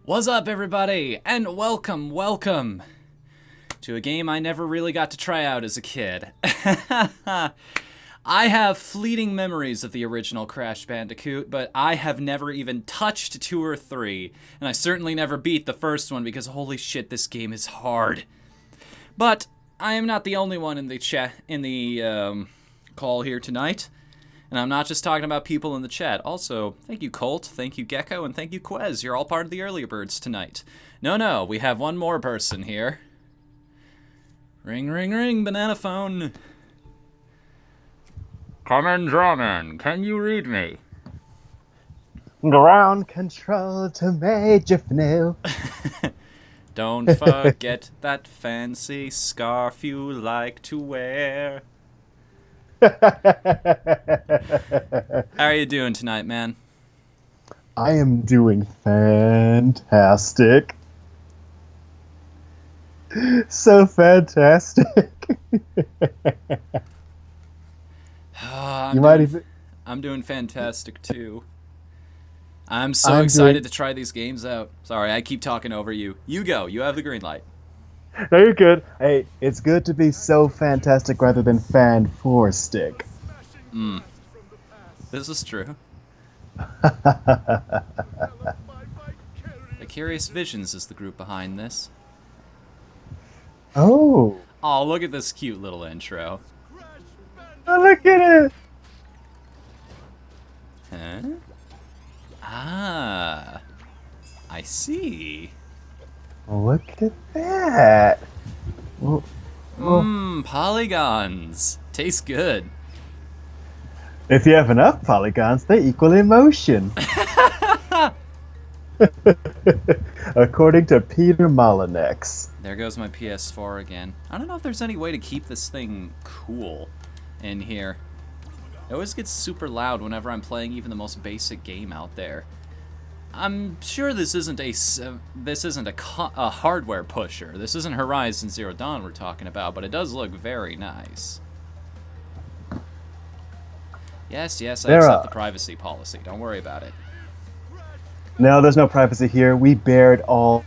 What's up, everybody, and welcome to a game I never really got to try out as a kid. I have fleeting memories of the original Crash Bandicoot, but I have never even touched 2 or 3, and I certainly never beat the first one because holy shit, this game is hard. But I am not the only one in the call here tonight. And I'm not just talking about people in the chat. Also, thank you, Colt, thank you, Gecko, and thank you, Quez. You're all part of the earlier birds tonight. No, we have one more person here. Ring, ring, ring, banana phone. Come in, Drummond. Can you read me? Ground control to Whatthefnu. Don't forget that fancy scarf you like to wear. How are you doing tonight, man? I am doing fantastic. So fantastic. I'm doing fantastic too. I'm so excited to try these games out. Sorry, I keep talking over you. You go. You have the green light. No, you're good. Hey, it's good to be so fantastic rather than fan-for-stick. This is true. Vicarious Visions is the group behind this. Oh. Oh, look at this cute little intro. Oh, look at it. Huh? Ah. I see. Look at that. Polygons. Tastes good. If you have enough polygons, they equal emotion. According to Peter Molyneux. There goes my PS4 again. I don't know if there's any way to keep this thing cool in here. It always gets super loud whenever I'm playing even the most basic game out there. I'm sure this isn't a hardware pusher. This isn't Horizon Zero Dawn we're talking about, but it does look very nice. Yes, I accept the privacy policy. Don't worry about it. No, there's no privacy here. We bared all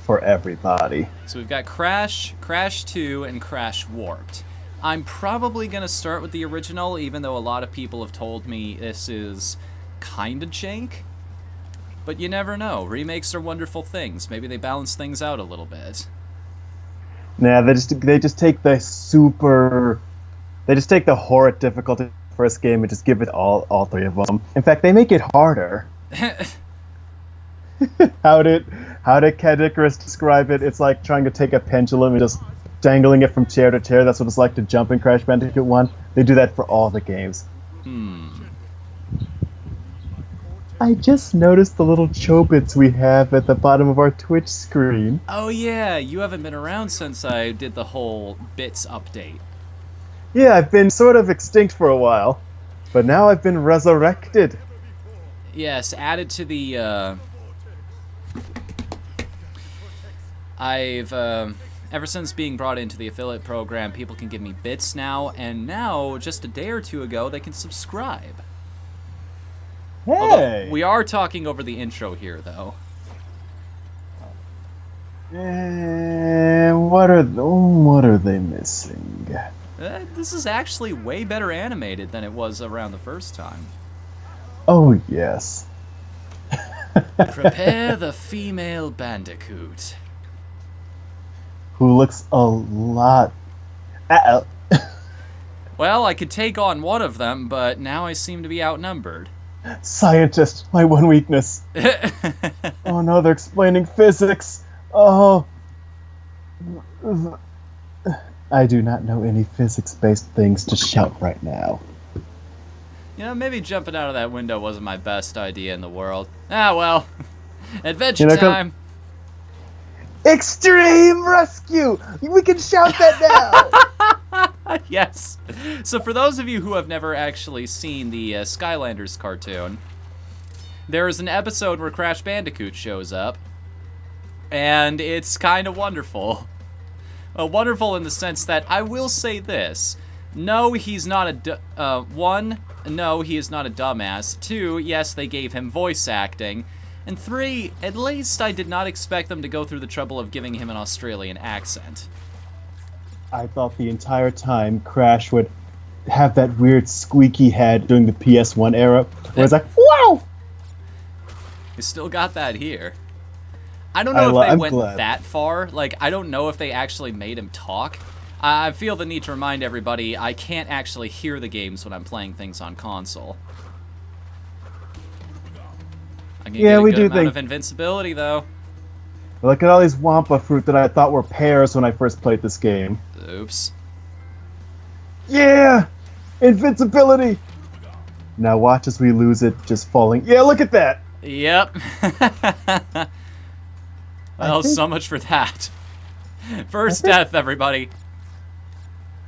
for everybody. So we've got Crash, Crash 2, and Crash Warped. I'm probably going to start with the original, even though a lot of people have told me this is kinda jank. But you never know. Remakes are wonderful things. Maybe they balance things out a little bit. Nah, they just take the horrid difficulty first game and just give it all 3 of them. In fact, they make it harder. How did Caddicarus describe it? It's like trying to take a pendulum and just dangling it from chair to chair. That's what it's like to jump in Crash Bandicoot 1. They do that for all the games. I just noticed the little chobits we have at the bottom of our Twitch screen. Oh yeah, you haven't been around since I did the whole bits update. Yeah, I've been sort of extinct for a while, but now I've been resurrected. Yes, added to the, ever since being brought into the affiliate program, people can give me bits now, and now, just a day or 2 ago, they can subscribe. Hey! Although, we are talking over the intro here, though. What are they missing? This is actually way better animated than it was around the first time. Oh, yes. Prepare the female Bandicoot. Who looks a lot... Well, I could take on one of them, but now I seem to be outnumbered. Scientist, my one weakness. Oh no, they're explaining physics. Oh. I do not know any physics-based things to shout right now. You know, maybe jumping out of that window wasn't my best idea in the world. Ah, well. Adventure time. Extreme rescue! We can shout that now! Yes. So for those of you who have never actually seen the Skylanders cartoon, there is an episode where Crash Bandicoot shows up, and it's kind of wonderful. Wonderful in the sense that I will say this. No, he's not a... one, no, he is not a dumbass. 2, yes, they gave him voice acting. And 3, at least I did not expect them to go through the trouble of giving him an Australian accent. I thought the entire time Crash would have that weird squeaky head during the PS1 era, where it's like, wow! We still got that here. I don't know if they went that far. Like, I don't know if they actually made him talk. I feel the need to remind everybody I can't actually hear the games when I'm playing things on console. I can get a good amount of invincibility, though. Look at all these Wampa fruit that I thought were pears when I first played this game. Oops. Yeah! Invincibility! Now watch as we lose it just falling. Yeah, look at that! Yep. Well, so much for that. First death, everybody.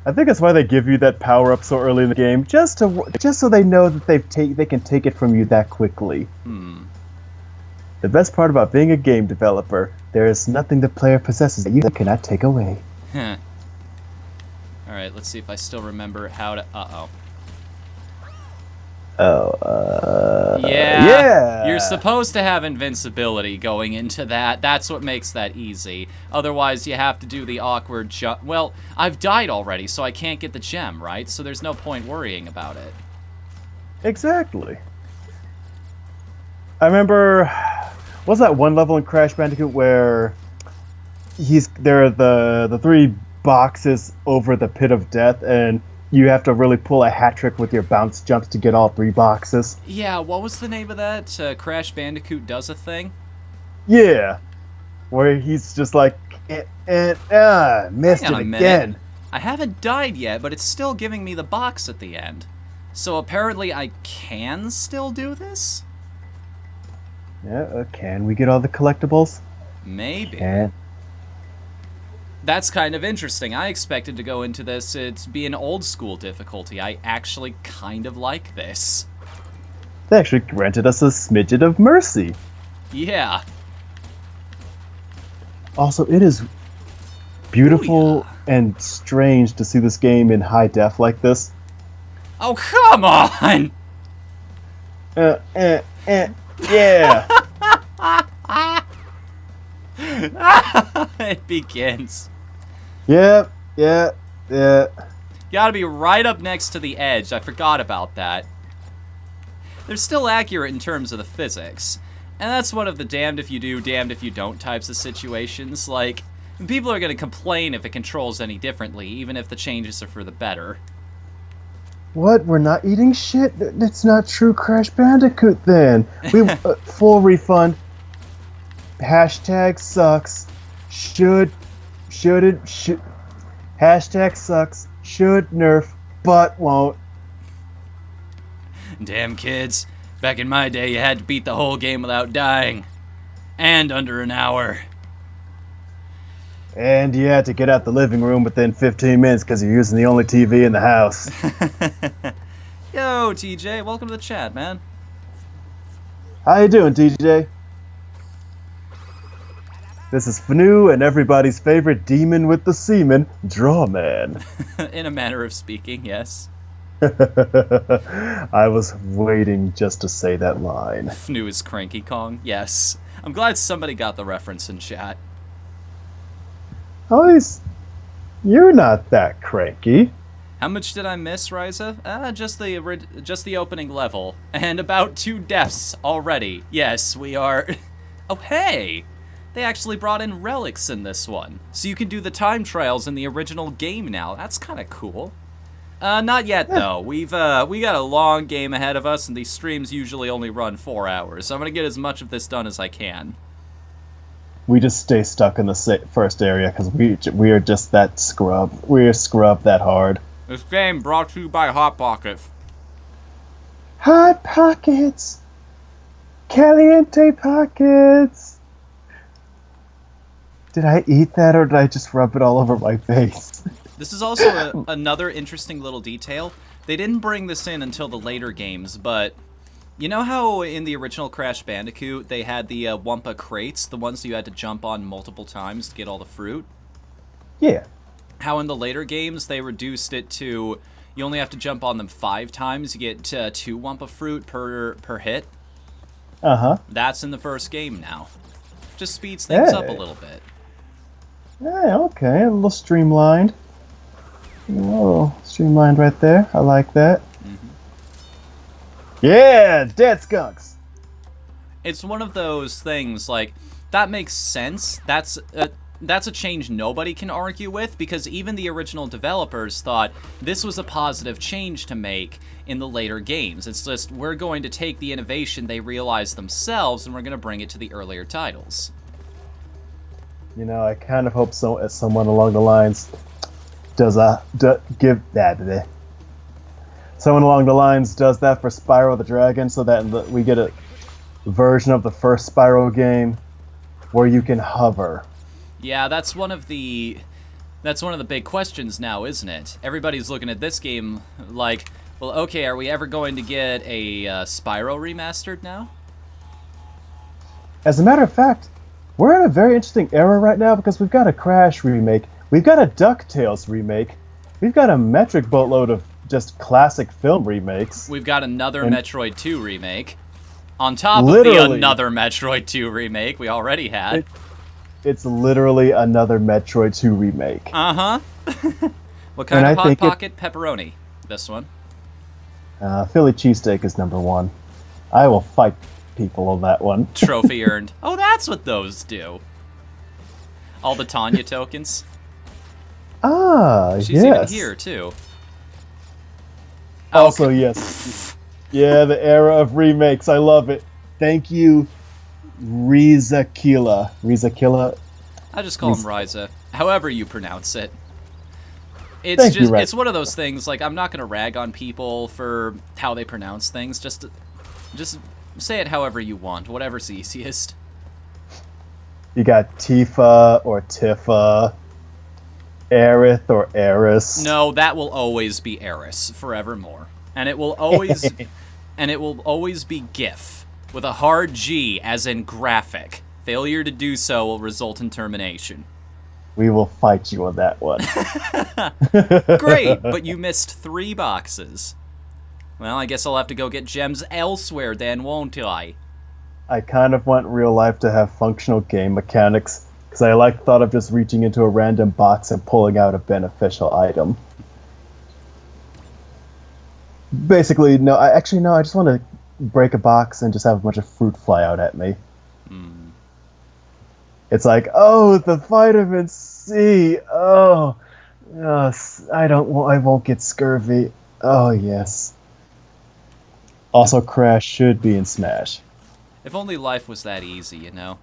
I think that's why they give you that power-up so early in the game, just so they know that they can take it from you that quickly. The best part about being a game developer, there is nothing the player possesses that you cannot take away. Alright, let's see if I still remember how to... Yeah. You're supposed to have invincibility going into that. That's what makes that easy. Otherwise, you have to do the awkward jump. Well, I've died already, so I can't get the gem, right? So there's no point worrying about it. Exactly. I remember... What's that one level in Crash Bandicoot where there are the 3 boxes over the pit of death, and you have to really pull a hat trick with your bounce jumps to get all 3 boxes? Yeah, what was the name of that? Crash Bandicoot does a thing? Yeah. Where he's just like, missed it again. I haven't died yet, but it's still giving me the box at the end. So apparently I can still do this? Yeah, can we get all the collectibles? Maybe. Can. That's kind of interesting. I expected to go into this, it's be an old school difficulty. I actually kind of like this. They actually granted us a smidget of mercy. Yeah. Also, it is beautiful and strange to see this game in high def like this. Oh, come on! Yeah. It begins. Yeah. Gotta be right up next to the edge. I forgot about that. They're still accurate in terms of the physics. And that's one of the damned if you do, damned if you don't types of situations. Like, people are gonna complain if it controls any differently, even if the changes are for the better. What? We're not eating shit? That's not true Crash Bandicoot then. We full refund. Hashtag sucks. Should. Hashtag sucks. Should nerf, but won't. Damn kids. Back in my day, you had to beat the whole game without dying. And under an hour. And you had to get out the living room within 15 minutes because you're using the only TV in the house. Yo, TJ, welcome to the chat, man. How you doing, TJ? This is Fnu and everybody's favorite demon with the semen, Drawman. In a manner of speaking, yes. I was waiting just to say that line. Fnu is Cranky Kong, yes. I'm glad somebody got the reference in chat. You're not that cranky. How much did I miss, Ryza? Just the opening level. And about 2 deaths already. Yes, we are... Oh, hey! They actually brought in relics in this one. So you can do the time trials in the original game now. That's kind of cool. Not yet, though. We got a long game ahead of us, and these streams usually only run 4 hours. So I'm going to get as much of this done as I can. We just stay stuck in the first area because we are just that scrub. We're scrub that hard. This game brought to you by Hot Pockets. Hot Pockets! Caliente Pockets! Did I eat that or did I just rub it all over my face? This is also another interesting little detail. They didn't bring this in until the later games, but... You know how in the original Crash Bandicoot, they had the Wumpa crates, the ones that you had to jump on multiple times to get all the fruit? Yeah. How in the later games, they reduced it to, you only have to jump on them 5 times, you get 2 Wumpa fruit per hit? Uh-huh. That's in the first game now. Just speeds things up a Hey. little bit. Yeah, okay, a little streamlined. Whoa, streamlined right there. I like that. Yeah, dead skunks. It's one of those things, like, that makes sense. That's a change nobody can argue with, because even the original developers thought this was a positive change to make in the later games. It's just, we're going to take the innovation they realized themselves and we're going to bring it to the earlier titles. You know, I kind of hope someone along the lines give that. Someone along the lines does that for Spyro the Dragon, so that we get a version of the first Spyro game where you can hover. Yeah, that's one of the big questions now, isn't it? Everybody's looking at this game like, well, okay, are we ever going to get a Spyro remastered now? As a matter of fact, we're in a very interesting era right now because we've got a Crash remake, we've got a DuckTales remake, we've got a metric boatload of just classic film remakes. We've got another Metroid 2 remake. On top of Literally. another Metroid 2 remake we already had. It's literally another Metroid 2 remake. Uh-huh. What kind of Hot Pocket? Pepperoni. This one. Philly cheesesteak is number one. I will fight people on that one. Trophy earned. Oh, that's what those do. All the Tanya tokens. Ah, She's yes. even here, too. Also, yes. Yeah, the era of remakes. I love it. Thank you, Rizakila. Rizakila? I just call him Ryza. However you pronounce it. It's one of those things, like, I'm not going to rag on people for how they pronounce things. Just say it however you want, whatever's easiest. You got Tifa or Tifa, Aerith or Eris. No, that will always be Eris forevermore. And it will always be GIF with a hard G as in graphic. Failure to do so will result in termination. We will fight you on that one. Great, but you missed 3 boxes. Well, I guess I'll have to go get gems elsewhere then, won't I? I kind of want real life to have functional game mechanics, because I like the thought of just reaching into a random box and pulling out a beneficial item. Basically, no, I just want to break a box and just have a bunch of fruit fly out at me. It's like, oh, the vitamin C. Oh, yes, I won't get scurvy. Oh, yes. Also, Crash should be in Smash. If only life was that easy, you know?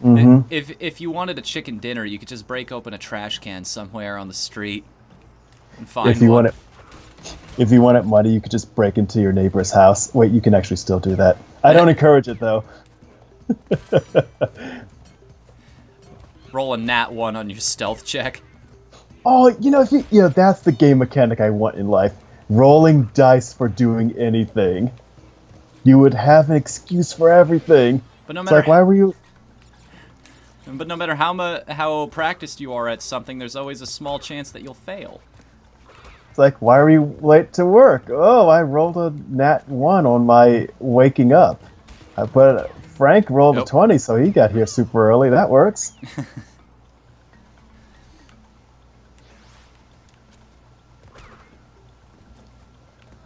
Mm-hmm. If you wanted a chicken dinner, you could just break open a trash can somewhere on the street and find If you one. wanted money, you could just break into your neighbor's house. Wait, you can actually still do that. I don't encourage it, though. Roll a nat 1 on your stealth check. Oh, that's the game mechanic I want in life. Rolling dice for doing anything. You would have an excuse for everything. But no It's matter like, why were you... But no matter how practiced you are at something, there's always a small chance that you'll fail. It's like, why were you late to work? Oh, I rolled a nat 1 on my waking up. Frank rolled a 20, so he got here super early. That works.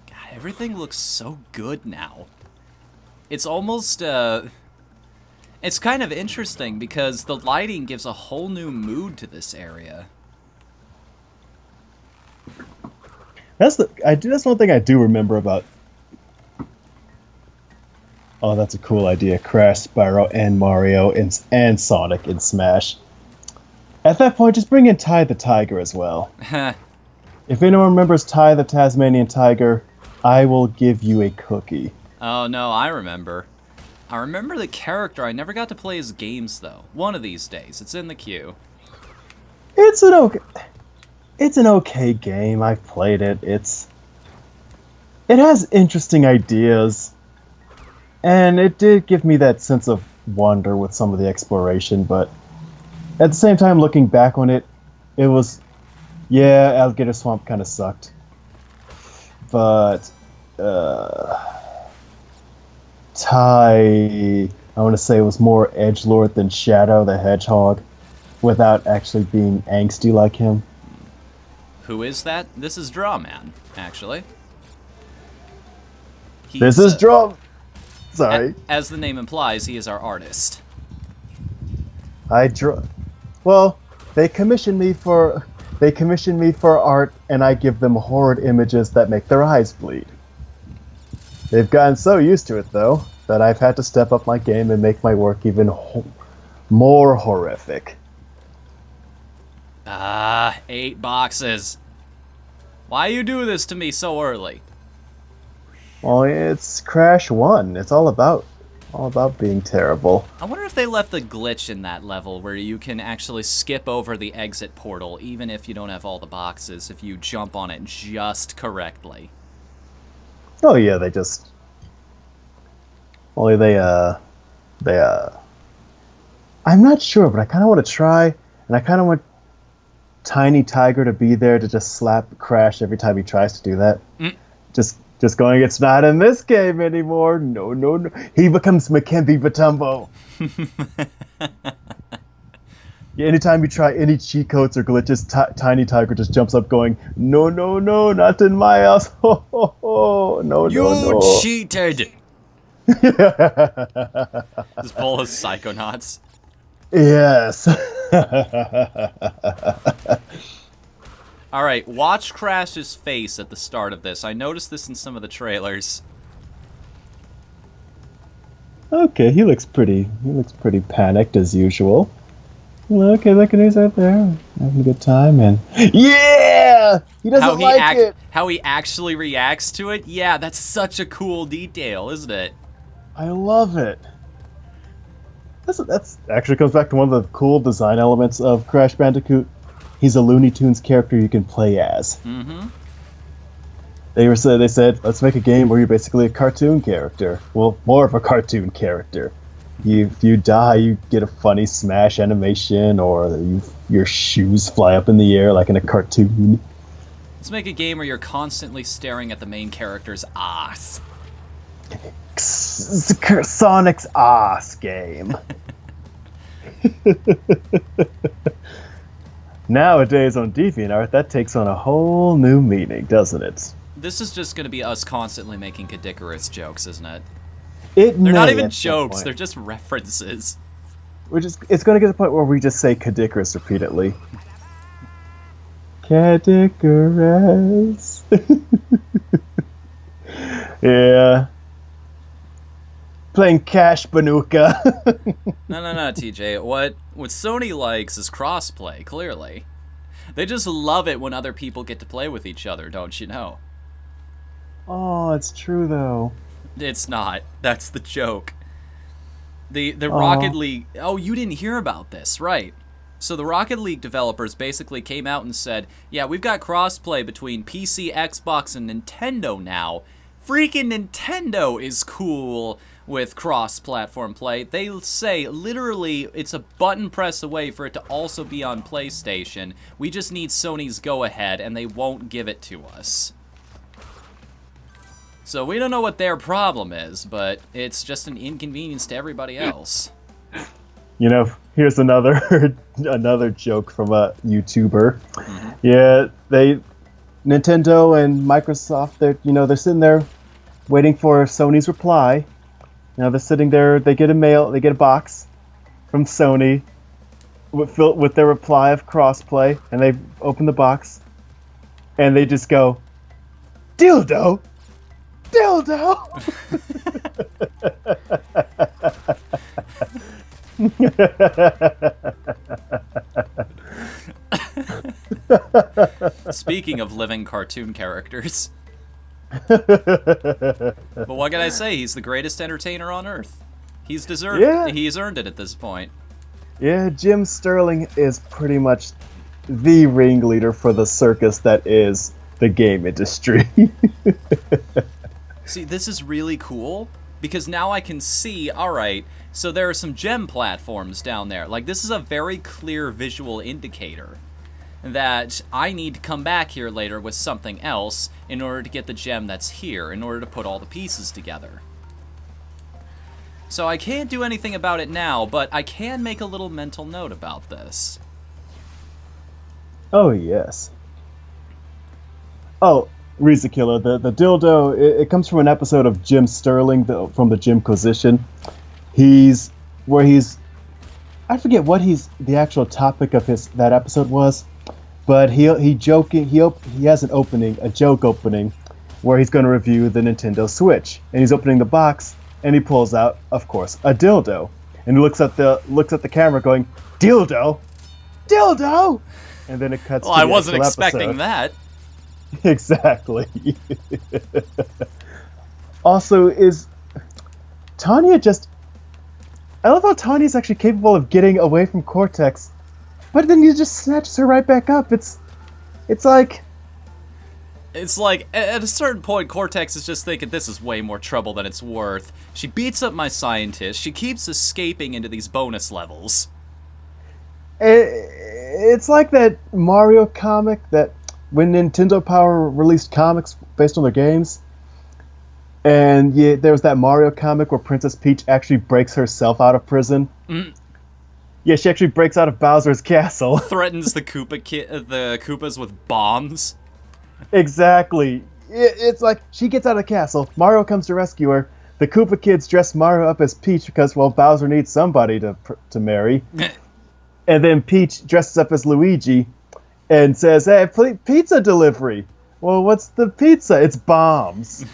God, everything looks so good now. It's almost, it's kind of interesting because the lighting gives a whole new mood to this area. That's one thing I do remember about. Oh, that's a cool idea. Crash, Spyro, and Mario, and Sonic in Smash. At that point, just bring in Ty the Tiger as well. If anyone remembers Ty the Tasmanian Tiger, I will give you a cookie. Oh, no, I remember. I remember the character. I never got to play his games, though. One of these days. It's in the queue. It's an okay game. I've played it. It has interesting ideas. And it did give me that sense of wonder with some of the exploration, but at the same time, looking back on it, it was, yeah, Alligator Swamp kind of I want to say it was more edgelord than Shadow the Hedgehog, without actually being angsty like him. Who is that? This is Drawman, actually. This is Draw. Sorry. As the name implies, he is our artist. I draw. Well, they commission me for art, and I give them horrid images that make their eyes bleed. They've gotten so used to it, though, that I've had to step up my game and make my work even more horrific. 8 boxes. Why you do this to me so early? Well, it's Crash 1. It's all about being terrible. I wonder if they left a glitch in that level where you can actually skip over the exit portal even if you don't have all the boxes, if you jump on it just correctly. Oh yeah, they just... Only I'm not sure, but I kind of want to try, and I kind of want Tiny Tiger to be there to just slap Crash every time he tries to do that. Just going, it's not in this game anymore. No, no, no. He becomes Mackenzie Batumbo. Yeah, anytime you try any cheat codes or glitches, Tiny Tiger just jumps up going, no, no, no, not in my house. Ho, ho, ho. No, you no, no. You cheated! Just pull his Psychonauts. Yes. Alright, watch Crash's face at the start of this. I noticed this in some of the trailers. Okay, he looks pretty panicked as usual. Okay, look at who's out there having a good time, and yeah, he doesn't like it. How he actually reacts to it? Yeah, that's such a cool detail, isn't it? I love it. That's actually comes back to one of the cool design elements of Crash Bandicoot. He's a Looney Tunes character you can play as. Mm-hmm. They said, let's make a game where you're basically a cartoon character. Well, more of a cartoon character. If you die, you get a funny smash animation, or your shoes fly up in the air like in a cartoon. Let's make a game where you're constantly staring at the main character's ass. Sonic's ass game. Nowadays on DeviantArt, that takes on a whole new meaning, doesn't it? This is just going to be us constantly making Kadikarus jokes, isn't it? They're not even jokes, they're just references. It's going to get to the point where we just say Kadikarus repeatedly. Kadikarus. Yeah. Playing Cash Banuka. No, TJ. What Sony likes is crossplay, clearly. They just love it when other people get to play with each other, don't you know? Oh, it's true, though. It's not. That's the joke. The Rocket League... Oh, you didn't hear about this, right. So the Rocket League developers basically came out and said, yeah, we've got crossplay between PC, Xbox, and Nintendo now. Freaking Nintendo is cool with cross-platform play. They say, literally, it's a button press away for it to also be on PlayStation. We just need Sony's go-ahead, and they won't give it to us. So we don't know what their problem is, but it's just an inconvenience to everybody else. You know, here's another joke from a YouTuber. Mm-hmm. Yeah, Nintendo and Microsoft, they're sitting there waiting for Sony's reply. They're sitting there, they get a box from Sony with their reply of crossplay, and they open the box, and they just go, dildo! Dildo! Speaking of living cartoon characters. But what can I say? He's the greatest entertainer on Earth. He's deserved. Yeah. He's earned it at this point. Yeah, Jim Sterling is pretty much the ringleader for the circus that is the game industry. See, this is really cool, because now I can see, alright, so there are some gem platforms down there. Like, this is a very clear visual indicator that I need to come back here later with something else in order to get the gem that's here, in order to put all the pieces together. So I can't do anything about it now, but I can make a little mental note about this. Oh, yes. Oh, Riza Killer, the dildo, it comes from an episode of Jim Sterling from the Jimquisition. I forget what the actual topic of that episode was, but he has a joke opening, where he's going to review the Nintendo Switch, and he's opening the box, and he pulls out, of course, a dildo, and he looks at the camera, going, "Dildo, dildo," and then it cuts. Well, to I the wasn't actual expecting episode. that. Exactly. Also, is Tanya just... I love how Tanya's actually capable of getting away from Cortex, but then he just snatches her right back up. It's like... It's like, at a certain point, Cortex is just thinking, this is way more trouble than it's worth. She beats up my scientist, she keeps escaping into these bonus levels. It's like that Mario comic that when Nintendo Power released comics based on their games, and there was that Mario comic where Princess Peach actually breaks herself out of prison. Mm. Yeah, she actually breaks out of Bowser's castle. Threatens the Koopas with bombs. Exactly. It's like she gets out of the castle, Mario comes to rescue her, the Koopa kids dress Mario up as Peach because, well, Bowser needs somebody to marry. And then Peach dresses up as Luigi and says, "Hey, pizza delivery." Well, what's the pizza? It's bombs.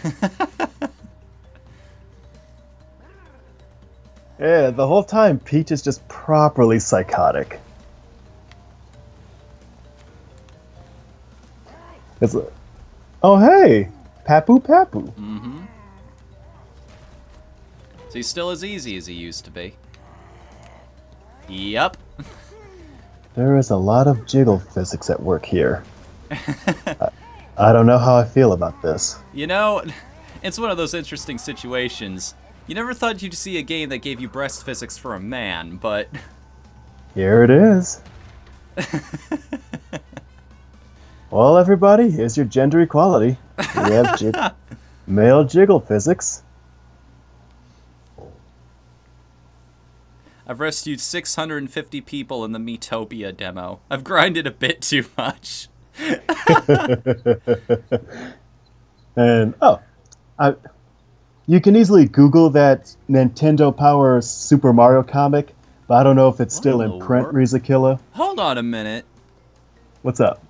Yeah, the whole time Peach is just properly psychotic. It's like, oh hey, Papu Papu. Mm-hmm. So he's still as easy as he used to be. Yep. There is a lot of jiggle physics at work here. I don't know how I feel about this. You know, it's one of those interesting situations. You never thought you'd see a game that gave you breast physics for a man, but... Here it is. Well, everybody, here's your gender equality. We have male jiggle physics. I've rescued 650 people in the Metopia demo. I've grinded a bit too much. And, you can easily Google that Nintendo Power Super Mario comic, but I don't know if it's still in print, Rizakilla. Hold on a minute. What's up?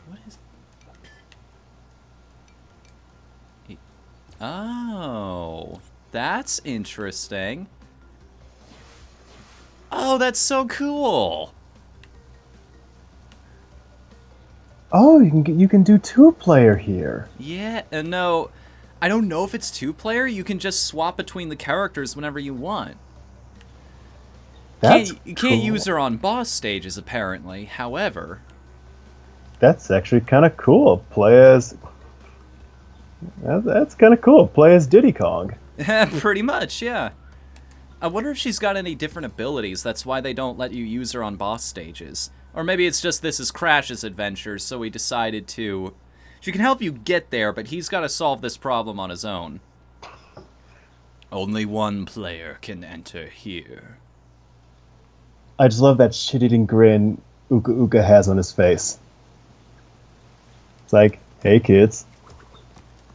What is... Oh, that's interesting. Oh, that's so cool. Oh, you can do 2-player here. Yeah, no, I don't know if it's 2-player. You can just swap between the characters whenever you want. You can't use her on boss stages, apparently. However, that's actually kind of cool. That's kind of cool. Play as Diddy Kong. pretty much, yeah. I wonder if she's got any different abilities. That's why they don't let you use her on boss stages. Or maybe it's just this is Crash's adventure, so he decided to... She can help you get there, but he's got to solve this problem on his own. Only one player can enter here. I just love that shit-eating grin Uka Uka has on his face. It's like, hey kids,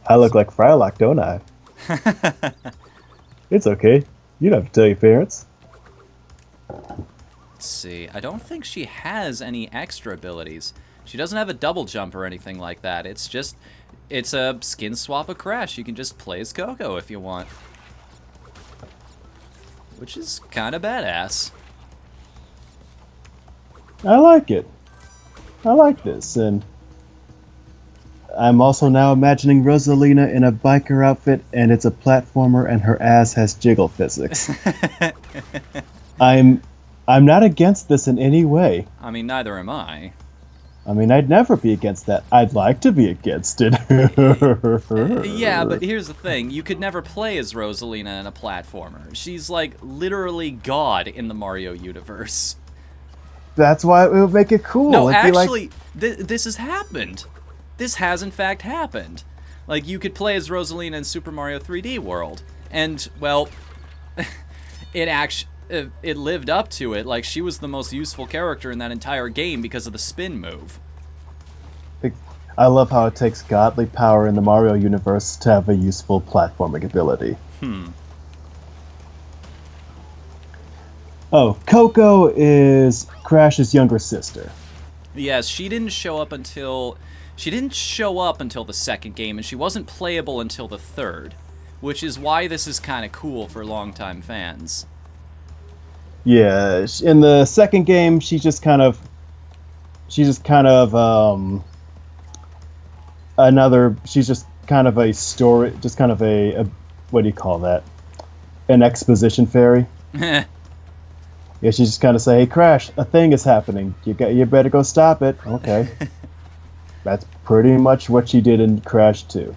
I look like Frylock, don't I? It's okay. You don't have to tell your parents. Let's see. I don't think she has any extra abilities. She doesn't have a double jump or anything like that. It's a skin swap of Crash. You can just play as Coco if you want. Which is kind of badass. I like it. I like this, and I'm also now imagining Rosalina in a biker outfit, and it's a platformer, and her ass has jiggle physics. I'm not against this in any way. I mean, neither am I. I mean, I'd never be against that. I'd like to be against it. Yeah, but here's the thing. You could never play as Rosalina in a platformer. She's, like, literally God in the Mario universe. That's why it would make it cool. No, It'd actually, this has happened. This has, in fact, happened. Like, you could play as Rosalina in Super Mario 3D World, And, well, it lived up to it. Like, she was the most useful character in that entire game because of the spin move. I love how it takes godly power in the Mario universe to have a useful platforming ability. Oh, Coco is Crash's younger sister. Yes, she didn't show up until the second game, and she wasn't playable until the third, which is why this is kind of cool for longtime fans. Yeah, in the second game, she's just kind of a story, just kind of a what do you call that? An exposition fairy. Yeah, she's just kind of say, "Hey, Crash, a thing is happening. You better go stop it." Okay. That's pretty much what she did in Crash 2.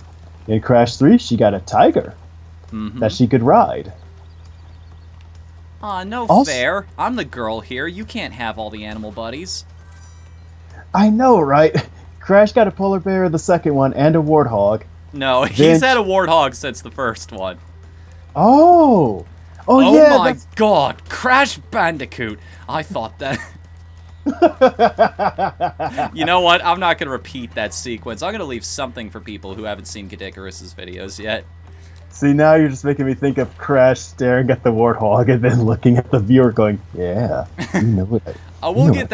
In Crash 3, she got a tiger that she could ride. Aw, no fair. I'm the girl here. You can't have all the animal buddies. I know, right? Crash got a polar bear in the second one and a warthog. No, he's had a warthog since the first one. Oh! Oh yeah, my god, Crash Bandicoot. I thought that... You know what? I'm not going to repeat that sequence. I'm going to leave something for people who haven't seen Kid Icarus's videos yet. See, now you're just making me think of Crash staring at the warthog and then looking at the viewer going, yeah, you know it. We'll get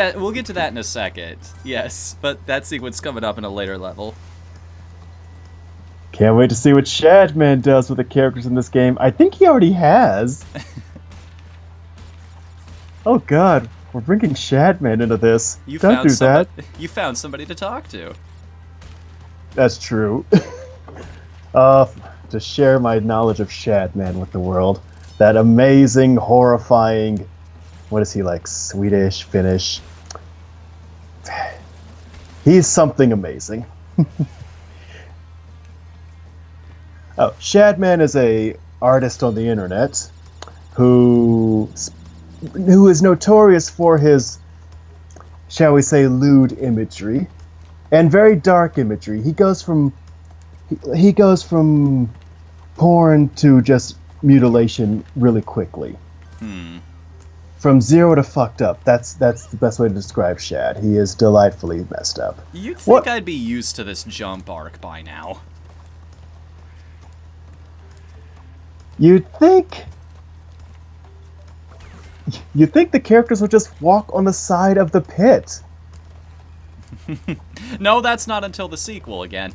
to that in a second. Yes, but that sequence coming up in a later level. Can't wait to see what Shadman does with the characters in this game. I think he already has. Oh god, we're bringing Shadman into this. Don't do that. You found somebody to talk to. That's true. To share my knowledge of Shadman with the world. That amazing, horrifying... What is he like? Swedish? Finnish? He's something amazing. Oh, Shadman is a artist on the internet who is notorious for his, shall we say, lewd imagery and very dark imagery. He goes from porn to just mutilation really quickly. From zero to fucked up. That's the best way to describe Shad. He is delightfully messed up. You'd think I'd be used to this jump arc by now. You'd think the characters would just walk on the side of the pit. No, that's not until the sequel again.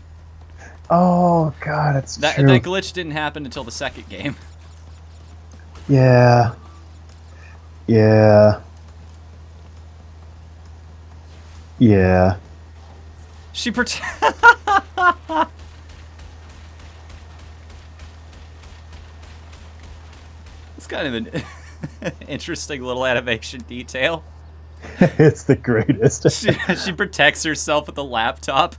Oh god, it's true. That glitch didn't happen until the second game. Yeah. She It's kind of an interesting little animation detail. It's the greatest. She protects herself with a laptop.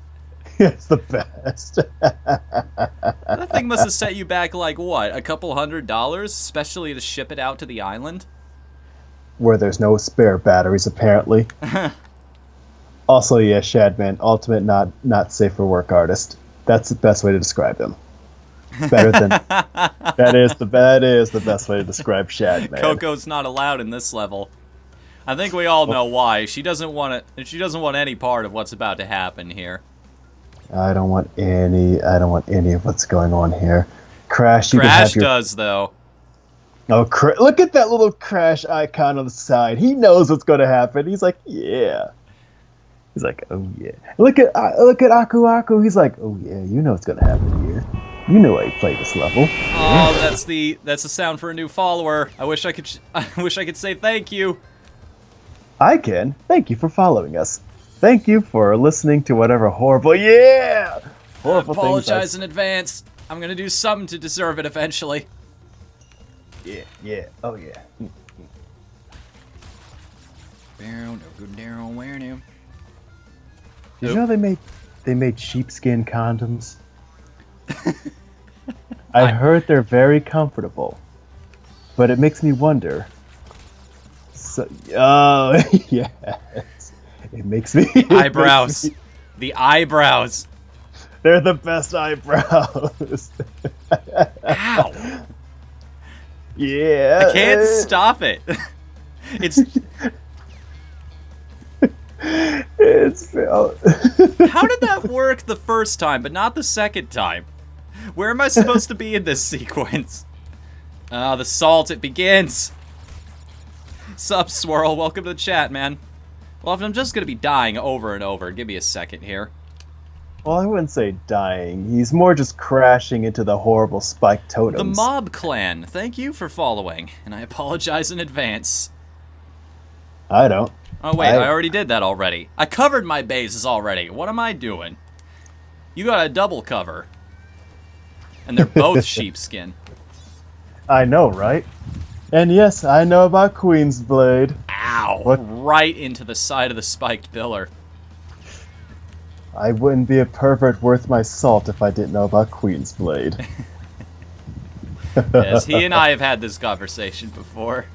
It's the best. That thing must have set you back, like, what, a couple $100? Especially to ship it out to the island? Where there's no spare batteries, apparently. Also, yeah, Shadman, ultimate not safe for work artist. That's the best way to describe him. Better than that is the best way to describe Shadman. Coco's not allowed in this level. I think we all know why. She doesn't want any part of what's about to happen here. I don't want any of what's going on here. Crash, you Crash does though. Oh, look at that little Crash icon on the side. He knows what's going to happen. He's like, yeah. He's like, oh yeah. Look at Aku Aku. He's like, oh yeah, you know what's going to happen here. You know how you play this level. Oh, that's the sound for a new follower. I wish I could say thank you. I can. Thank you for following us. Thank you for listening to whatever horrible things. I apologize in advance. I'm gonna do something to deserve it eventually. Yeah. Oh yeah. Did you know they made sheepskin condoms? I heard they're very comfortable, but it makes me wonder. So, oh yes, it makes me eyebrows. The eyebrows. They're the best eyebrows. Ow! Yeah. I can't stop it. It's It's how did that work the first time, but not the second time? Where am I supposed to be in this sequence? Ah, the salt, it begins. Sup, Swirl, welcome to the chat, man. Well, if I'm just gonna be dying over and over, give me a second here. Well, I wouldn't say dying. He's more just crashing into the horrible spiked totems. The Mob Clan, thank you for following, and I apologize in advance. I don't. Oh wait, I already did that already. I covered my bases already. What am I doing? You got a double cover. And they're both sheepskin. I know, right? And yes, I know about Queen's Blade. Ow! What? Right into the side of the spiked pillar. I wouldn't be a pervert worth my salt if I didn't know about Queen's Blade. Yes, he and I have had this conversation before.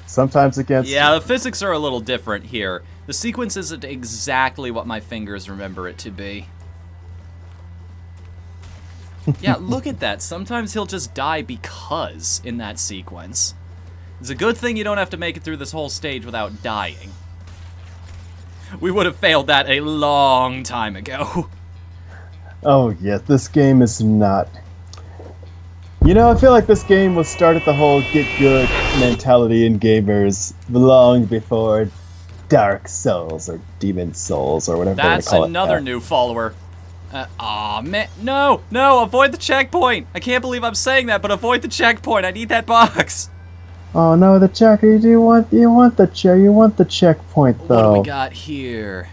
Sometimes against... Yeah, the physics are a little different here. The sequence isn't exactly what my fingers remember it to be. Yeah, look at that. Sometimes he'll just die because in that sequence. It's a good thing you don't have to make it through this whole stage without dying. We would have failed that a long time ago. Oh, yeah, this game is not... You know, I feel like this game was started the whole get good mentality in gamers long before Dark Souls or Demon Souls or whatever they That's call it. another new follower. Aw, man. No, avoid the checkpoint. I can't believe I'm saying that, but avoid the checkpoint. I need that box. Oh no, the checker. You want the checkpoint though. What do we got here?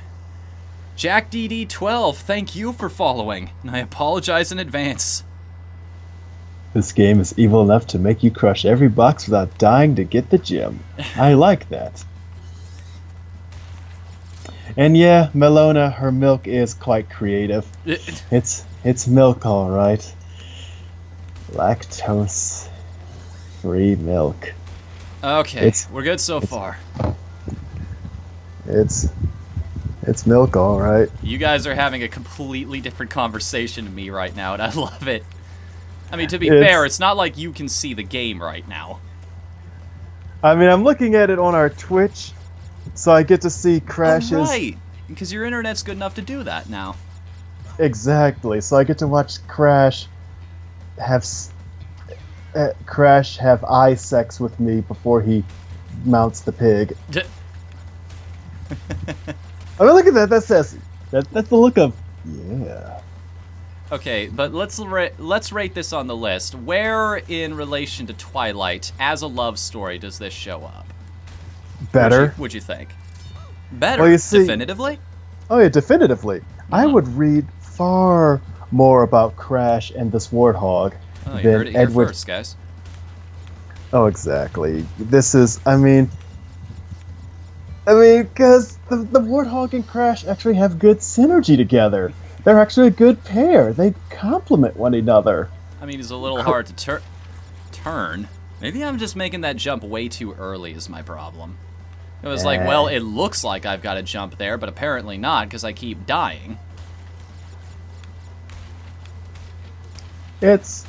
Jack DD12, thank you for following, and I apologize in advance. This game is evil enough to make you crush every box without dying to get the gem. I like that. And yeah, Melona, her milk is quite creative. It's milk, all right. Lactose-free milk. Okay, we're good so far. It's milk, all right. You guys are having a completely different conversation to me right now, and I love it. I mean, to be fair, it's not like you can see the game right now. I mean, I'm looking at it on our Twitch, so I get to see crashes. Oh, right, because your internet's good enough to do that now. Exactly. So I get to watch Crash have eye sex with me before he mounts the pig. I mean, look at that. That's sassy. That's the look of yeah. Okay, but let's rate this on the list. Where, in relation to Twilight, as a love story, does this show up? Better. Would you think? Better. Well, you see, definitively. Oh yeah, definitively. I would read far more about Crash and this warthog Oh, you than heard it here Edward. first, guys. Oh, exactly. This is. I mean, because the warthog and Crash actually have good synergy together. They're actually a good pair. They complement one another. I mean, he's a little hard to turn. Maybe I'm just making that jump way too early is my problem. It was like, well, it looks like I've got to jump there, but apparently not, because I keep dying. It's...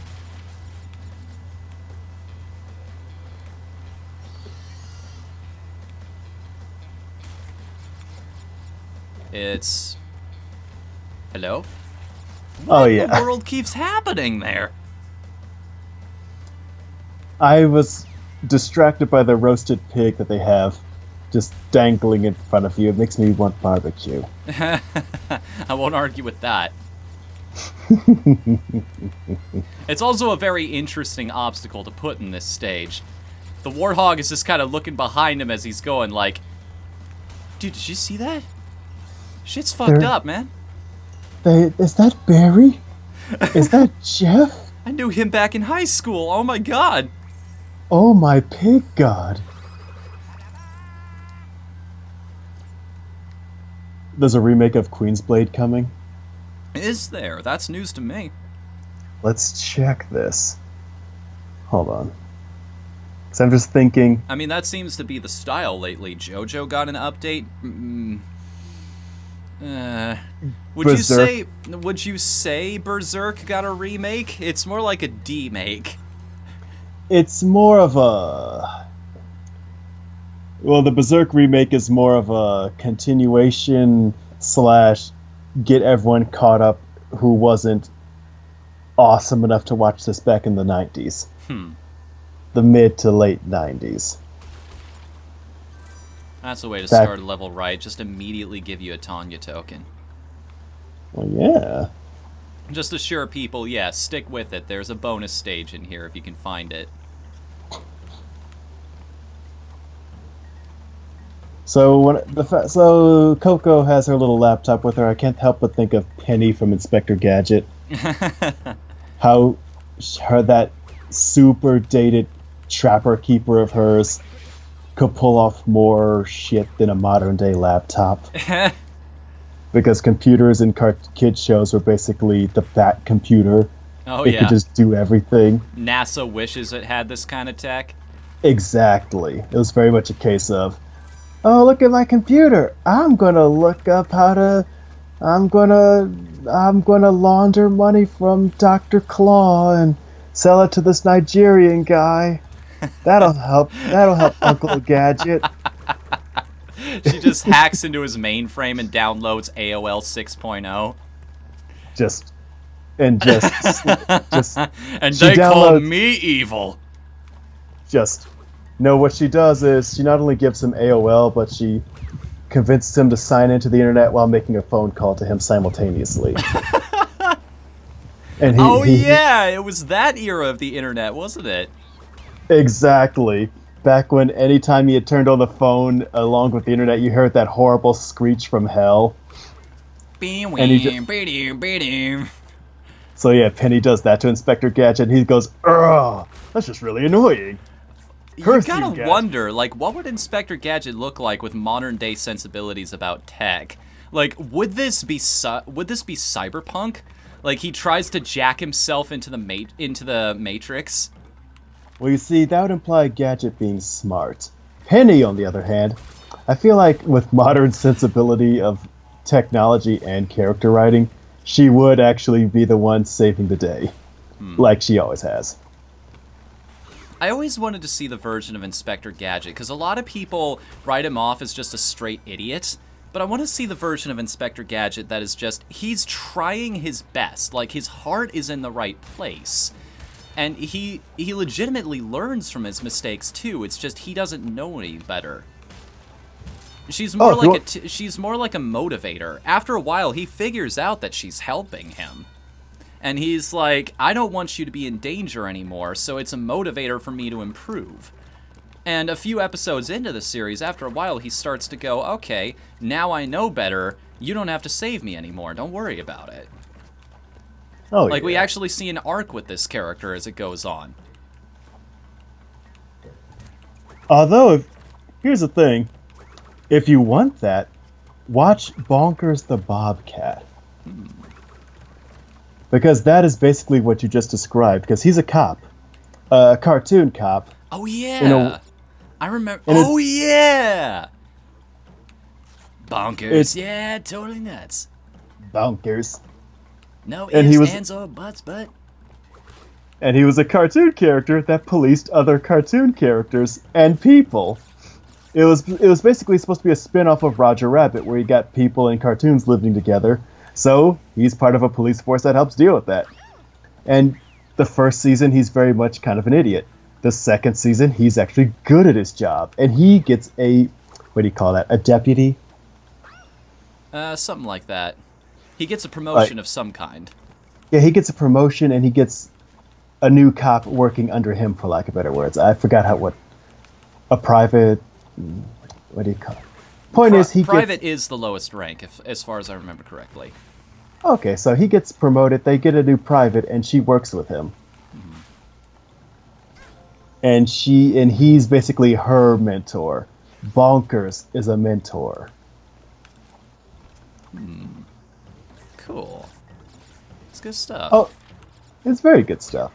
Hello? Oh, yeah. What in the world keeps happening there? I was distracted by the roasted pig that they have just dangling in front of you. It makes me want barbecue. I won't argue with that. It's also a very interesting obstacle to put in this stage. The warthog is just kind of looking behind him as he's going like, dude, did you see that? Shit's fucked up, man. Is that Barry? Is that Jeff? I knew him back in high school. Oh my god. Oh my pig god. There's a remake of Queen's Blade coming. Is there? That's news to me. Let's check this. Hold on. Because I'm just thinking... I mean, that seems to be the style lately. JoJo got an update. Would you say Berserk got a remake? It's more like a demake. it's more of a. Well, the Berserk remake is more of a continuation slash get everyone caught up who wasn't awesome enough to watch this back in the 90s. The mid to late 90s. That's a way to start a level right. Just immediately give you a Tanya token. Well, yeah. Just assure people, yeah, stick with it. There's a bonus stage in here if you can find it. So Coco has her little laptop with her. I can't help but think of Penny from Inspector Gadget. How that super dated trapper keeper of hers could pull off more shit than a modern day laptop. Because computers in kid shows were basically the Bat computer. Oh, it yeah. could just do everything. NASA wishes it had this kind of tech. Exactly. It was very much a case of, oh, look at my computer. I'm gonna look up how to. I'm gonna launder money from Dr. Claw and sell it to this Nigerian guy. That'll help. That'll help Uncle Gadget. She just hacks into his mainframe and downloads AOL 6.0. And they call me evil. No, what she does is she not only gives him AOL, but she convinces him to sign into the internet while making a phone call to him simultaneously. And yeah, it was that era of the internet, wasn't it? Exactly. Back when anytime you had turned on the phone along with the internet, you heard that horrible screech from hell. So yeah, Penny does that to Inspector Gadget, and he goes, "Ugh, that's just really annoying." You gotta wonder, like, what would Inspector Gadget look like with modern day sensibilities about tech? Like, would this be cyberpunk? Like, he tries to jack himself into the Matrix. Well, you see, that would imply Gadget being smart. Penny, on the other hand, I feel like with modern sensibility of technology and character writing, she would actually be the one saving the day, like she always has. I always wanted to see the version of Inspector Gadget, because a lot of people write him off as just a straight idiot, but I want to see the version of Inspector Gadget that is just, he's trying his best, like his heart is in the right place. And he legitimately learns from his mistakes too. It's just he doesn't know any better. She's more she's more like a motivator. After a while, he figures out that she's helping him. And he's like, I don't want you to be in danger anymore, so it's a motivator for me to improve. And a few episodes into the series, after a while, he starts to go, okay, now I know better. You don't have to save me anymore. Don't worry about it. Oh, like, we actually see an arc with this character as it goes on. Although, here's the thing. If you want that, watch Bonkers the Bobcat. Because that is basically what you just described. Because he's a cop. A cartoon cop. Oh, yeah. I remember. Oh, yeah. Bonkers. Yeah, totally nuts. Bonkers. No ifs, ands, or buts, but... And he was a cartoon character that policed other cartoon characters and people. It was basically supposed to be a spin-off of Roger Rabbit, where you got people and cartoons living together. So, he's part of a police force that helps deal with that. And the first season, he's very much kind of an idiot. The second season, he's actually good at his job. And he gets a, what do you call that, a deputy? Something like that. He gets a promotion of some kind. Yeah, he gets a promotion, and he gets a new cop working under him, for lack of better words. I forgot a private, what do you call it? Point is, Private is the lowest rank, as far as I remember correctly. Okay, so he gets promoted, they get a new private, and she works with him. And he's basically her mentor. Bonkers is a mentor. Cool. It's good stuff. Oh, it's very good stuff.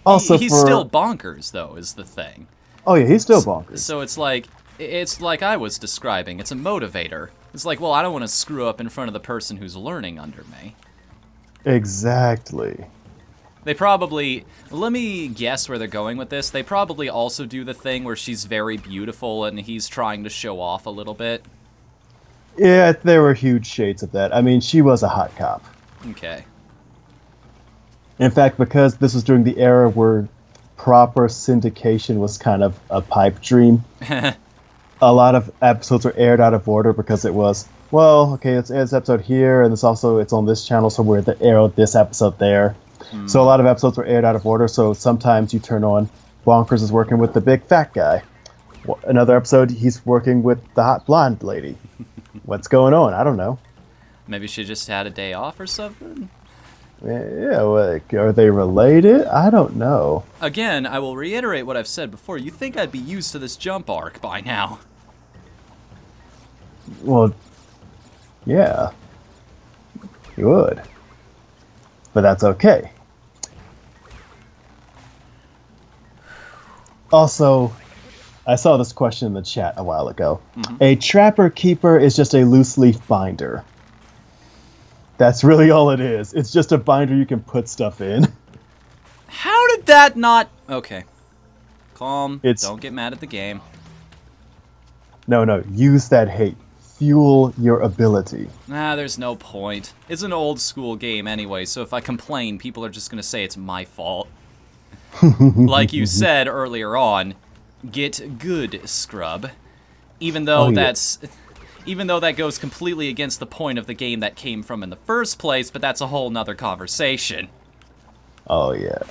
Also, he's still bonkers, though, is the thing. Oh yeah, he's still bonkers. So it's like I was describing. It's a motivator. It's like, well, I don't want to screw up in front of the person who's learning under me. Exactly. They probably, let me guess where they're going with this. They probably also do the thing where she's very beautiful and he's trying to show off a little bit. Yeah, there were huge shades of that. I mean, she was a hot cop. Okay. In fact, because this was during the era where proper syndication was kind of a pipe dream, a lot of episodes were aired out of order because it was, well, okay, it's this episode here, and it's on this channel, so we're the air this episode there. So a lot of episodes were aired out of order, so sometimes you turn on Bonkers is working with the big fat guy. Another episode, he's working with the hot blonde lady. What's going on? I don't know. Maybe she just had a day off or something? Yeah, like, are they related? I don't know. Again, I will reiterate what I've said before. You think I'd be used to this jump arc by now. Well, yeah. You would. But that's okay. Also, I saw this question in the chat a while ago. A Trapper Keeper is just a loose leaf binder. That's really all it is. It's just a binder you can put stuff in. How did that not... Okay. Calm. It's- Don't get mad at the game. No, use that hate. Fuel your ability. Nah, there's no point. It's an old school game anyway, so if I complain, people are just gonna say it's my fault. Like you said earlier on, get good, scrub. Even though even though that goes completely against the point of the game that came from in the first place, but that's a whole nother conversation. Oh yeah.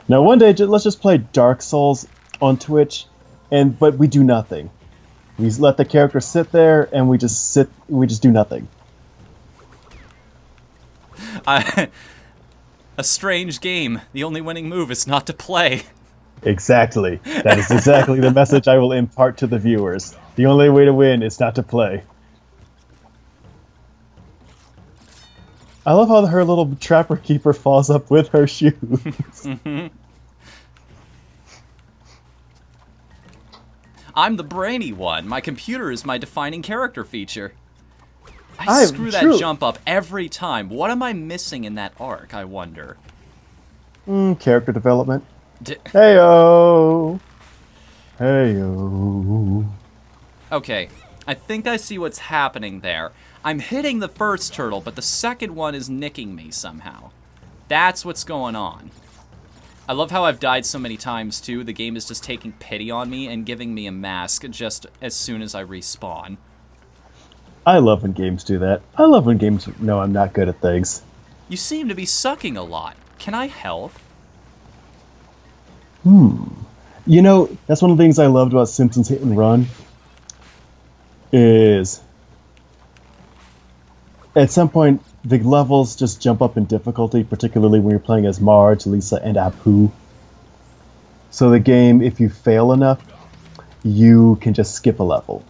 Now one day, let's just play Dark Souls on Twitch, but we do nothing. We let the character sit there, and we just do nothing. A strange game. The only winning move is not to play. Exactly. That is exactly the message I will impart to the viewers. The only way to win is not to play. I love how her little Trapper Keeper falls up with her shoes. I'm the brainy one. My computer is my defining character feature. I screw that jump up every time. What am I missing in that arc, I wonder? Character development. Heyo! Heyo. Okay, I think I see what's happening there. I'm hitting the first turtle, but the second one is nicking me somehow. That's what's going on. I love how I've died so many times, too. The game is just taking pity on me and giving me a mask just as soon as I respawn. I love when games do that. I love when games know I'm not good at things. You seem to be sucking a lot. Can I help? You know, that's one of the things I loved about Simpsons Hit and Run. Is... at some point, the levels just jump up in difficulty, particularly when you're playing as Marge, Lisa, and Apu. So the game, if you fail enough, you can just skip a level.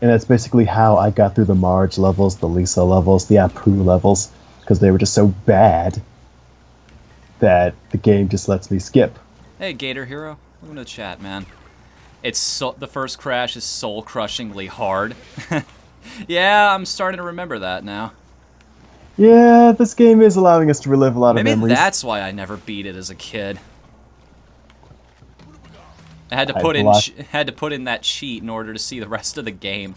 And that's basically how I got through the Marge levels, the Lisa levels, the Apu levels, because they were just so bad that the game just lets me skip. Hey, Gator Hero. Welcome to the chat, man. The first crash is soul-crushingly hard. Yeah, I'm starting to remember that now. Yeah, this game is allowing us to relive a lot of Maybe memories. that's why I never beat it as a kid. I had to put in that cheat in order to see the rest of the game.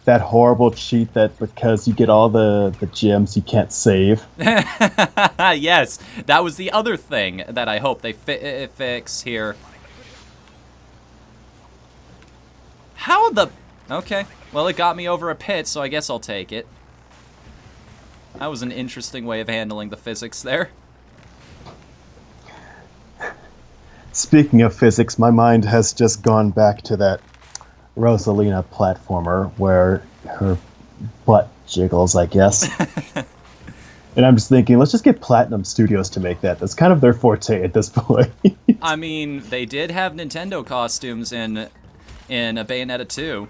That horrible cheat that because you get all the gems you can't save. Yes, that was the other thing that I hope they fix here. How the... Okay, well, it got me over a pit, so I guess I'll take it. That was an interesting way of handling the physics there. Speaking of physics, my mind has just gone back to that Rosalina platformer where her butt jiggles, I guess. And I'm just thinking, let's just get Platinum Studios to make that. That's kind of their forte at this point. I mean, they did have Nintendo costumes in Bayonetta 2.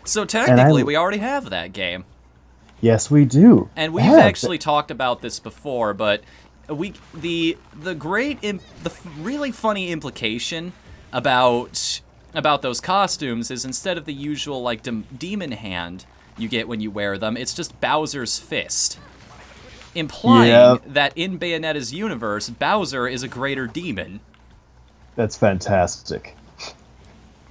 So technically, we already have that game. Yes, we do. And we've actually talked about this before, but the really funny implication about those costumes is instead of the usual like demon hand you get when you wear them, it's just Bowser's fist. implying that in Bayonetta's universe, Bowser is a greater demon. That's fantastic.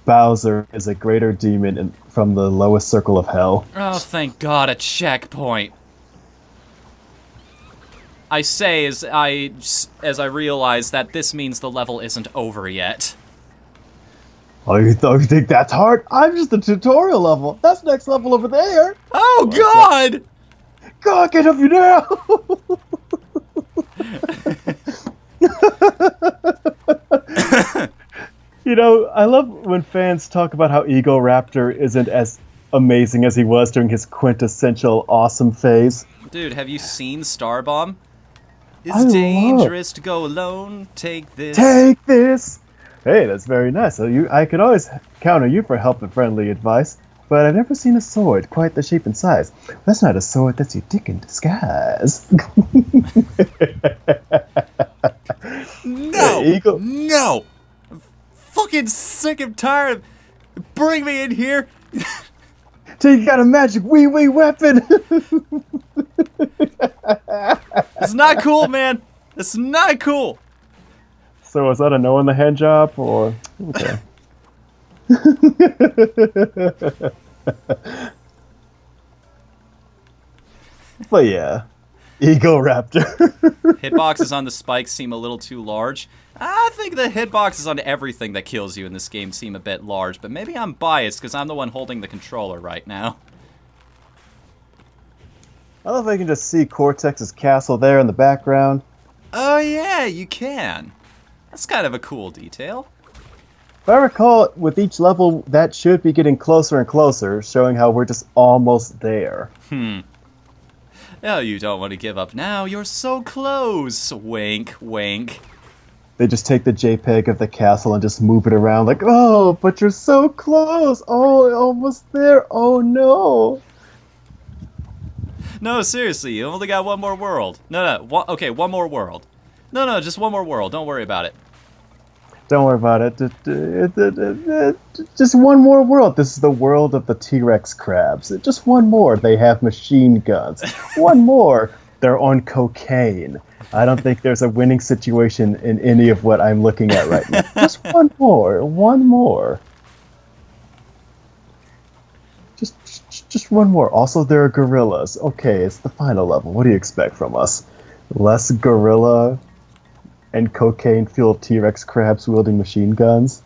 Bowser is a greater demon from the lowest circle of hell. Oh, thank God, a checkpoint. I say as I realize that this means the level isn't over yet. Oh, you think that's hard? I'm just the tutorial level. That's next level over there. Oh, God! God, get up you now! You know, I love when fans talk about how Ego Raptor isn't as amazing as he was during his quintessential awesome phase. Dude, have you seen Starbomb? It's dangerous to go alone. Take this. Take this! Hey, that's very nice. So I can always counter you for help and friendly advice, but I've never seen a sword quite the shape and size. That's not a sword, that's your dick in disguise. No! Hey, Ego. No! I'm fucking sick and tired of... Bring me in here! Till you got a magic wee-wee weapon! It's not cool, man! It's not cool! So is that a no in the hand job, or... Okay. But yeah, Ego Raptor. Hitboxes on the spikes seem a little too large. I think the hitboxes on everything that kills you in this game seem a bit large, but maybe I'm biased because I'm the one holding the controller right now. I love how you can just see Cortex's castle there in the background. Oh yeah, you can. That's kind of a cool detail. If I recall, with each level, that should be getting closer and closer, showing how we're just almost there. Oh, you don't want to give up now. You're so close. Wink, wink. They just take the JPEG of the castle and just move it around like, oh, but you're so close. Oh, almost there. Oh, no. No, seriously, you only got one more world. No, okay, one more world. No, just one more world. Don't worry about it. Don't worry about it. Just one more world. This is the world of the T-Rex crabs. Just one more. They have machine guns. One more. They're on cocaine. I don't think there's a winning situation in any of what I'm looking at right now. Just one more. One more. Just one more. Also, there are gorillas. Okay, it's the final level. What do you expect from us? Less gorilla and cocaine-fueled T-Rex crabs wielding machine guns?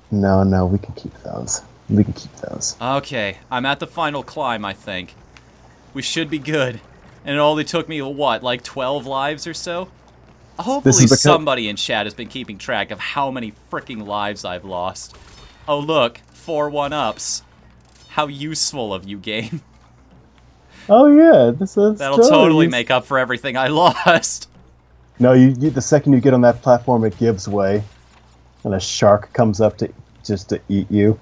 No, we can keep those. We can keep those. Okay, I'm at the final climb, I think. We should be good. And it only took me, what, like 12 lives or so? Hopefully somebody in chat has been keeping track of how many freaking lives I've lost. Oh look, 4 1-ups. How useful of you, game. Oh yeah, this is That'll totally make up for everything I lost. No, you the second you get on that platform, it gives way, and a shark comes up to eat you.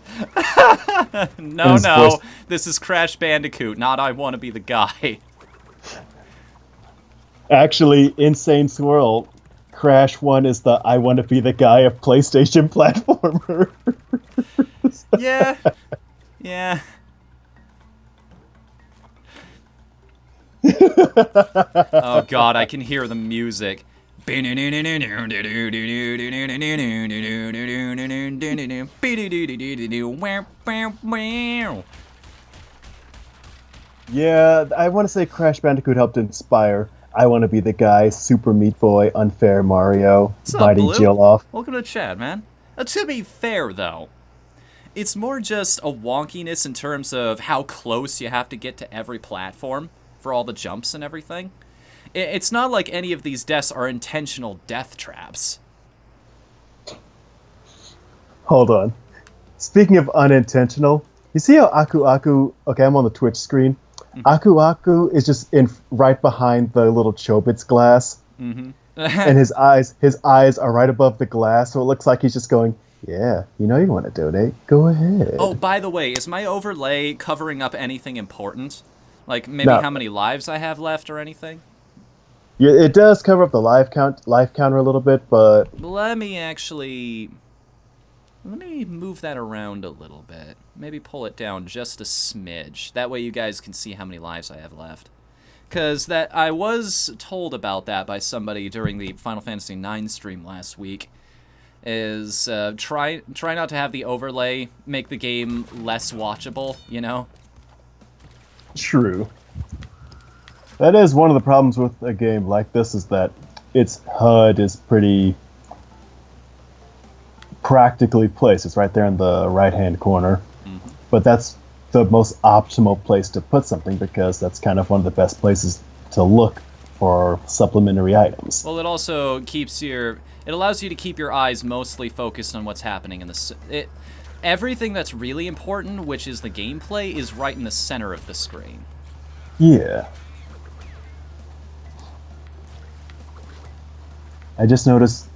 No, this is Crash Bandicoot, not I Want to Be the Guy. Actually, Insane Swirl, Crash 1 is the I Want to Be the Guy of PlayStation platformer. Yeah. Oh god, I can hear the music. Yeah, I want to say Crash Bandicoot helped inspire I Want to Be the Guy, Super Meat Boy, Unfair Mario, Biting Jill Off. Welcome to chat, man. To be fair, though, it's more just a wonkiness in terms of how close you have to get to every platform for all the jumps and everything. It's not like any of these deaths are intentional death traps. Hold on. Speaking of unintentional, you see how Aku Aku... Okay, I'm on the Twitch screen. Aku Aku is just right behind the little Chobits glass. And his eyes are right above the glass, so it looks like he's just going, yeah, you know you want to donate. Go ahead. Oh, by the way, is my overlay covering up anything important? Like maybe how many lives I have left or anything? Yeah, it does cover up the life counter a little bit, but... Let me move that around a little bit. Maybe pull it down just a smidge. That way you guys can see how many lives I have left. Because that I was told about that by somebody during the Final Fantasy IX stream last week. Is try not to have the overlay make the game less watchable, you know? True. That is one of the problems with a game like this, is that its HUD is pretty practically placed. It's right there in the right-hand corner. Mm-hmm. But that's the most optimal place to put something, because that's kind of one of the best places to look for supplementary items. Well, it also it allows you to keep your eyes mostly focused on what's happening in everything that's really important, which is the gameplay, is right in the center of the screen. Yeah. I just noticed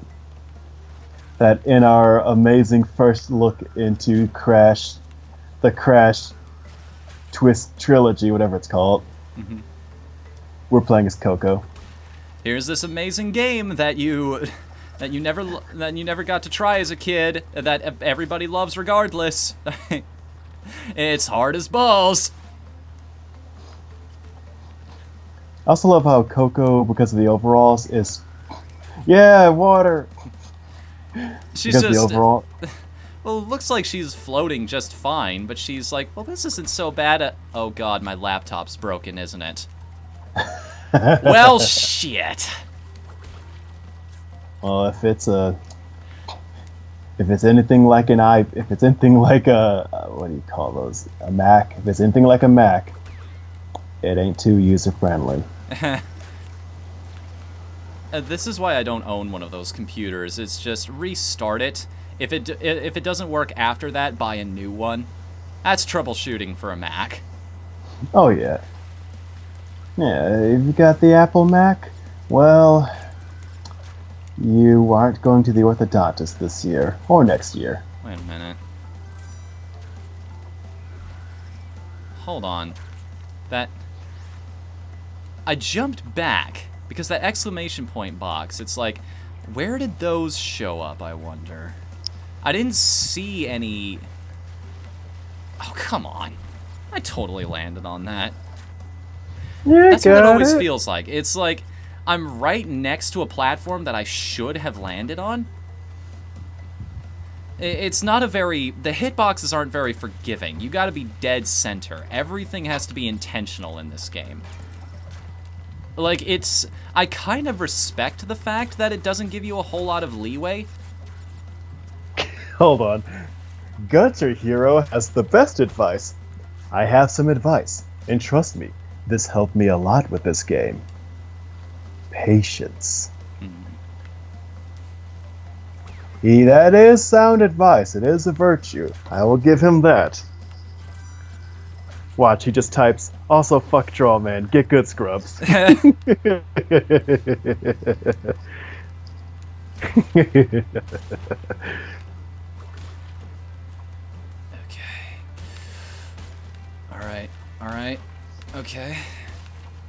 that in our amazing first look into the Crash Twist Trilogy, whatever it's called, we're playing as Coco. Here's this amazing game that you never got to try as a kid, that everybody loves regardless. It's hard as balls. I also love how Coco, because of the overalls, is water. She's because just of the overall. Well, it looks like she's floating just fine, but she's like, well, this isn't so bad. Oh god, my laptop's broken, isn't it? Well, shit. Well, if it's anything like a what do you call those? A Mac. If it's anything like a Mac, it ain't too user friendly. This is why I don't own one of those computers. It's just restart it. If it doesn't work after that, buy a new one. That's troubleshooting for a Mac. Oh yeah. Yeah, if you got the Apple Mac, well, you aren't going to the orthodontist this year or next year. Wait a minute. Hold on. I jumped back because that exclamation point box, it's like, where did those show up, I wonder? I didn't see any... Oh, come on. I totally landed on that. That's what it always feels like. It's like I'm right next to a platform that I should have landed on. It's not the hitboxes aren't very forgiving. You gotta be dead center. Everything has to be intentional in this game. Like, I kind of respect the fact that it doesn't give you a whole lot of leeway. Hold on. Gunter Hero has the best advice. I have some advice, and trust me, this helped me a lot with this game. Patience. That is sound advice. It is a virtue. I will give him that. Watch, he just types, also fuck Draw Man, get good scrubs. Alright. Okay.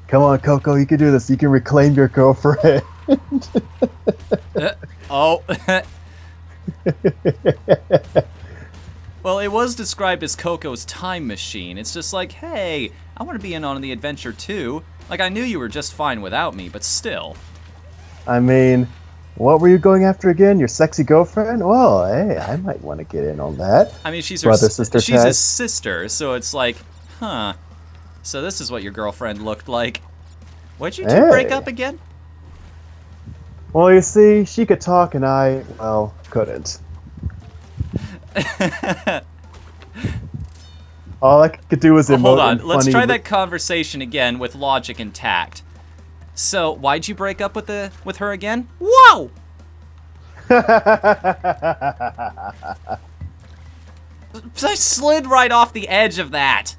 Come on, Coco, you can do this. You can reclaim your girlfriend. Oh. Well, it was described as Coco's time machine. It's just like, hey, I want to be in on the adventure too. Like, I knew you were just fine without me, but still. I mean, what were you going after again? Your sexy girlfriend? Well, hey, I might want to get in on that. I mean, she's Brother-sister she's tag. his sister, so it's like, huh. So this is what your girlfriend looked like. Why'd you two break up again? Well, you see, she could talk and I, well, couldn't. All I could do was emote. Hold on, let's try that conversation again with logic intact. So, why'd you break up with her again? Whoa! I slid right off the edge of that.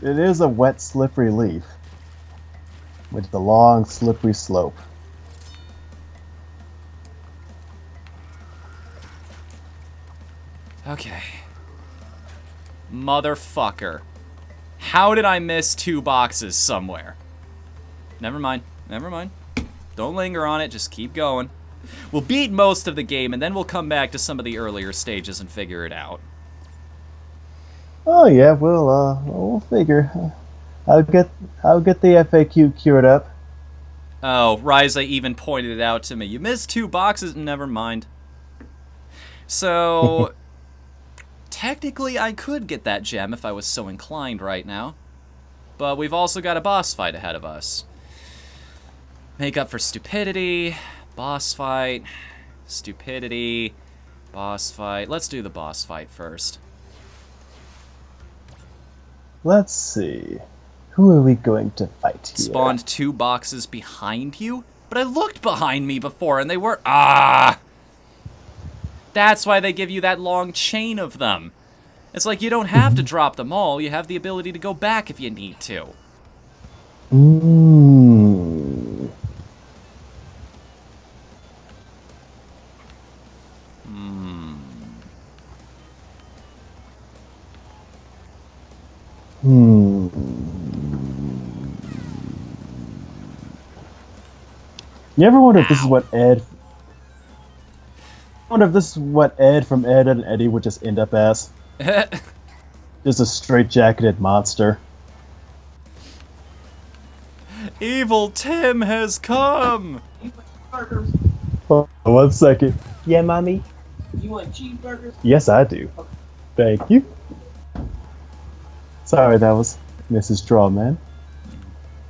It is a wet, slippery leaf with the long, slippery slope. Okay. Motherfucker. How did I miss 2 boxes somewhere? Never mind. Don't linger on it, just keep going. We'll beat most of the game, and then we'll come back to some of the earlier stages and figure it out. Oh yeah, we'll figure. I'll get the FAQ cured up. Oh, Ryza even pointed it out to me. You missed 2 boxes. Never mind. So, technically I could get that gem if I was so inclined right now. But we've also got a boss fight ahead of us. Make up for stupidity, boss fight, stupidity, boss fight. Let's do the boss fight first. Let's see. Who are we going to fight here? Spawned 2 boxes behind you? But I looked behind me before and they were... Ah! That's why they give you that long chain of them. It's like you don't have to drop them all, you have the ability to go back if you need to. Mmm. Hmm. You ever wonder if this is what Ed... I wonder if this is what Ed from Ed and Eddie would just end up as. Just a straight-jacketed monster. Evil Tim has come! Oh, 1 second. Yeah, mommy? You want cheeseburgers? Yes, I do. Thank you. Sorry, that was Mrs. Drawman.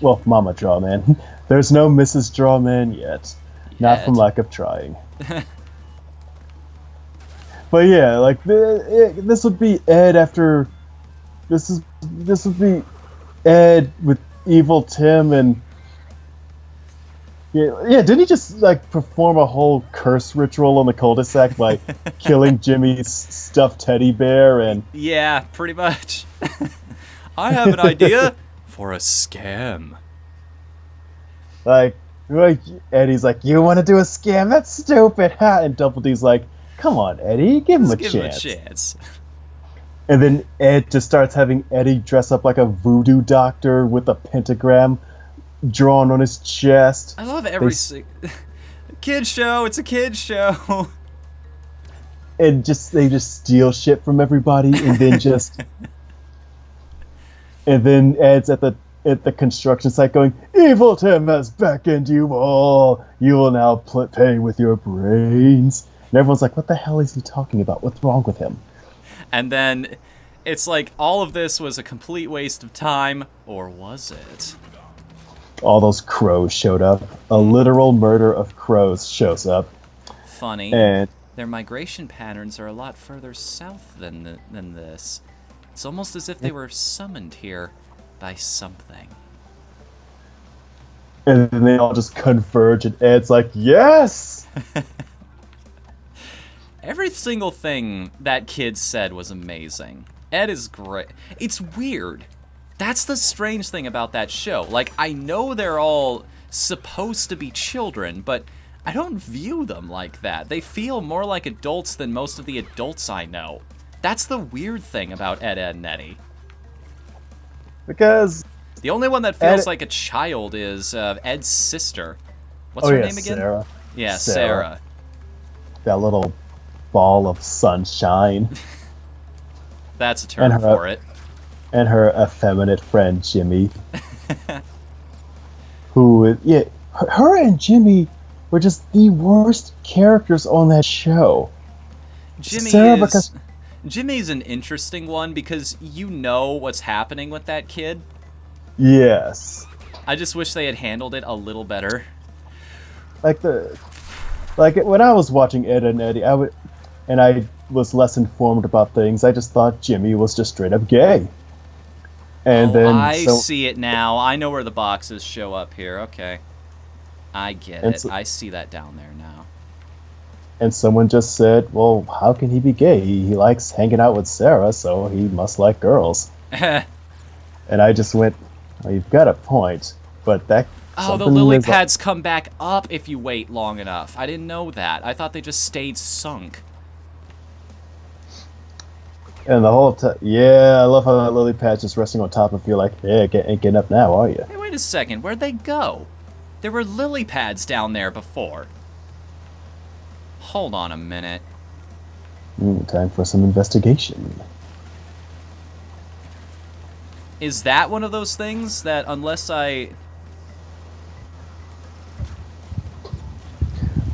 Well, Mama Drawman. There's no Mrs. Drawman yet. Not from lack of trying. But yeah, like this would be Ed after this would be Ed with Evil Tim and yeah. Didn't he just like perform a whole curse ritual on the cul-de-sac by killing Jimmy's stuffed teddy bear and? Yeah, pretty much. I have an idea for a scam. Like Eddie's like, you want to do a scam? That's stupid, huh? And Double D's like, come on, Eddie, give him a chance. And then Ed just starts having Eddie dress up like a voodoo doctor with a pentagram drawn on his chest. I love every kid show. It's a kid show. And they just steal shit from everybody, and then and then Ed's at the construction site going, Evil Tim has beckoned you all. You will now pay with your brains. And everyone's like, what the hell is he talking about? What's wrong with him? And then it's like all of this was a complete waste of time, or was it? All those crows showed up. A literal murder of crows shows up. Funny. And their migration patterns are a lot further south than this. It's almost as if they were summoned here by something. And then they all just converge, and Ed's like, yes! Every single thing that kid said was amazing. Ed is great. It's weird. That's the strange thing about that show. Like, I know they're all supposed to be children, but I don't view them like that. They feel more like adults than most of the adults I know. That's the weird thing about Ed, Edd, and Eddy. Because the only one that feels like a child is Ed's sister. What's her name again? Sarah. Yeah, Sarah. That little ball of sunshine. That's a term for it. And her effeminate friend, Jimmy. Who, yeah, her and Jimmy were just the worst characters on that show. Jimmy's an interesting one because you know what's happening with that kid. Yes. I just wish they had handled it a little better. Like when I was watching Ed and Eddy, I was less informed about things. I just thought Jimmy was just straight up gay. And then I see it now. I know where the boxes show up here. Okay. I get it. I see that down there now. And someone just said, well, how can he be gay? He likes hanging out with Sarah, so he must like girls. And I just went, well, you've got a point. But that... Oh, the lily pads come back up if you wait long enough. I didn't know that. I thought they just stayed sunk. And the whole time... Yeah, I love how that lily pad's just resting on top of you like, yeah, ain't getting up now, are you? Hey, wait a second. Where'd they go? There were lily pads down there before. Hold on a minute. Time for some investigation. Is that one of those things that unless I...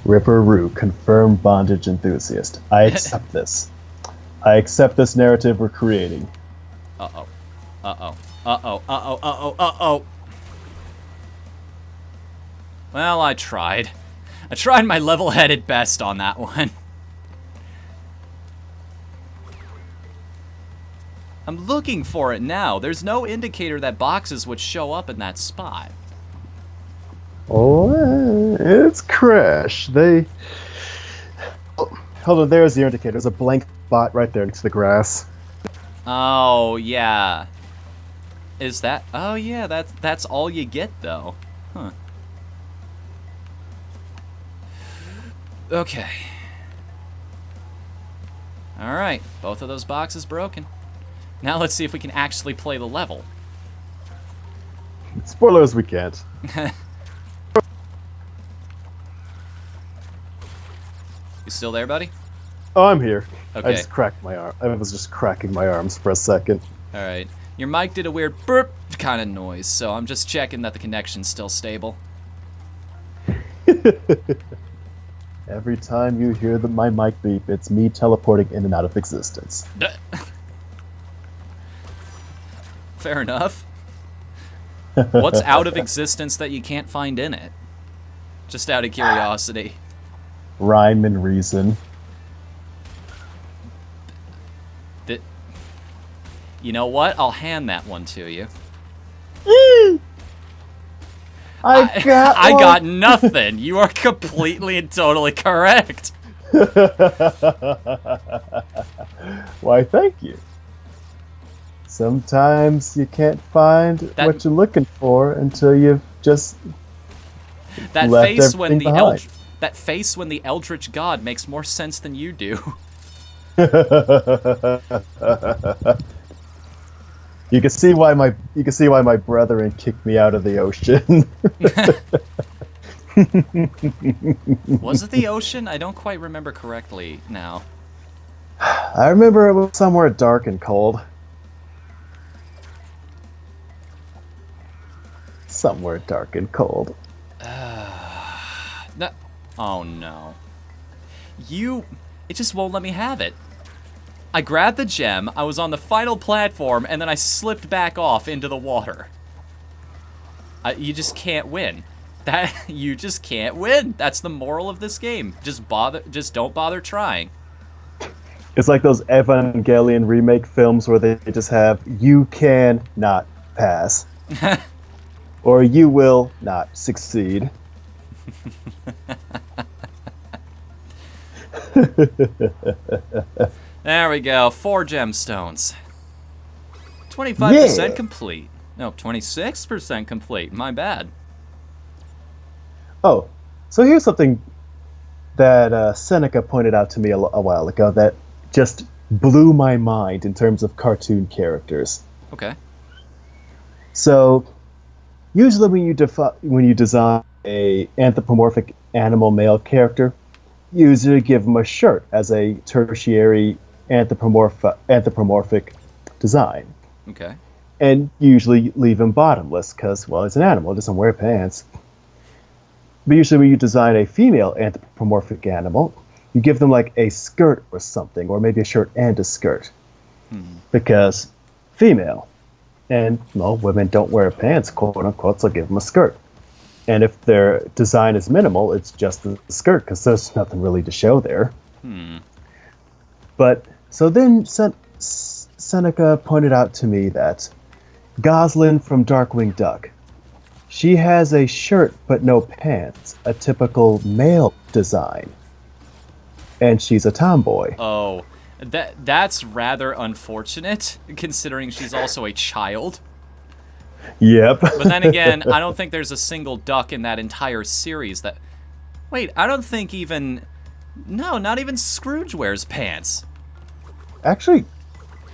Ripper Roo, confirmed bondage enthusiast. I accept this. I accept this narrative we're creating. Uh-oh. Uh-oh. Uh-oh. Uh-oh. Uh-oh. Uh-oh. Well, I tried. I tried my level-headed best on that one. I'm looking for it now. There's no indicator that boxes would show up in that spot. Oh, it's Crash. They... Hold on, there's the indicator. There's a blank spot right there next to the grass. Oh, yeah. Is that... Oh, yeah, that's all you get, though. Huh. Okay. Alright, both of those boxes broken. Now let's see if we can actually play the level. Spoilers, we can't. You still there, buddy? Oh, I'm here. Okay. I just cracked my arm. I was just cracking my arms for a second. Alright. Your mic did a weird burp kind of noise, so I'm just checking that the connection's still stable. Every time you hear my mic beep, it's me teleporting in and out of existence. Fair enough. What's out of existence that you can't find in it? Just out of curiosity. Rhyme and reason. You know what? I'll hand that one to you. I got nothing. You are completely and totally correct. Why, thank you. Sometimes you can't find what you're looking for until you've just that left face when behind. that face when the Eldritch God makes more sense than you do. You can see why my brethren kicked me out of the ocean. Was it the ocean? I don't quite remember correctly now. I remember it was somewhere dark and cold. Somewhere dark and cold. No. Oh no. It just won't let me have it. I grabbed the gem, I was on the final platform, and then I slipped back off into the water. You just can't win. You just can't win. That's the moral of this game. Just don't bother trying. It's like those Evangelion remake films where they just have, you can not pass. Or you will not succeed. There we go, 4 gemstones. 25% complete. No, 26% complete. My bad. Oh, so here's something that Seneca pointed out to me a while ago that just blew my mind in terms of cartoon characters. Okay. So, usually when you design a anthropomorphic animal male character, you usually give him a shirt as a tertiary anthropomorphic design. Okay. And usually leave him bottomless because, well, he's an animal, doesn't wear pants. But usually when you design a female anthropomorphic animal, you give them like a skirt or something, or maybe a shirt and a skirt. Because female. And, well, women don't wear pants, quote unquote, so give them a skirt. And if their design is minimal, it's just the skirt, because there's nothing really to show there. But, so then Seneca pointed out to me that Goslin from Darkwing Duck, she has a shirt but no pants, a typical male design. And she's a tomboy. Oh, that's rather unfortunate, considering she's also a child. Yep. But then again, I don't think there's a single duck in that entire series that... Wait, I don't think even... No, not even Scrooge wears pants. Actually,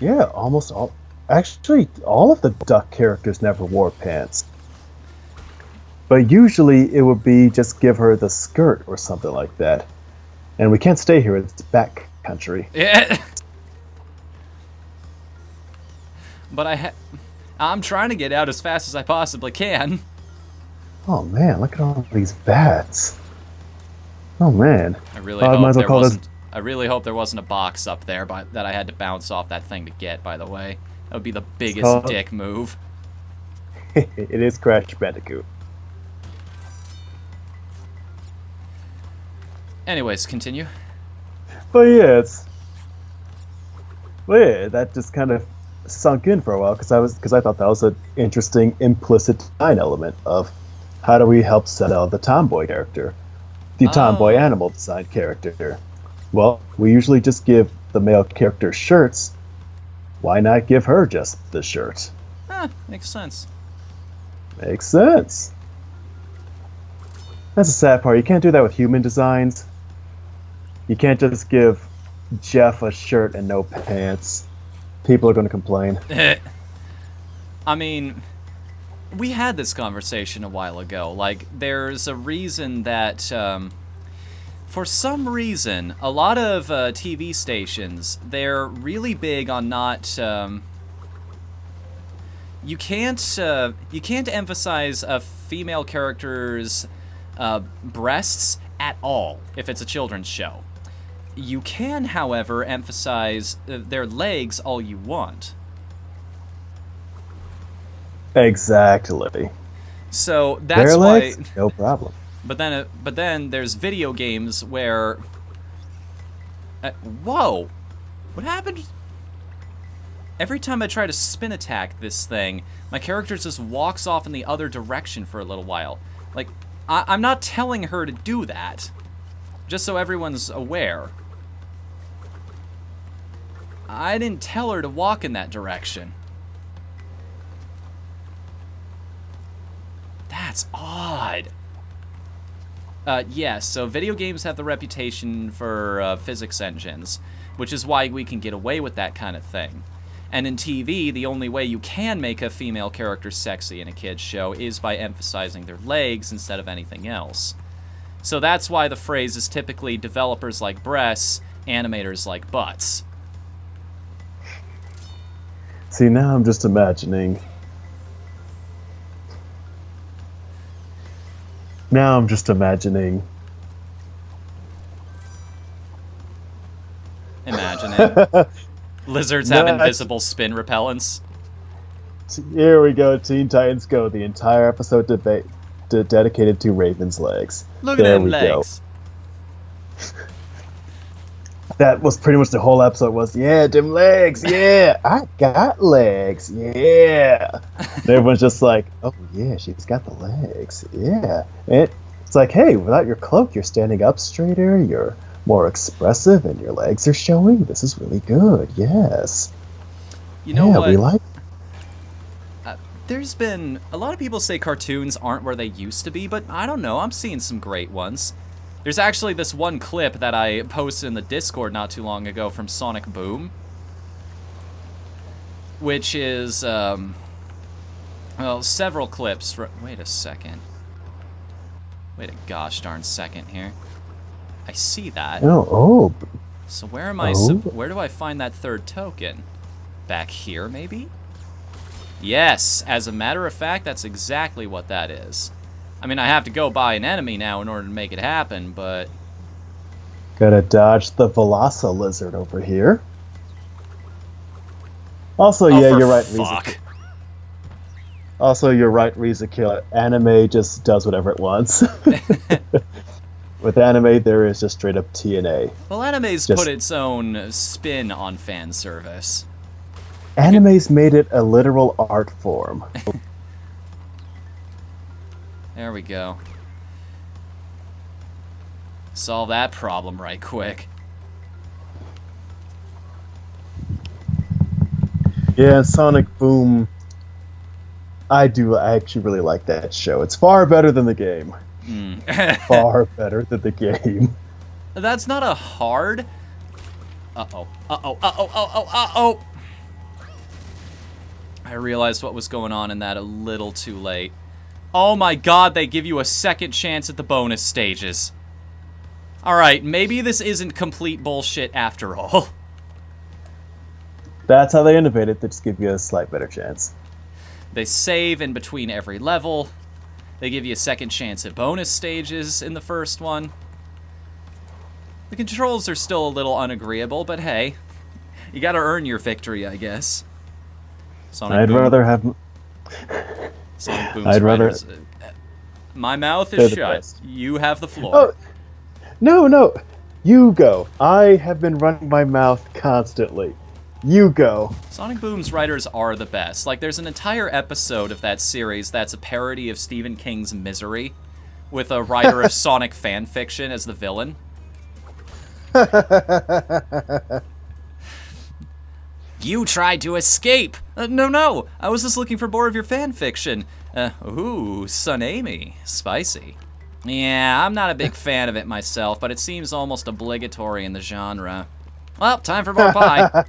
yeah, almost all... Actually, all of the duck characters never wore pants. But usually it would be just give her the skirt or something like that. And we can't stay here, it's back country. Yeah. But I'm trying to get out as fast as I possibly can. Oh man, look at all these bats. Oh man. I really hope there wasn't a box up there that I had to bounce off that thing to get, by the way. That would be the biggest dick move. It is Crash Bandicoot. Anyways, continue. But yeah, that just kind of sunk in for a while because I thought that was an interesting implicit design element of how do we help sell the tomboy character, the tomboy animal design character. Well, we usually just give the male character shirts. Why not give her just the shirt? Makes sense. Makes sense. That's the sad part. You can't do that with human designs. You can't just give Jeff a shirt and no pants. People are going to complain. I mean, we had this conversation a while ago. Like, there's a reason that, for some reason, a lot of TV stations, they're really big on not, you can't emphasize a female character's breasts at all if it's a children's show. You can, however, emphasize their legs all you want. Exactly. So that's their why. legs? No problem. But then there's video games where. Whoa! What happened? Every time I try to spin attack this thing, my character just walks off in the other direction for a little while. Like, I'm not telling her to do that. Just so everyone's aware. I didn't tell her to walk in that direction. That's odd. Yes, so video games have the reputation for physics engines, which is why we can get away with that kind of thing. And in TV, the only way you can make a female character sexy in a kid's show is by emphasizing their legs instead of anything else. So that's why the phrase is typically developers like breasts, animators like butts. See, now I'm just imagining. Imagine it. Lizards have invisible spin repellents. Here we go, Teen Titans Go, the entire episode dedicated to Raven's legs. Look at them legs. That was pretty much the whole episode was, yeah, them legs, yeah, I got legs, yeah. And everyone's just like, oh yeah, she's got the legs, yeah. And it's like, hey, without your cloak, you're standing up straighter, you're more expressive, and your legs are showing. This is really good, yes. You know what? We like. There's been a lot of people say cartoons aren't where they used to be, but I don't know, I'm seeing some great ones. There's actually this one clip that I posted in the Discord not too long ago from Sonic Boom, which is, well, several clips from... Wait a second. Wait a gosh darn second here. I see that. Oh. So where am I... where do I find that third token? Back here, maybe? Yes, as a matter of fact, that's exactly what that is. I mean, I have to go by an enemy now in order to make it happen, but... Gotta dodge the Veloci lizard over here. Also, yeah, you're right, fuck. Also, you're right, Rizakilla. Anime just does whatever it wants. With anime, there is just straight up TNA. Well, anime's put its own spin on fan service. Anime's made it a literal art form. There we go. Solve that problem right quick. Yeah, Sonic Boom. I actually really like that show. It's far better than the game. Far better than the game. That's not a hard... Uh-oh. Uh-oh. Uh-oh. Uh-oh. Uh-oh. I realized what was going on in that a little too late. Oh my god, they give you a second chance at the bonus stages. Alright, maybe this isn't complete bullshit after all. That's how they innovate it. They just give you a slight better chance. They save in between every level. They give you a second chance at bonus stages in the first one. The controls are still a little unagreeable, but hey, you gotta earn your victory, I guess. I'd rather have... Sonic Boom's I'd rather... Riders. My mouth is shut. Best. You have the floor. Oh, no. You go. I have been running my mouth constantly. You go. Sonic Boom's Riders are the best. Like, there's an entire episode of that series that's a parody of Stephen King's Misery, with a writer of Sonic fanfiction as the villain. You tried to escape! No, I was just looking for more of your fanfiction. Ooh, Son Amy. Spicy. Yeah, I'm not a big fan of it myself, but it seems almost obligatory in the genre. Well, time for more pie.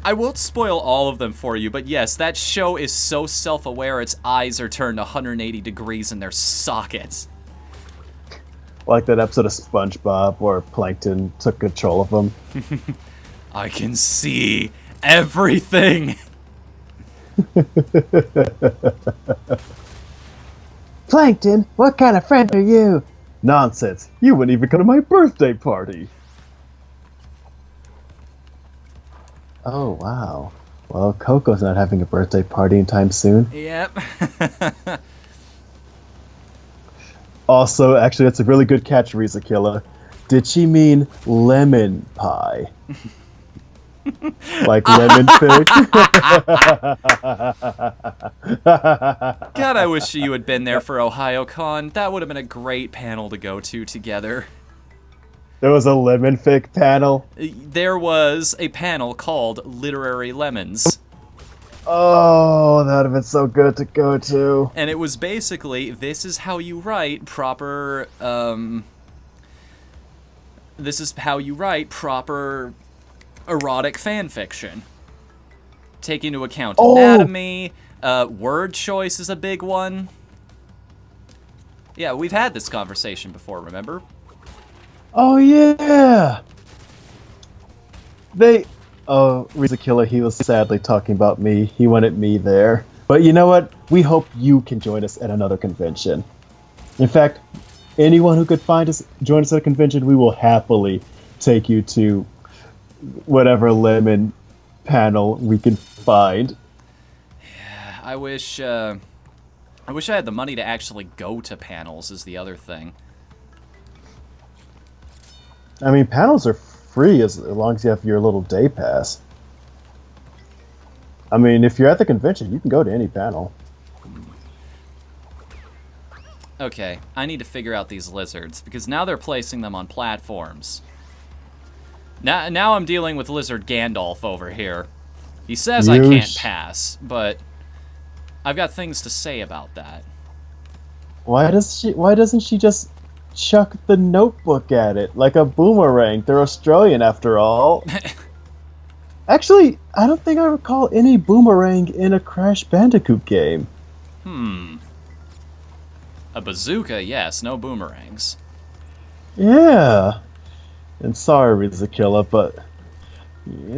I won't spoil all of them for you, but yes, that show is so self-aware its eyes are turned 180 degrees in their sockets. Like that episode of SpongeBob where Plankton took control of them. I can see everything! Plankton, what kind of friend are you? Nonsense. You wouldn't even come to my birthday party. Oh, wow. Well, Coco's not having a birthday party anytime soon. Yep. Also, actually, that's a really good catch, Risa Killa. Did she mean lemon pie? Like lemon fig? God, I wish you had been there for OhioCon. That would have been a great panel to go to together. There was a lemon fig panel? There was a panel called Literary Lemons. Oh, that would have been so good to go to. And it was basically, this is how you write proper, erotic fan fiction. Take into account anatomy, word choice is a big one. Yeah, we've had this conversation before, remember? Oh, yeah! Risa Killa, he was sadly talking about me. He wanted me there. But you know what? We hope you can join us at another convention. In fact, anyone who could join us at a convention, we will happily take you to whatever lemon panel we can find. Yeah, I wish I had the money to actually go to panels is the other thing. I mean, panels are free as long as you have your little day pass. I mean, if you're at the convention, you can go to any panel. Okay, I need to figure out these lizards, because now they're placing them on platforms. Now I'm dealing with Lizard Gandalf over here. He says I can't pass, but I've got things to say about that. Why doesn't she just chuck the notebook at it like a boomerang? They're Australian after all. Actually, I don't think I recall any boomerang in a Crash Bandicoot game. A bazooka, yes, no boomerangs. Yeah. And sorry, Risa Killa, but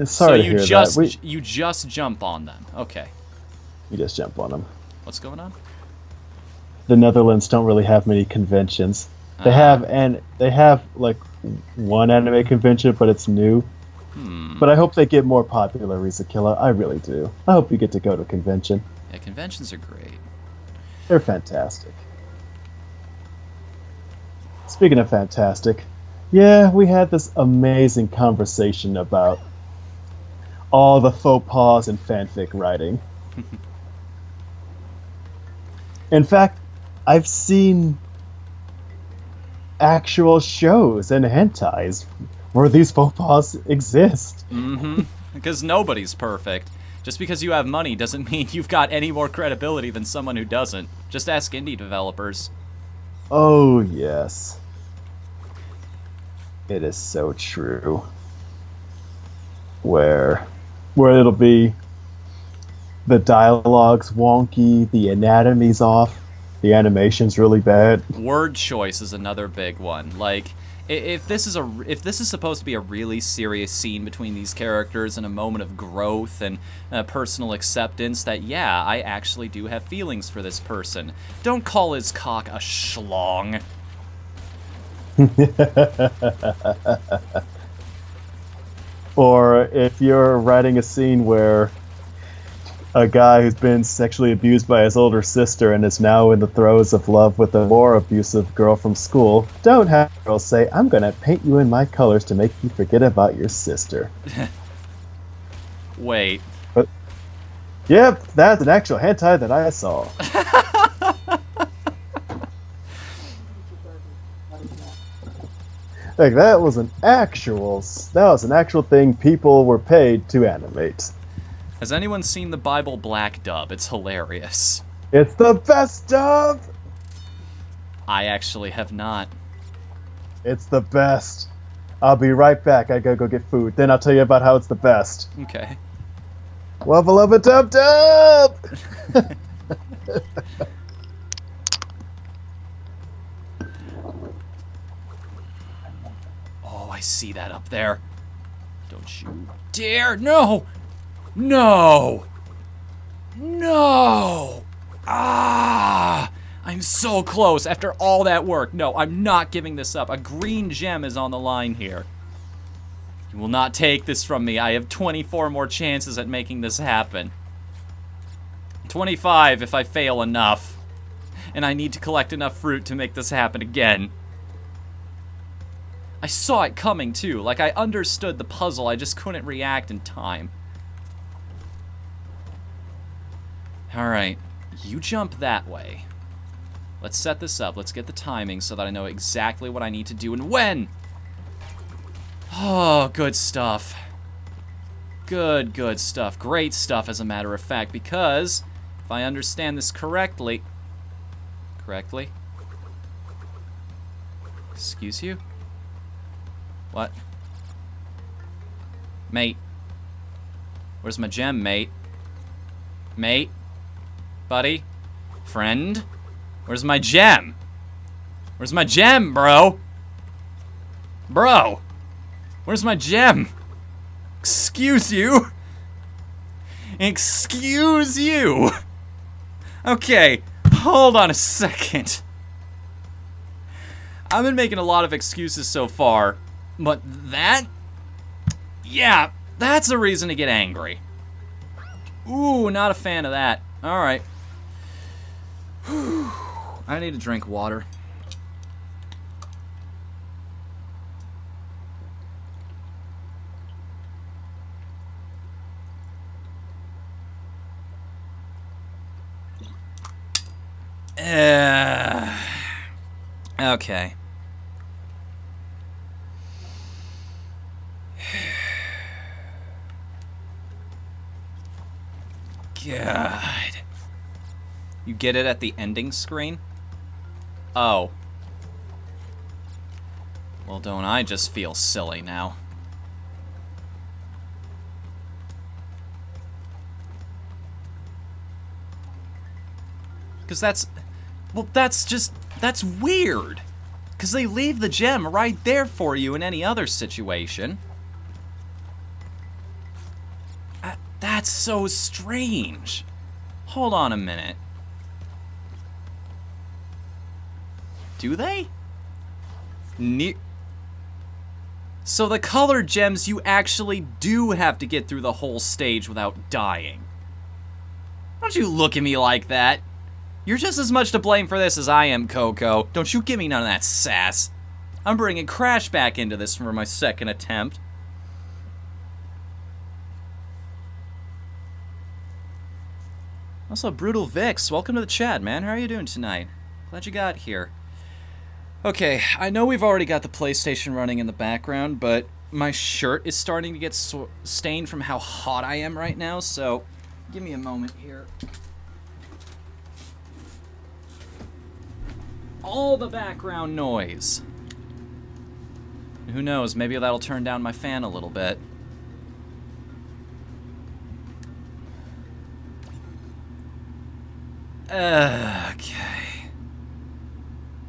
sorry to hear that. You just jump on them. Okay. You just jump on them. What's going on? The Netherlands don't really have many conventions. They have like one anime convention, but it's new. But I hope they get more popular, Risa Killa. I really do. I hope you get to go to a convention. Yeah, conventions are great. They're fantastic. Speaking of fantastic, yeah, we had this amazing conversation about all the faux pas in fanfic writing. In fact, I've seen actual shows and hentais where these faux pas exist. Because nobody's perfect. Just because you have money doesn't mean you've got any more credibility than someone who doesn't. Just ask indie developers. Oh, yes. It is so true. Where it'll be the dialogue's wonky, the anatomy's off, the animation's really bad. Word choice is another big one. Like, If this is supposed to be a really serious scene between these characters and a moment of growth and personal acceptance, that yeah, I actually do have feelings for this person. Don't call his cock a schlong. Or if you're writing a scene where a guy who's been sexually abused by his older sister and is now in the throes of love with a more abusive girl from school, don't have girls say, "I'm gonna paint you in my colors to make you forget about your sister." Wait. But, yep, that's an actual hentai that I saw. Like, that was an actual thing people were paid to animate. Has anyone seen the Bible Black dub? It's hilarious. It's the best dub! I actually have not. It's the best. I'll be right back. I gotta go get food. Then I'll tell you about how it's the best. Okay. Wubba lubba dub dub! Oh, I see that up there. Don't you dare! No! No! No! Ah! I'm so close after all that work. No, I'm not giving this up. A green gem is on the line here. You will not take this from me. I have 24 more chances at making this happen. 25 if I fail enough. And I need to collect enough fruit to make this happen again. I saw it coming too. Like, I understood the puzzle. I just couldn't react in time. Alright, you jump that way. Let's set this up. Let's get the timing so that I know exactly what I need to do and when. Oh, good stuff. Good stuff. Great stuff, as a matter of fact, because if I understand this correctly... Excuse you? What? Mate. Where's my gem, mate? Mate? Buddy? Friend? Where's my gem? Where's my gem, bro? Bro! Where's my gem? Excuse you? Excuse you? Okay, hold on a second. I've been making a lot of excuses so far, but that? Yeah, that's a reason to get angry. Ooh, not a fan of that. Alright. I need to drink water. Okay. God. You get it at the ending screen? Oh. Well, don't I just feel silly now? Because that's... Well, that's weird. Because they leave the gem right there for you in any other situation. That's so strange. Hold on a minute. Do they? So the colored gems, you actually do have to get through the whole stage without dying. Don't you look at me like that. You're just as much to blame for this as I am, Coco. Don't you give me none of that sass. I'm bringing Crash back into this for my second attempt. Also, Brutal Vix, welcome to the chat, man. How are you doing tonight? Glad you got here. Okay, I know we've already got the PlayStation running in the background, but my shirt is starting to get stained from how hot I am right now, so give me a moment here. All the background noise. Who knows, maybe that'll turn down my fan a little bit. Okay.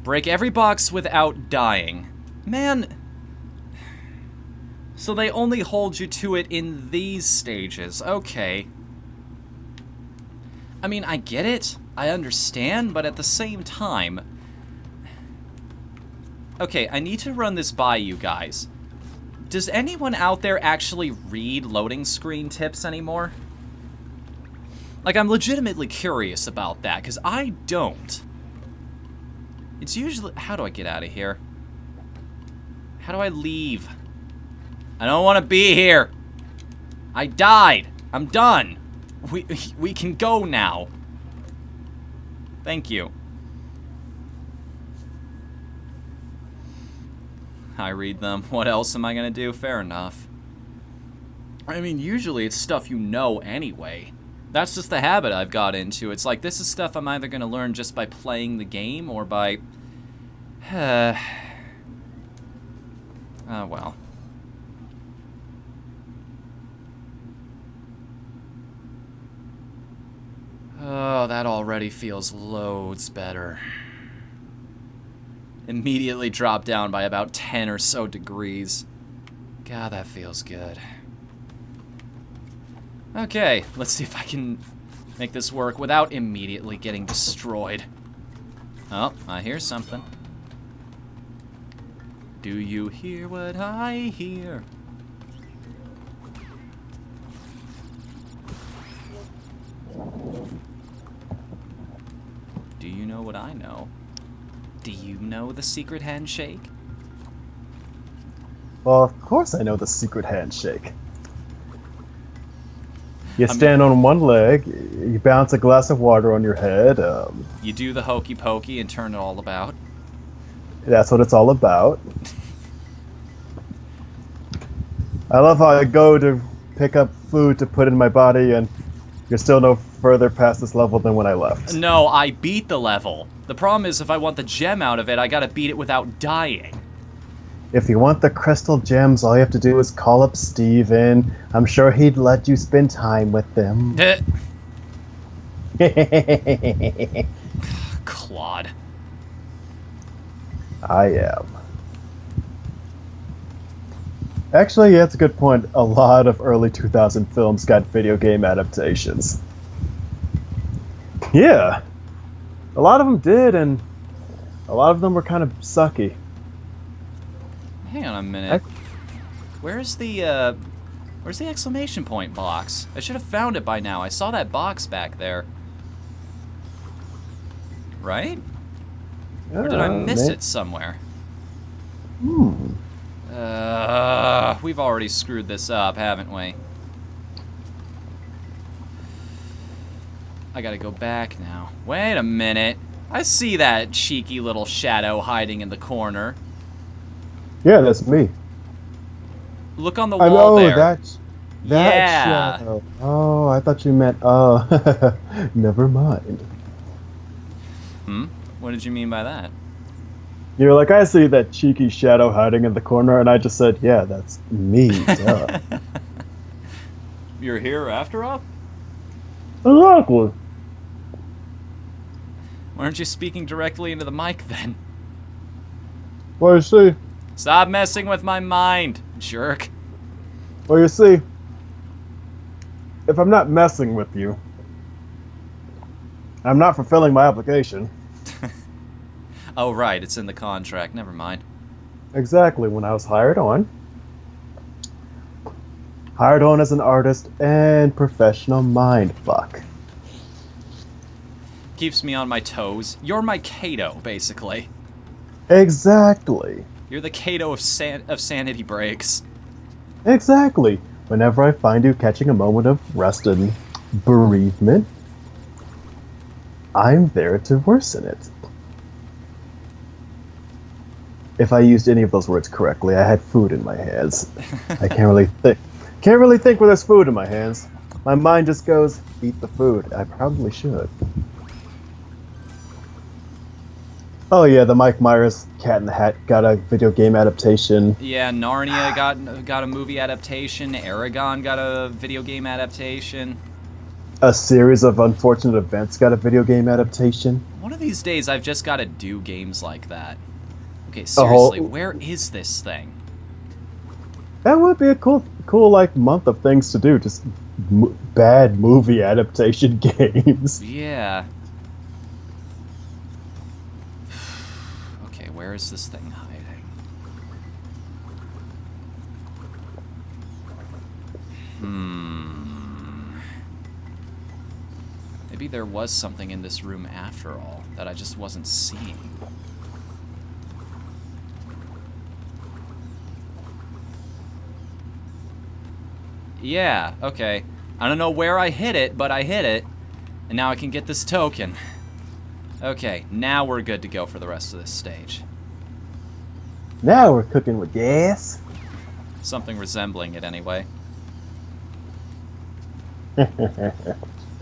Break every box without dying. Man... So they only hold you to it in these stages. Okay. I mean, I get it. I understand, but at the same time... Okay, I need to run this by you guys. Does anyone out there actually read loading screen tips anymore? Like, I'm legitimately curious about that, because I don't. It's usually... How do I get out of here? How do I leave? I don't want to be here. I died. I'm done. We can go now. Thank you. I read them. What else am I gonna do? Fair enough. I mean, usually it's stuff you know anyway. That's just the habit I've got into. It's like, this is stuff I'm either gonna learn just by playing the game or by... Oh, well. Oh, that already feels loads better. Immediately dropped down by about 10 or so degrees. God, that feels good. Okay, let's see if I can make this work without immediately getting destroyed. Oh, I hear something. Do you hear what I hear? Do you know what I know? Do you know the secret handshake? Well, of course I know the secret handshake. You stand on one leg, you bounce a glass of water on your head. You do the hokey pokey and turn it all about. That's what it's all about. I love how I go to pick up food to put in my body, and you're still no further past this level than when I left. No, I beat the level. The problem is, if I want the gem out of it, I gotta beat it without dying. If you want the crystal gems, all you have to do is call up Steven. I'm sure he'd let you spend time with them. Claude. I am. Actually, yeah, that's a good point. A lot of early 2000 films got video game adaptations. Yeah. A lot of them did, and a lot of them were kind of sucky. Hang on a minute. Where's the exclamation point box? I should have found it by now. I saw that box back there. Right? Or did I miss it somewhere? We've already screwed this up, haven't we? I gotta go back now. Wait a minute. I see that cheeky little shadow hiding in the corner. Yeah, that's me. Look on the wall there. That Yeah. shadow. Oh, I thought you meant, never mind. What did you mean by that? You're like, I see that cheeky shadow hiding in the corner, and I just said, yeah, that's me. Duh. You're here after all? Exactly. Why aren't you speaking directly into the mic then? Well, you see, Stop messing with my mind, jerk. if I'm not messing with you, I'm not fulfilling my obligation. Oh, right, it's in the contract. Never mind. Exactly, when I was hired on. Hired on as an artist and professional mindfuck. Keeps me on my toes. You're my Kato, basically. Exactly. You're the Kato of sanity breaks. Exactly. Whenever I find you catching a moment of rest and bereavement, I'm there to worsen it. If I used any of those words correctly, I had food in my hands. I can't really think when there's food in my hands. My mind just goes, eat the food. I probably should. Oh yeah, the Mike Myers Cat in the Hat got a video game adaptation. Yeah, Narnia got a movie adaptation. Aragon got a video game adaptation. A series of unfortunate events got a video game adaptation. One of these days, I've just got to do games like that. Okay, A whole- seriously, where is this thing? That would be a cool like month of things to do. Just bad movie adaptation games. Yeah. Okay, where is this thing hiding? Maybe there was something in this room after all that I just wasn't seeing. Yeah, okay. I don't know where I hit it, but I hit it. And now I can get this token. Okay, now we're good to go for the rest of this stage. Now we're cooking with gas. Something resembling it anyway.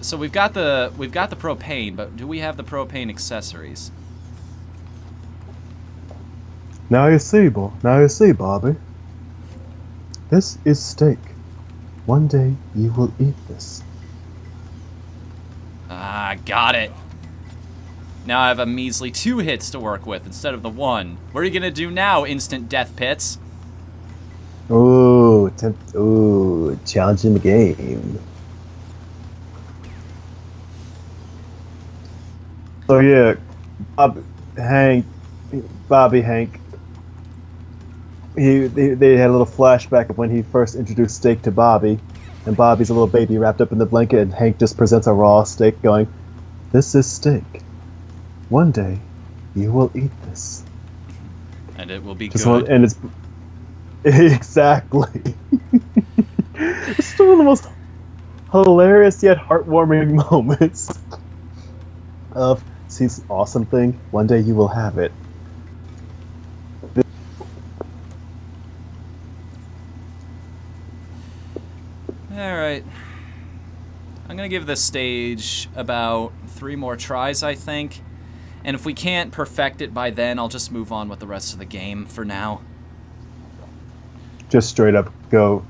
So we've got the propane, but do we have the propane accessories? Now you see, Bobby. This is steak. One day you will eat this. Ah, got it. Now I have a measly 2 hits to work with instead of the 1. What are you gonna do now, instant death pits? Ooh, challenging the game. So yeah, Bobby Hank. They had a little flashback of when he first introduced steak to Bobby, and Bobby's a little baby wrapped up in the blanket, and Hank just presents a raw steak, going, "This is steak. One day, you will eat this." And it will be Just good. and it's exactly. It's still one of the most hilarious yet heartwarming moments of this awesome thing. One day you will have it. Alright. I'm gonna give this stage about 3 more tries, I think. And if we can't perfect it by then, I'll just move on with the rest of the game for now. Just straight up go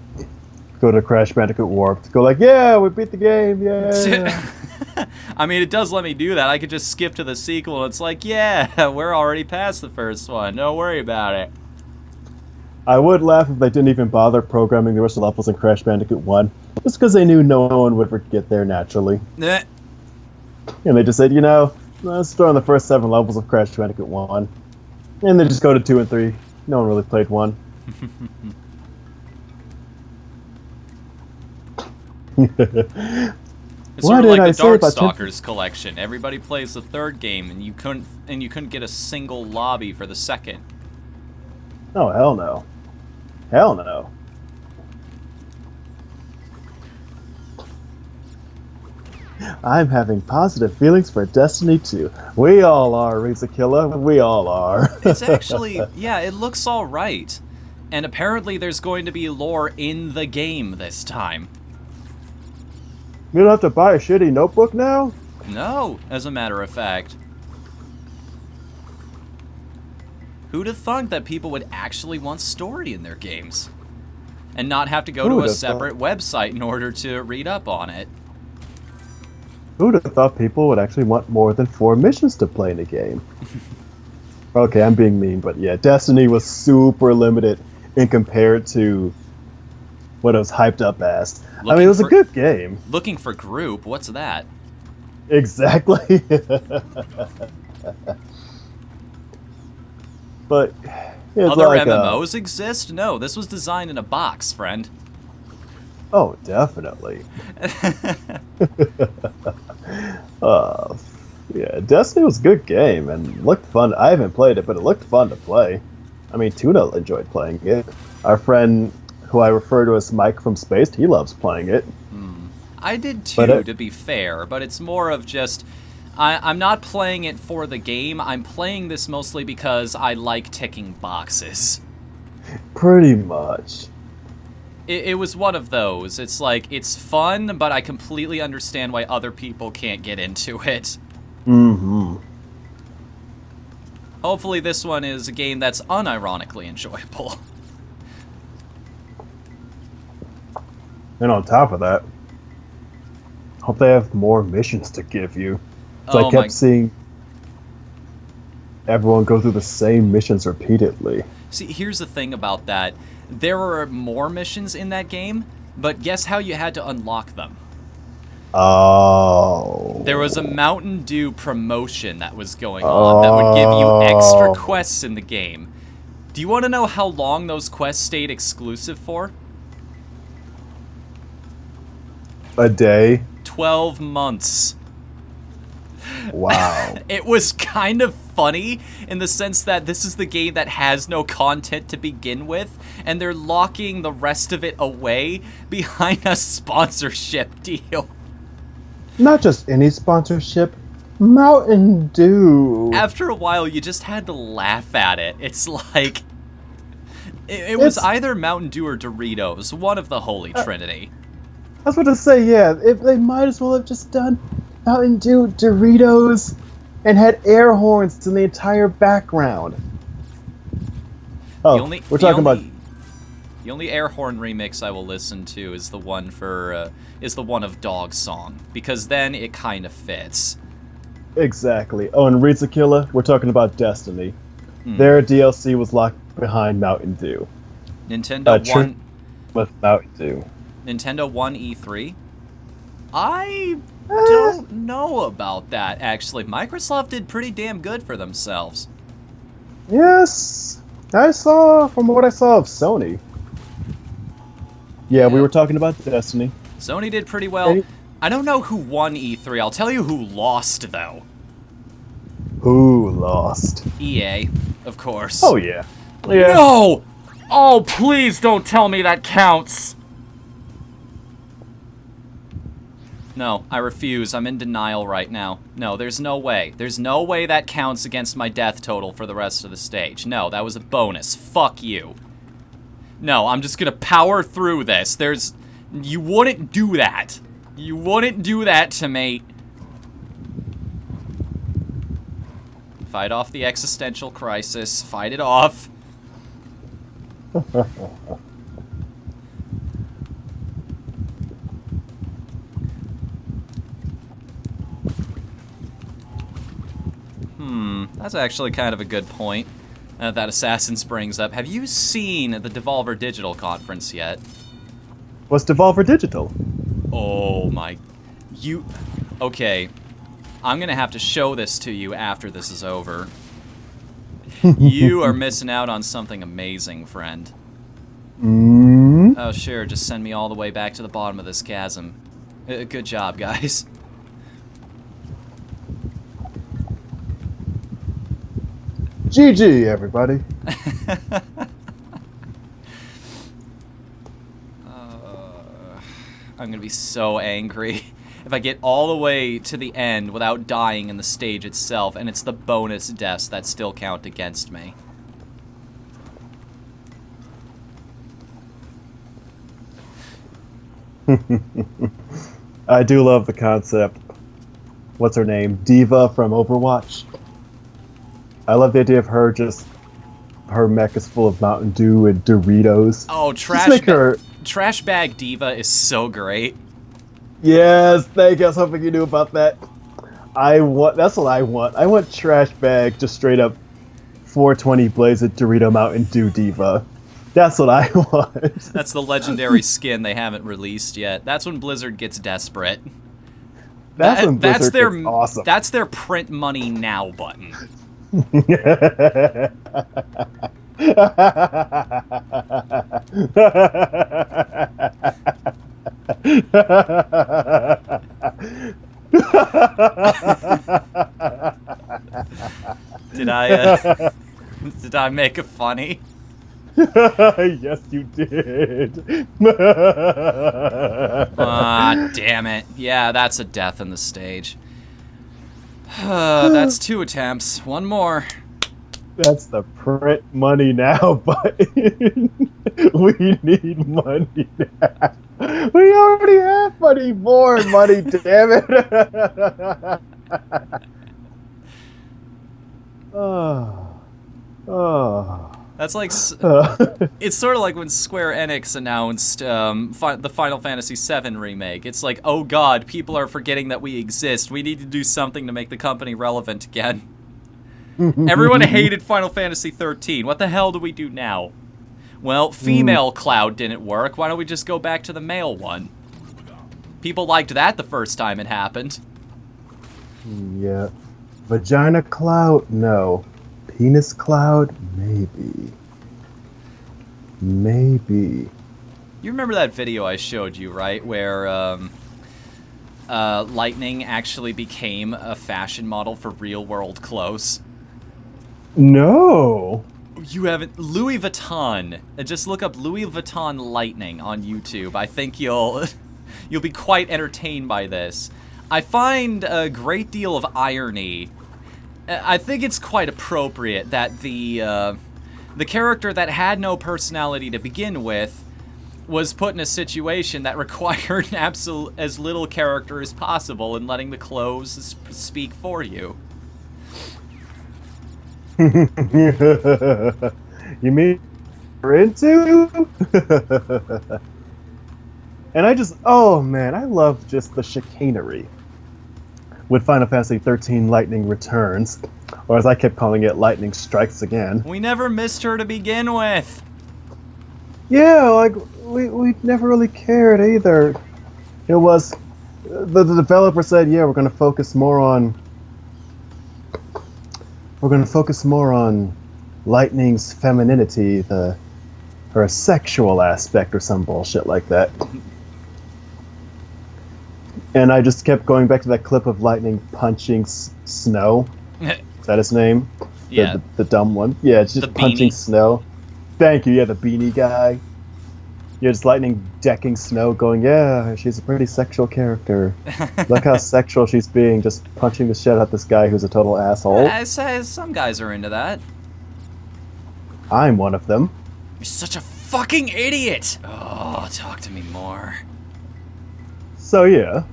to Crash Bandicoot Warped. Go like, yeah, we beat the game, yeah. I mean, it does let me do that. I could just skip to the sequel, and it's like, yeah, we're already past the first one. Don't worry about it. I would laugh if they didn't even bother programming the rest of the levels in Crash Bandicoot 1. Just because they knew no one would ever get there naturally. Eh. And they just said, let's throw in the first 7 levels of Crash Bandicoot 1. And then just go to 2 and 3. No one really played 1. It's sort of like the Darkstalkers collection. Everybody plays the 3rd game, and you couldn't get a single lobby for the 2nd. Oh, hell no. Hell no. I'm having positive feelings for Destiny 2. We all are, Rizakilla. We all are. It's actually, yeah, it looks alright. And apparently there's going to be lore in the game this time. You don't have to buy a shitty notebook now? No, as a matter of fact. Who'd have thunk that people would actually want story in their games? And not have to go to a separate website in order to read up on it. Who'd have thought people would actually want more than 4 missions to play in a game? Okay, I'm being mean, but yeah, Destiny was super limited in compared to what it was hyped up as. I mean, it was a good game. Looking for group, what's that? Exactly. But it's other like MMOs exist? No, this was designed in a box, friend. Oh, definitely. Yeah, Destiny was a good game and looked fun. I haven't played it, but it looked fun to play. I mean, Tuna enjoyed playing it. Our friend, who I refer to as Mike from Space, he loves playing it. I did too, to be fair, but it's more of just... I'm not playing it for the game. I'm playing this mostly because I like ticking boxes. Pretty much. It was one of those. It's like, it's fun, but I completely understand why other people can't get into it. Mm-hmm. Hopefully this one is a game that's unironically enjoyable. And on top of that, hope they have more missions to give you. So I kept seeing... everyone go through the same missions repeatedly. See, here's the thing about that. There were more missions in that game, but guess how you had to unlock them? Oh. There was a Mountain Dew promotion that was going on that would give you extra quests in the game. Do you want to know how long those quests stayed exclusive for? A day? 12 months. Wow. It was kind of funny in the sense that this is the game that has no content to begin with, and they're locking the rest of it away behind a sponsorship deal. Not just any sponsorship, Mountain Dew. After a while, you just had to laugh at it. It's like... It was either Mountain Dew or Doritos, one of the Holy Trinity. I was about to say, yeah, they might as well have just done Mountain Dew, Doritos, and had air horns in the entire background. Oh, we're talking about... The only air horn remix I will listen to is the one of Dog Song, because then it kind of fits. Exactly. Oh, and Ritza Killer, we're talking about Destiny. Their DLC was locked behind Mountain Dew. Nintendo won with Mountain Dew. Nintendo won E3. I don't know about that, actually. Microsoft did pretty damn good for themselves. Yes, from what I saw of Sony. Yeah, we were talking about Destiny. Sony did pretty well. I don't know who won E3. I'll tell you who lost, though. Who lost? EA, of course. Oh, yeah. No! Oh, please don't tell me that counts. No, I refuse. I'm in denial right now. No, there's no way. There's no way that counts against my death total for the rest of the stage. No, that was a bonus. Fuck you. No, I'm just gonna power through this. You wouldn't do that. You wouldn't do that to me. Fight off the existential crisis. Fight it off. That's actually kind of a good point that Assassins brings up. Have you seen the Devolver Digital conference yet? What's Devolver Digital? Oh my... Okay. I'm gonna have to show this to you after this is over. You are missing out on something amazing, friend. Oh, sure, just send me all the way back to the bottom of this chasm. Good job, guys. GG, everybody. I'm gonna be so angry if I get all the way to the end without dying in the stage itself, and it's the bonus deaths that still count against me. I do love the concept. What's her name? Diva from Overwatch. I love the idea of her her mech is full of Mountain Dew and Doritos. Oh, Trash Bag Diva is so great. Yes, thank you. I was hoping you knew about that. That's what I want. I want Trash Bag, just straight up 420 Blaze Dorito Mountain Dew Diva. That's what I want. That's the legendary skin they haven't released yet. That's when Blizzard gets desperate. That's gets awesome. That's their print money now button. Did I make it funny? Yes, you did. Ah, damn it. Yeah, that's a death in the stage. That's 2 attempts. One more. That's the print money now button. We need money now. We already have money. More money, damn it. That's like... It's sort of like when Square Enix announced the Final Fantasy VII remake. It's like, oh god, people are forgetting that we exist. We need to do something to make the company relevant again. Everyone hated Final Fantasy 13. What the hell do we do now? Well, female Cloud didn't work. Why don't we just go back to the male one? People liked that the first time it happened. Yeah. Vagina Cloud? No. Penis Cloud? Maybe. Maybe. You remember that video I showed you, right? Where Lightning actually became a fashion model for real-world clothes? No. You haven't... Louis Vuitton. Just look up Louis Vuitton Lightning on YouTube. I think you'll be quite entertained by this. I find a great deal of irony. I think it's quite appropriate that the character that had no personality to begin with was put in a situation that required as little character as possible in letting the clothes speak for you. You mean you're into? And oh man, I love just the chicanery with Final Fantasy 13 Lightning Returns, or as I kept calling it, Lightning Strikes Again. We never missed her to begin with. Yeah, like, we never really cared either. It was, the developer said, yeah, we're gonna focus more on Lightning's femininity, her sexual aspect or some bullshit like that. And I just kept going back to that clip of Lightning punching Snow. Is that his name? Yeah. The dumb one. Yeah, it's just The punching beanie. Snow. Thank you, yeah, the beanie guy. Yeah, just Lightning decking Snow, going, yeah, she's a pretty sexual character. Look how sexual she's being, just punching the shit out of this guy who's a total asshole. Some guys are into that. I'm one of them. You're such a fucking idiot! Oh, talk to me more. So yeah.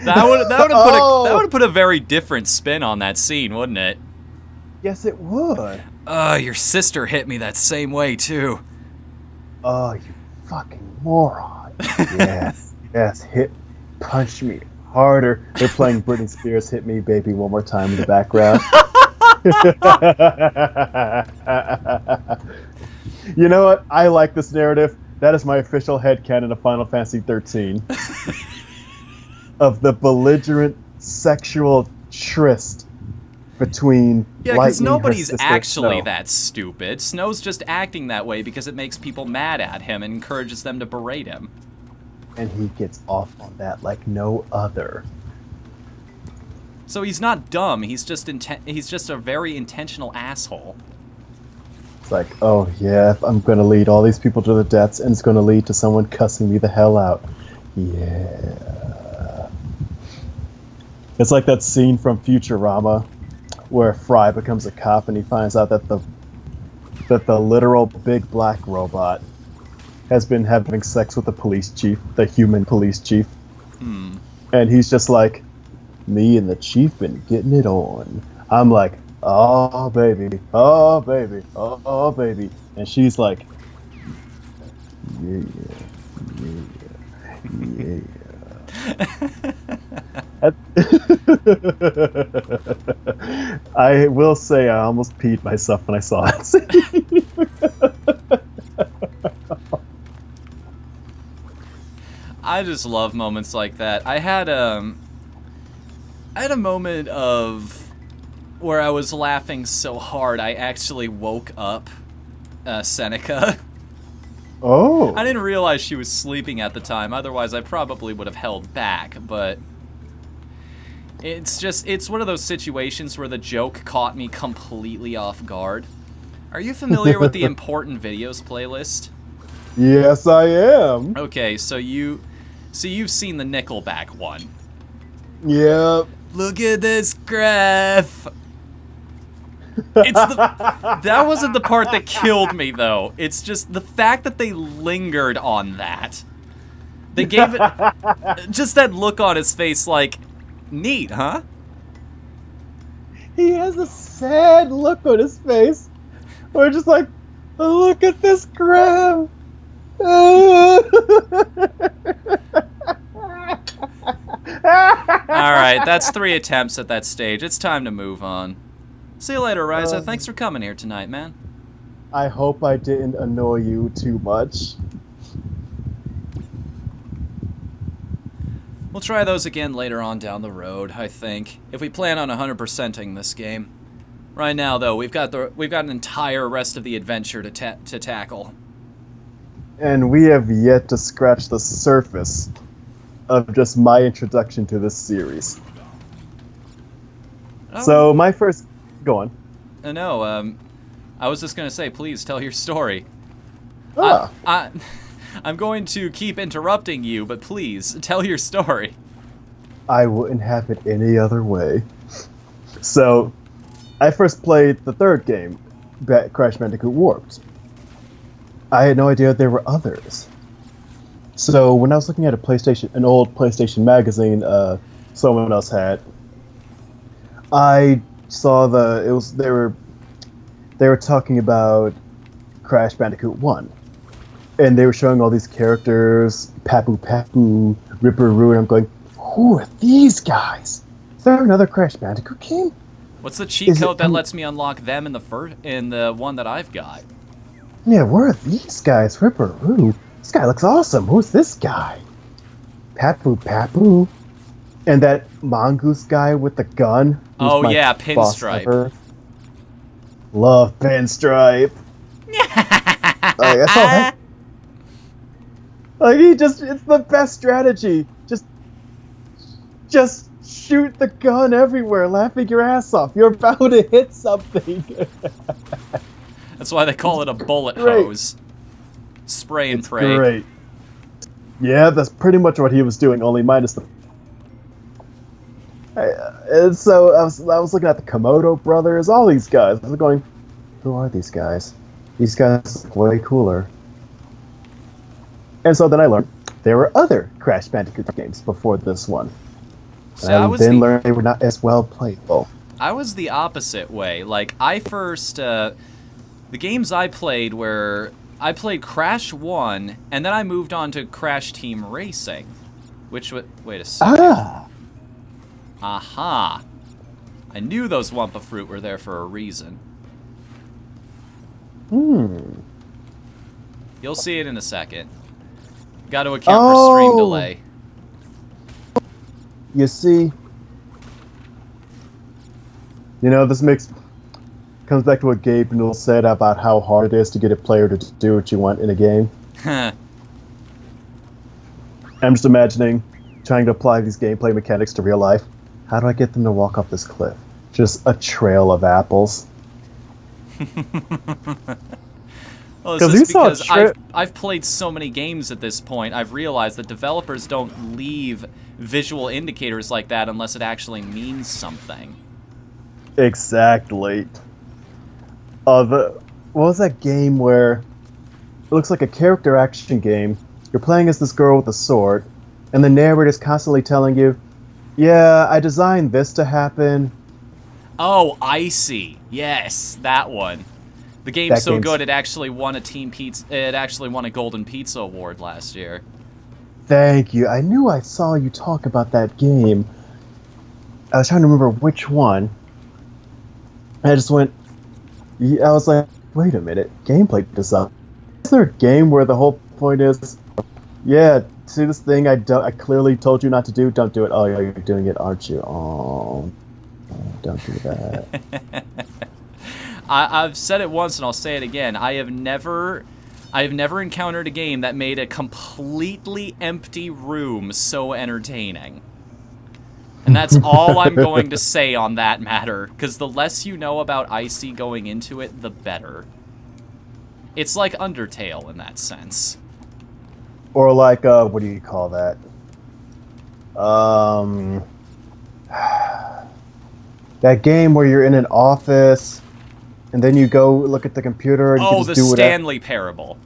That would Oh. have put a very different spin on that scene, wouldn't it? Yes, it would. Your sister hit me that same way too. Oh, you fucking moron. Yes, yes, punch me harder. They're playing Britney Spears' Hit Me Baby One More Time in the background. You know what? I like this narrative. That is my official headcanon of Final Fantasy 13. Of the belligerent sexual tryst between Yeah, Lightning because and her nobody's sister actually Snow. that stupid. Snow's just acting that way because it makes people mad at him and encourages them to berate him. And he gets off on that like no other. So he's not dumb. He's just a very intentional asshole. It's like, oh yeah, I'm gonna lead all these people to the depths, and it's gonna lead to someone cussing me the hell out. Yeah. It's like that scene from Futurama where Fry becomes a cop and he finds out that the literal big black robot has been having sex with the police chief, the human police chief. And he's just like, me and the chief been getting it on. I'm like, oh baby, oh baby, oh baby. And she's like, yeah, yeah, yeah. I will say I almost peed myself when I saw it. I just love moments like that. I had a moment of where I was laughing so hard I actually woke up Seneca. Oh. I didn't realize she was sleeping at the time, otherwise I probably would have held back, but it's one of those situations where the joke caught me completely off guard. Are you familiar with the Important Videos playlist? Yes, I am. Okay, so you've seen the Nickelback one. Yep. Look at this graph. That wasn't the part that killed me, though. It's just the fact that they lingered on that. They gave it just that look on his face like, neat, huh? He has a sad look on his face. We're just like, look at this graph. Alright, that's 3 attempts at that stage. It's time to move on. See you later, Ryza. Thanks for coming here tonight, man. I hope I didn't annoy you too much. We'll try those again later on down the road, I think, if we plan on 100%ing this game. Right now, though, we've got an entire rest of the adventure to tackle. And we have yet to scratch the surface of just my introduction to this series. Oh. So my first... Go on. No, I was just gonna say, please tell your story. Ah. I'm going to keep interrupting you, but please, tell your story. I wouldn't have it any other way. So, I first played the third game, Crash Bandicoot Warped. I had no idea there were others. So, when I was looking at an old PlayStation magazine someone else had, I saw they were talking about Crash Bandicoot 1. And they were showing all these characters, Papu Papu, Ripper Roo, and I'm going, who are these guys? Is there another Crash Bandicoot game? What's the cheat code that lets me unlock them in the one that I've got? Yeah, where are these guys? Ripper Roo? This guy looks awesome. Who's this guy? Papu Papu? And that mongoose guy with the gun? Oh yeah, Pinstripe. Love Pinstripe. I saw that. Like, it's the best strategy. Just shoot the gun everywhere, laughing your ass off. You're about to hit something. That's why they call it a bullet hose. Spray and pray. Great. Yeah, that's pretty much what he was doing, only minus the... And so I was looking at the Komodo brothers, all these guys. I was going, who are these guys? These guys look way cooler. And so then I learned there were other Crash Bandicoot games before this one. So and I then learned they were not as well playable. I was the opposite way. Like, the games I played were, I played Crash 1, and then I moved on to Crash Team Racing. Wait a second. Aha. I knew those Wumpa Fruit were there for a reason. You'll see it in a second. Got to account for stream delay. You see, this comes back to what Gabe Newell said about how hard it is to get a player to do what you want in a game. I'm just imagining trying to apply these gameplay mechanics to real life. How do I get them to walk up this cliff? Just a trail of apples. Well, it's just because I've played so many games at this point, I've realized that developers don't leave visual indicators like that unless it actually means something. Exactly. What was that game where it looks like a character action game? You're playing as this girl with a sword, and the narrator's constantly telling you, yeah, I designed this to happen. Oh, Icy. Yes, that one. The game's so good it actually won a Golden Pizza Award last year. Thank you. I knew I saw you talk about that game. I was trying to remember which one. I just went... I was like, wait a minute. Gameplay design. Is there a game where the whole point is... Yeah, see this thing I clearly told you not to do? Don't do it. Oh, yeah, you're doing it, aren't you? Oh, don't do that. I've said it once and I'll say it again. I have never encountered a game that made a completely empty room so entertaining. And that's all I'm going to say on that matter, because the less you know about Icy going into it, the better. It's like Undertale in that sense. Or like, what do you call that? That game where you're in an office... And then you go look at the computer and you can just do whatever. Stanley Parable.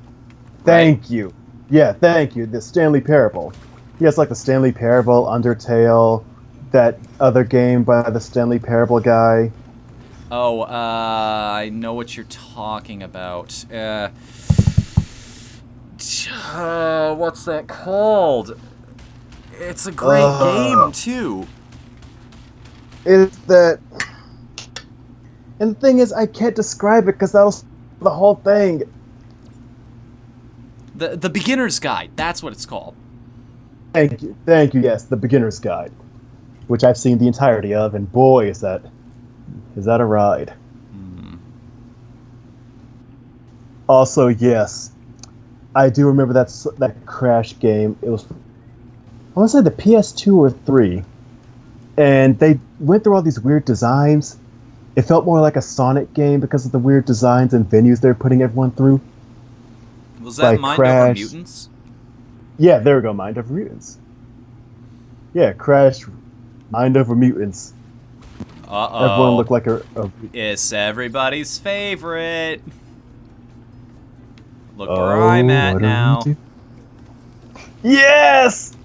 Thank you. Yeah, thank you. The Stanley Parable. Yeah, it's like the Stanley Parable, Undertale, that other game by the Stanley Parable guy. Oh, I know what you're talking about. What's that called? It's a great game, too. It's that... And the thing is, I can't describe it because that was the whole thing. The beginner's guide. That's what it's called. Thank you. Yes, the beginner's guide, which I've seen the entirety of, and boy, is that a ride. Also, yes, I do remember that Crash game. It was, I want to say the PS2 or 3, and they went through all these weird designs. It felt more like a Sonic game because of the weird designs and venues they're putting everyone through. Was that Like Mind Crash. Over Mutants? Yeah, there we go, Mind Over Mutants. Yeah, Crash, Mind Over Mutants. Uh-oh. Everyone looked like a It's everybody's favorite. Look where I'm at what do we now. do? Yes!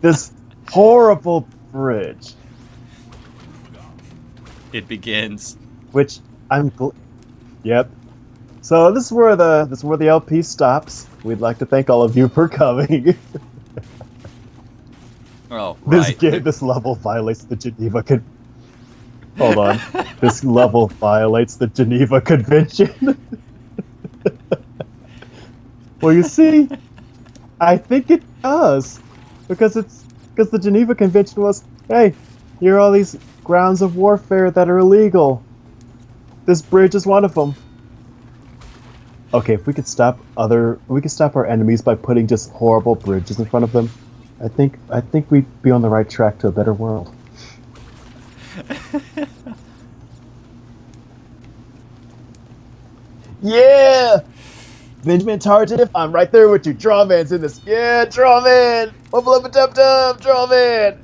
This horrible bridge, It begins. which yep. So this is where the LP stops. We'd like to thank all of you for coming. Oh, right. This level violates the Geneva Hold on. This level violates the Geneva Convention. Well, you see, I think it does. Because the Geneva Convention was, hey, here are all these grounds of warfare that are illegal. This bridge is one of them. Okay, if we could stop our enemies by putting just horrible bridges in front of them, I think we'd be on the right track to a better world. Yeah! Benjamin Tartuffe, I'm right there with you. Drawman's in this. Yeah, Drawman! Wubble up a dub dub, Drawman!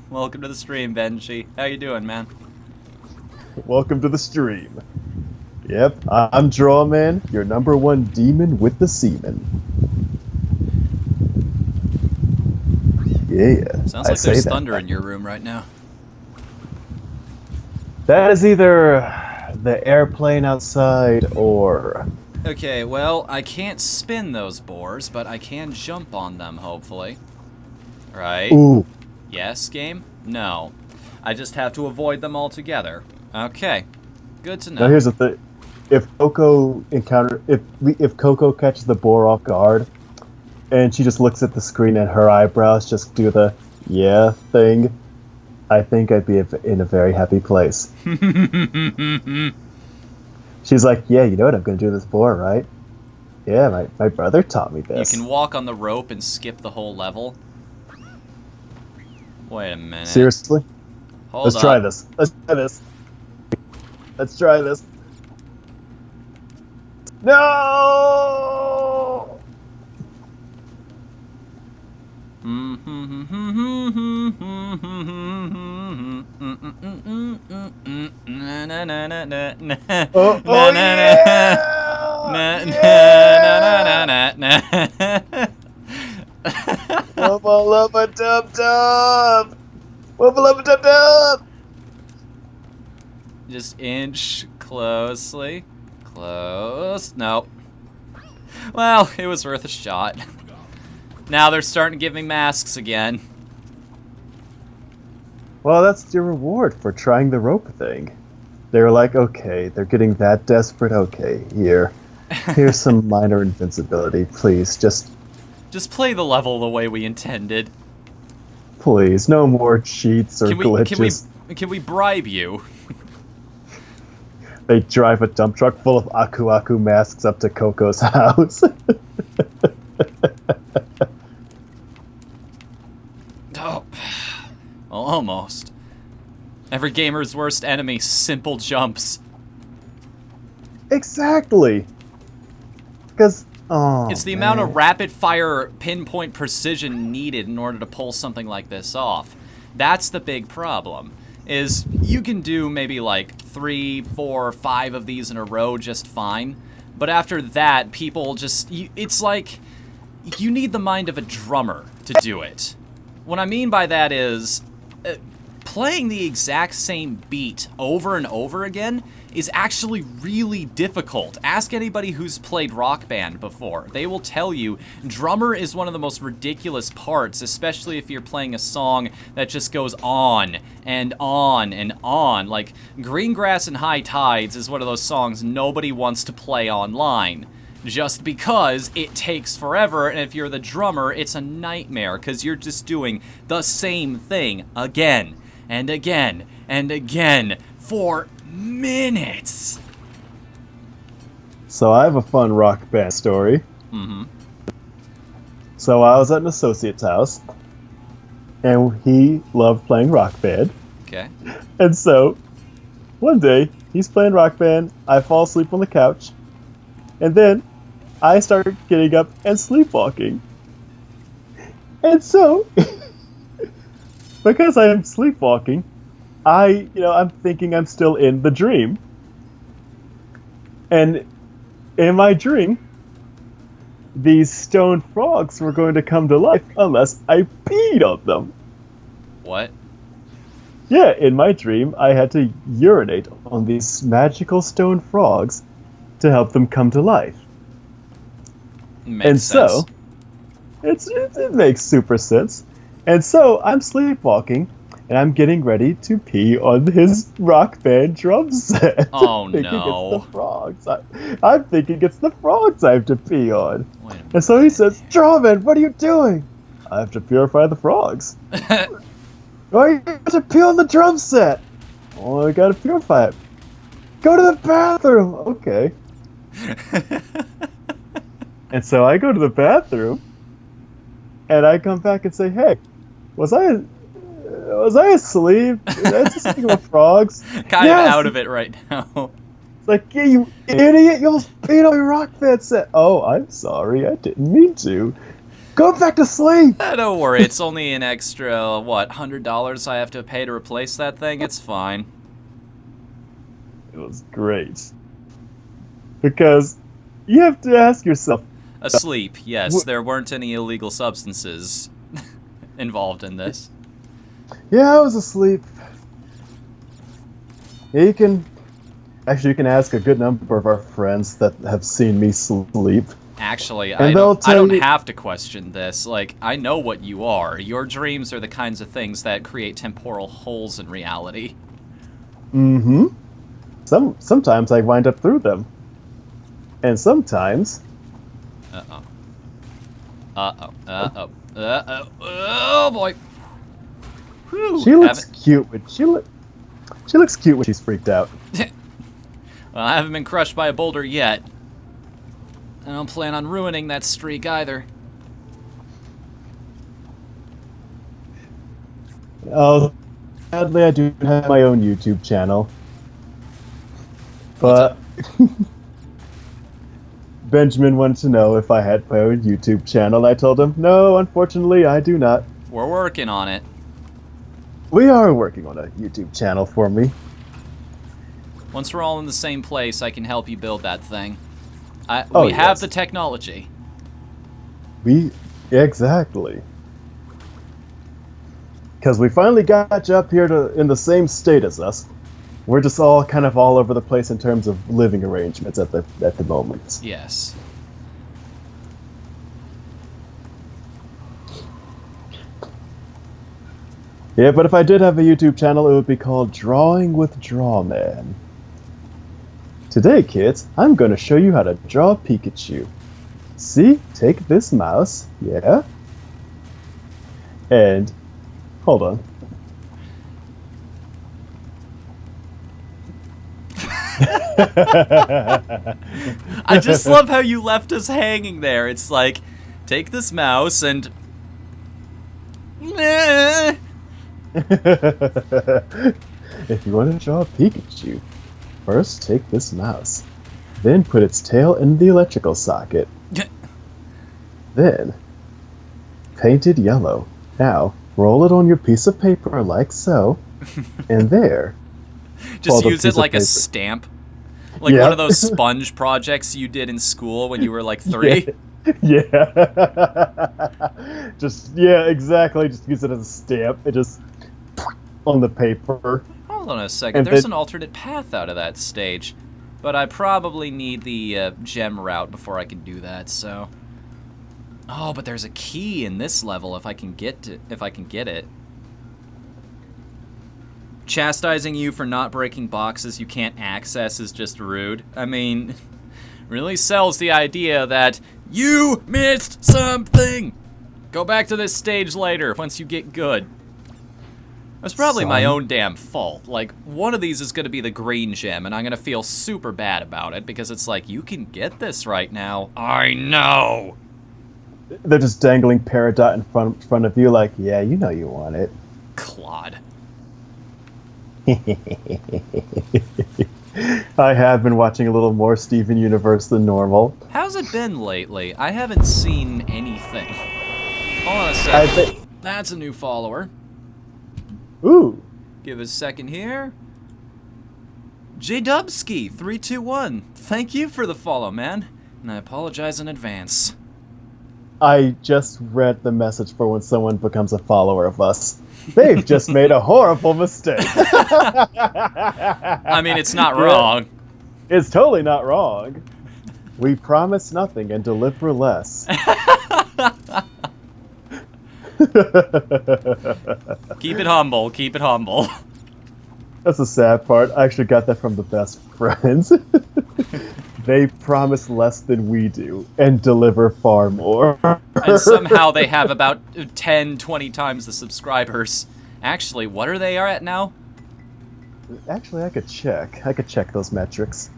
Welcome to the stream, Benji. How you doing, man? Welcome to the stream. Yep, I'm Drawman, your #1 demon with the semen. Yeah. Sounds like there's thunder in your room right now. That is either the airplane outside or... Okay, well, I can't spin those boars, but I can jump on them, hopefully. Right? Ooh. Yes, game? No. I just have to avoid them altogether. Okay. Good to know. Now here's the thing. If Coco catches the boar off guard, and she just looks at the screen and her eyebrows just do the yeah thing, I think I'd be in a very happy place. She's like, yeah, you know what I'm going to do to this boar, right? Yeah, my brother taught me this. You can walk on the rope and skip the whole level. Wait a minute. Seriously? Hold up. Try this. Let's try this. Let's try this. No! Oh yeah! Wubble up a dub dub! Wubble up a dub dub! Just inch closely. Close. Nope. Well, it was worth a shot. Now they're starting to give me masks again. Well, that's your reward for trying the rope thing. They were like, okay, they're getting that desperate. Okay, here's some minor invincibility. Please, just play the level the way we intended. please, no more cheats or glitches. Can we bribe you? They drive a dump truck full of Aku Aku masks up to Coco's house. Oh. Well, almost. Every gamer's worst enemy, simple jumps. Exactly. Because, it's the amount of rapid-fire pinpoint precision needed in order to pull something like this off. That's the big problem. Is you can do maybe like 3, 4, 5 of these in a row just fine, but after that, people just... it's like you need the mind of a drummer to do it. What I mean by that is... playing the exact same beat over and over again is actually really difficult. Ask anybody who's played Rock Band before. They will tell you drummer is one of the most ridiculous parts, especially if you're playing a song that just goes on and on and on. Like Green Grass and High Tides is one of those songs nobody wants to play online. Just because it takes forever, and if you're the drummer, it's a nightmare, because you're just doing the same thing again and again and again for minutes. So I have a fun Rock Band story. Mm-hmm. So I was at an associate's house, and he loved playing Rock Band. Okay. And so, one day, he's playing Rock Band, I fall asleep on the couch, and then I start getting up and sleepwalking. And so, because I am sleepwalking, I'm thinking I'm still in the dream. And in my dream, these stone frogs were going to come to life unless I peed on them. What? Yeah, in my dream, I had to urinate on these magical stone frogs to help them come to life. Makes sense. It makes super sense. And so I'm sleepwalking, and I'm getting ready to pee on his Rock Band drum set. Oh, thinking no. It's the frogs. I'm thinking it's the frogs I have to pee on. Wait a minute. And so he says, "Drawman, what are you doing?" "I have to purify the frogs." "Why you have to pee on the drum set?" "Oh, I gotta purify it." "Go to the bathroom." "Okay." And so I go to the bathroom, and I come back and say, "Hey, was I asleep? Did I just think of frogs?" Kind Yes! of out of it right now. It's like, "Yeah, you idiot! You almost peed on your Rock Band set." "Oh, I'm sorry. I didn't mean to. Go back to sleep." Don't worry, it's only an extra, $100 I have to pay to replace that thing? It's fine. It was great. Because you have to ask yourself, Asleep, yes. There weren't any illegal substances involved in this. "Yeah, I was asleep." Yeah, you can ask a good number of our friends that have seen me sleep. Actually, And I they'll don't tell you- have to question this. Like, I know what you are. Your dreams are the kinds of things that create temporal holes in reality. Mm-hmm. Sometimes I wind up through them. And sometimes... Uh-oh. Uh-oh. Uh-oh. Uh-oh. Oh, boy. Whew. She looks cute when she looks cute when she's freaked out. Well, I haven't been crushed by a boulder yet. I don't plan on ruining that streak either. Oh, sadly I do have my own YouTube channel. But Benjamin wanted to know if I had my own YouTube channel. I told him, no, unfortunately I do not. We're working on it. We are working on a YouTube channel for me. Once we're all in the same place, I can help you build that thing. Oh, we have yes. the technology. Exactly. Because we finally got you up here in the same state as us. We're just all kind of all over the place in terms of living arrangements at the moment. Yes. Yeah, but if I did have a YouTube channel, it would be called Drawing with Drawman. Today, kids, I'm going to show you how to draw Pikachu. See? Take this mouse, yeah? And, hold on. I just love how you left us hanging there. It's like, take this mouse and... If you want to draw a Pikachu, first take this mouse, then put its tail in the electrical socket. Then, paint it yellow. Now, roll it on your piece of paper like so, and there. Just Hold a use it piece of like a paper. stamp. Like Yeah. one of those sponge projects you did in school when you were like 3. Yeah. Yeah, exactly. Just use it as a stamp. It just on the paper. Oh, Hold on a second. And There's an alternate path out of that stage. But I probably need the gem route before I can do that, so... Oh, but there's a key in this level if I can get it. Chastising you for not breaking boxes you can't access is just rude. I mean, really sells the idea that you missed something. Go back to this stage later once you get good. That's probably my own damn fault. Like, one of these is going to be the green gem, and I'm going to feel super bad about it because it's like, you can get this right now. I know. They're just dangling Peridot in front of you like, yeah, you know you want it. Claude. I have been watching a little more Steven Universe than normal. How's it been lately? I haven't seen anything. Hold on a second. That's a new follower. Ooh. Give us a second here. JDubski321. Thank you for the follow, man. And I apologize in advance. I just read the message for when someone becomes a follower of us. They've just made a horrible mistake. I mean, it's not wrong. It's totally not wrong. We promise nothing and deliver less. Keep it humble, keep it humble. That's the sad part. I actually got that from the best friends. They promise less than we do and deliver far more. And somehow they have about 10, 20 times the subscribers. Actually, what are they at now? Actually, I could check. I could check those metrics.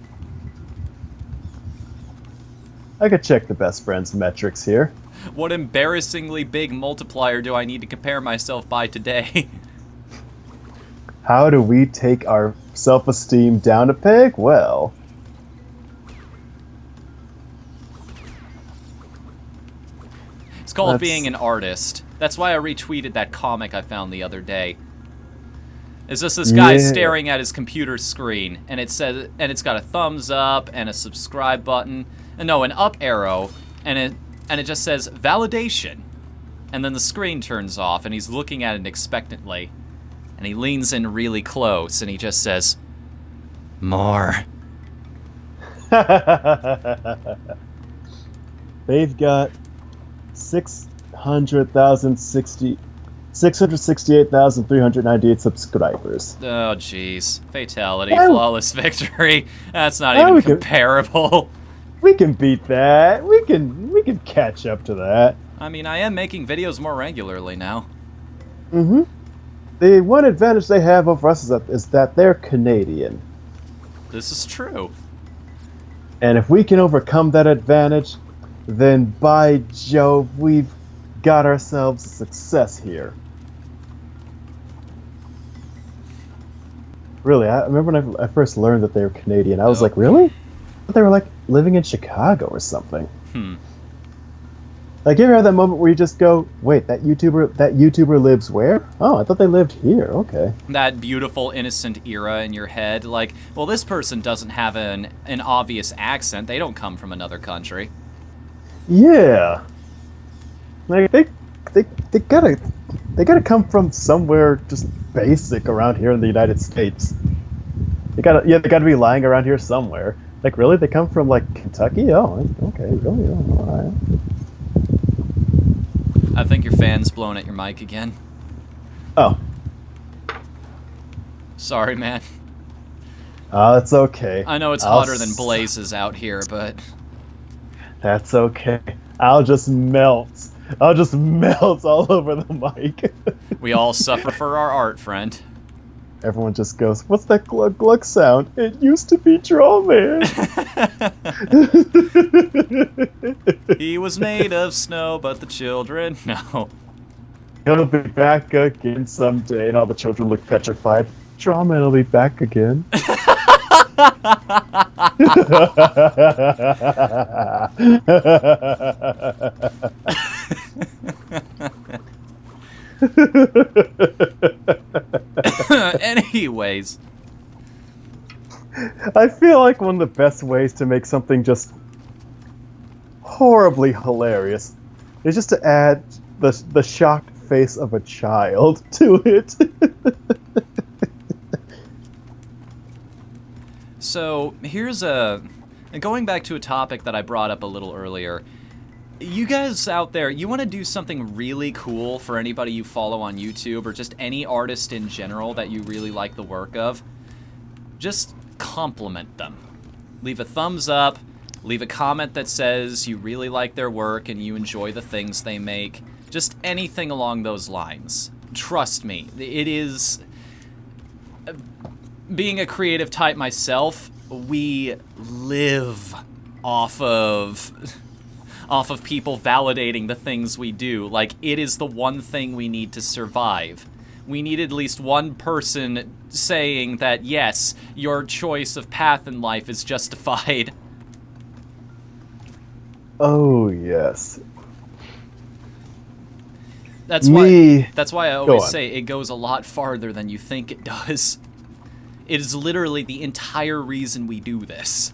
I could check the best friends metrics here. What embarrassingly big multiplier do I need to compare myself by today? How do we take our self-esteem down a peg? Well... It's called being an artist. That's why I retweeted that comic I found the other day. It's just this guy staring at his computer screen, and it says, and it's got a thumbs up and a subscribe button, and no, an up arrow, and it just says validation, and then the screen turns off, and he's looking at it expectantly, and he leans in really close, and he just says, "More." They've got 668,398 subscribers. Oh, jeez. Fatality, flawless victory. That's not even comparable. We can beat that. We can catch up to that. I mean, I am making videos more regularly now. Mm-hmm. The one advantage they have over us is that they're Canadian. This is true. And if we can overcome that advantage, then by Jove, we've got ourselves a success here. Really, I remember when I first learned that they were Canadian, I was like, really? I thought they were like living in Chicago or something. Like, you ever had that moment where you just go, wait, that YouTuber lives where? Oh, I thought they lived here. Okay. That beautiful, innocent era in your head. Like, well, this person doesn't have an obvious accent. They don't come from another country. Yeah. Like, they gotta come from somewhere just basic around here in the United States. They gotta be lying around here somewhere. Like, really? They come from, like, Kentucky? Oh, okay, really? Oh, all right. I think your fan's blowing at your mic again. Oh. Sorry, man. It's okay. I know it's hotter than blazes out here, but... That's okay. I'll just melt all over the mic. We all suffer for our art, friend. Everyone just goes, what's that glug glug sound? It used to be Troll Man. He was made of snow, but the children, no. He'll be back again someday, and all the children look petrified. Troll Man will be back again. Anyways. I feel like one of the best ways to make something just horribly hilarious is just to add the shocked face of a child to it. So here's going back to a topic that I brought up a little earlier. You guys out there, you want to do something really cool for anybody you follow on YouTube or just any artist in general that you really like the work of, just compliment them. Leave a thumbs up, leave a comment that says you really like their work and you enjoy the things they make. Just anything along those lines. Trust me, it is... Being a creative type myself, we live off of people validating the things we do. Like, it is the one thing we need to survive. We need at least one person saying that, yes, your choice of path in life is justified. Oh, yes. That's why I always say it goes a lot farther than you think it does. It is literally the entire reason we do this.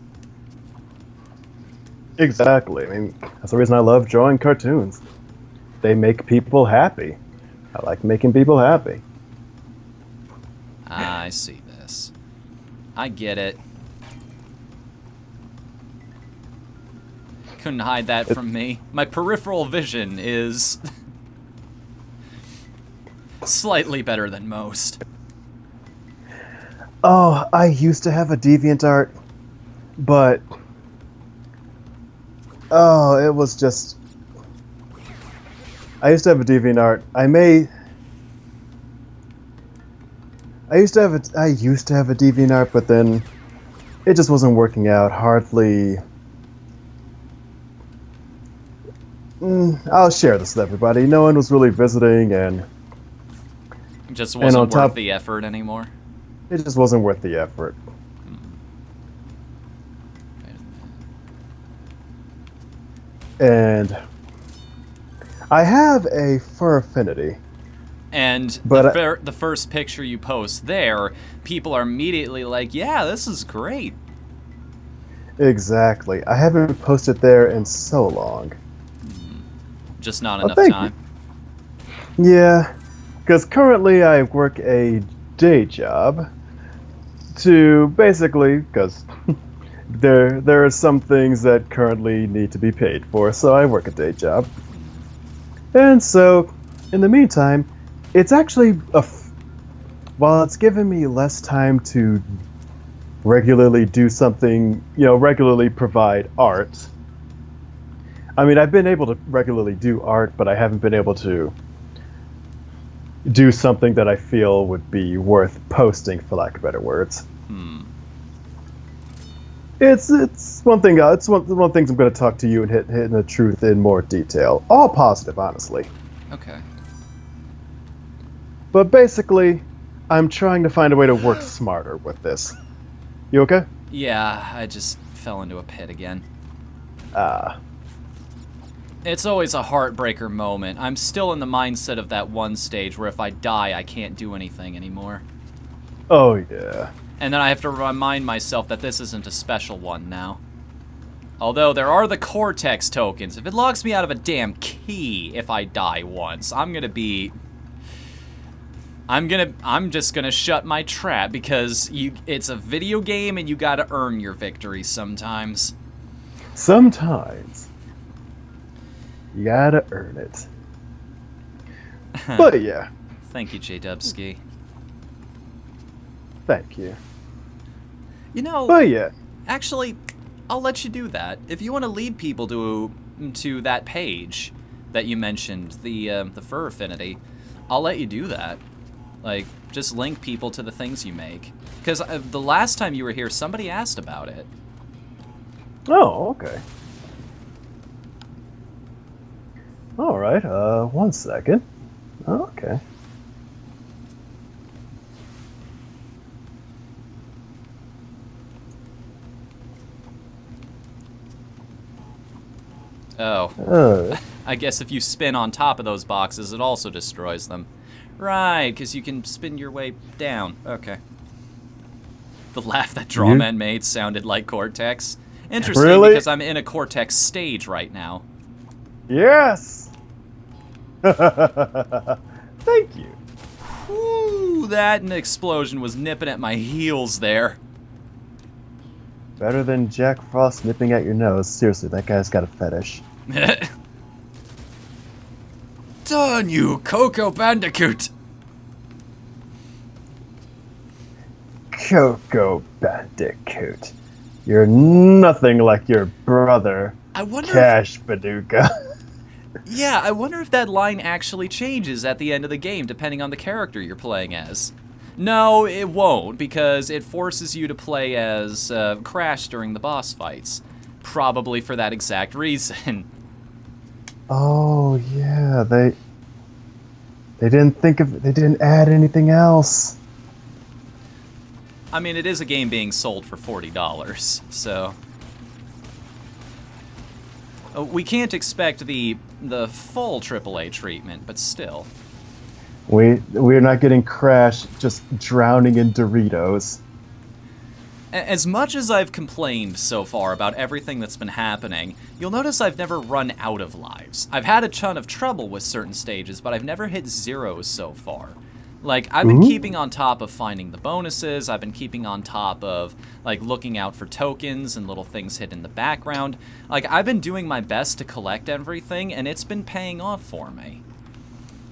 Exactly. I mean, that's the reason I love drawing cartoons. They make people happy. I like making people happy. I see this. I get it. Couldn't hide that from me. My peripheral vision is slightly better than most. Oh, I used to have a DeviantArt, but... Oh, it was just... I used to have a DeviantArt. I used to have a DeviantArt, but then it just wasn't working out. Hardly... I'll share this with everybody. No one was really visiting, and... It just wasn't worth the effort anymore. It just wasn't worth the effort. And I have a fur affinity. And the first picture you post there, people are immediately like, yeah, this is great. Exactly. I haven't posted there in so long. Just not enough time. Yeah, because currently I work a day job to basically, because there are some things that currently need to be paid for, so I work a day job. And so, in the meantime, it's actually while it's given me less time to regularly do something, regularly provide art. I mean, I've been able to regularly do art, but I haven't been able to do something that I feel would be worth posting, for lack of better words. It's one thing. It's one of the things I'm going to talk to you and hit the truth in more detail. All positive, honestly. Okay. But basically, I'm trying to find a way to work smarter with this. You okay? Yeah, I just fell into a pit again. Ah. It's always a heartbreaker moment. I'm still in the mindset of that one stage where if I die, I can't do anything anymore. Oh, yeah. And then I have to remind myself that this isn't a special one now. Although there are the Cortex tokens. If it locks me out of a damn key if I die once, I'm just gonna shut my trap because it's a video game and you gotta earn your victories sometimes. Sometimes. You gotta earn it. But yeah. Thank you, J-Dubski. Thank you. But yeah. Actually, I'll let you do that. If you want to lead people to that page that you mentioned, the fur affinity, I'll let you do that. Like, just link people to the things you make. Because the last time you were here, somebody asked about it. Oh, okay. All right. 1 second. Okay. Oh. I guess if you spin on top of those boxes, it also destroys them. Right, because you can spin your way down. Okay. The laugh that Drawman made sounded like Cortex. Interesting, really? Because I'm in a Cortex stage right now. Yes! Thank you. Whew, that explosion was nipping at my heels there. Better than Jack Frost nipping at your nose. Seriously, that guy's got a fetish. Done, you Coco Bandicoot! Coco Bandicoot. You're nothing like your brother, I wonder Cash Paducah. Yeah, I wonder if that line actually changes at the end of the game, depending on the character you're playing as. No, it won't, because it forces you to play as Crash during the boss fights. Probably for that exact reason. Oh yeah, they didn't add anything else. I mean, it is a game being sold for $40, so... We can't expect the full AAA treatment, but still. We're not getting Crash just drowning in Doritos. As much as I've complained so far about everything that's been happening, you'll notice I've never run out of lives. I've had a ton of trouble with certain stages, but I've never hit zeros so far. Like, I've been keeping on top of finding the bonuses, I've been keeping on top of, like, looking out for tokens and little things hidden in the background. Like, I've been doing my best to collect everything, and it's been paying off for me.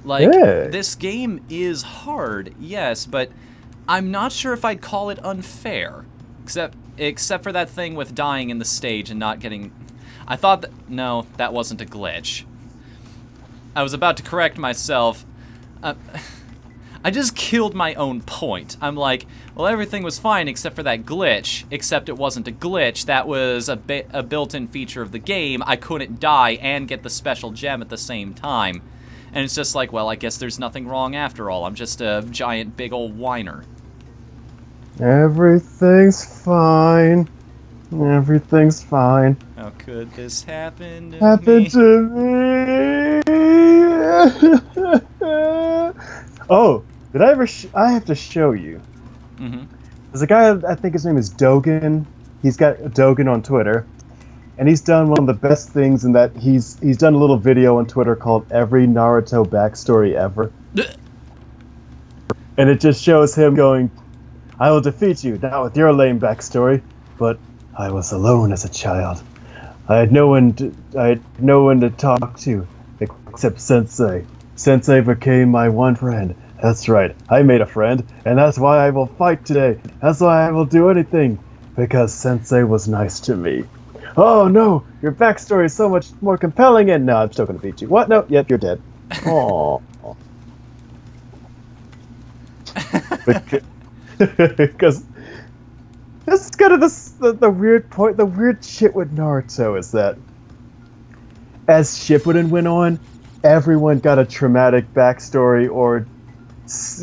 Like, this game is hard, yes, but I'm not sure if I'd call it unfair. Except for that thing with dying in the stage and not getting... I thought that... No, that wasn't a glitch. I was about to correct myself. I just killed my own point. I'm like, well, everything was fine except for that glitch, except it wasn't a glitch. That was a built-in feature of the game. I couldn't die and get the special gem at the same time. And it's just like, well, I guess there's nothing wrong after all. I'm just a giant big old whiner. Everything's fine. Everything's fine. How could this happen to Happen me? to me. Oh, did I ever? I have to show you. Mm-hmm. There's a guy. I think his name is Dogen. He's got Dogen on Twitter, and he's done one of the best things in that he's done a little video on Twitter called "Every Naruto Backstory Ever," and it just shows him going, "I will defeat you, not with your lame backstory, but I was alone as a child. I had no one to talk to except Sensei. Sensei became my one friend. That's right, I made a friend, and that's why I will fight today. That's why I will do anything, because Sensei was nice to me. Oh no, your backstory is so much more compelling, and no, I'm still gonna beat you. What? No, yep, you're dead. Aww. Because that's kind of the weird point. The weird shit with Naruto is that as Shippuden went on, everyone got a traumatic backstory or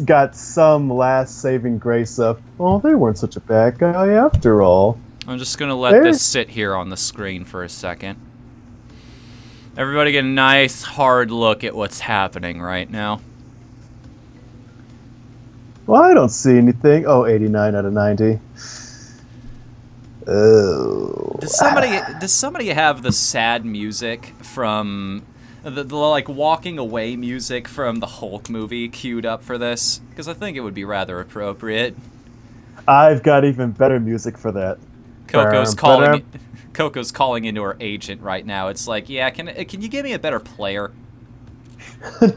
got some last saving grace of, oh, they weren't such a bad guy after all. I'm just gonna let this sit here on the screen for a second. Everybody get a nice hard look at what's happening right now. Well, I don't see anything. Oh, 89 out of 90. Oh. Does somebody have the sad music from the like walking away music from the Hulk movie queued up for this? Because I think it would be rather appropriate. I've got even better music for that. Coco's calling into her agent right now. It's like, yeah, can you give me a better player?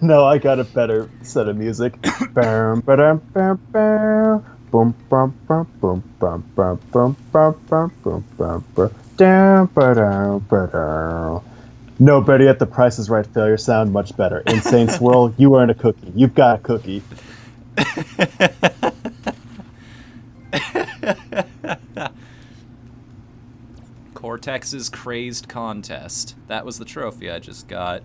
No, I got a better set of music. No, Betty at the Price is Right failure sound much better. Insane Swirl, you earn a cookie. You've got a cookie. Cortex's Crazed Contest. That was the trophy I just got.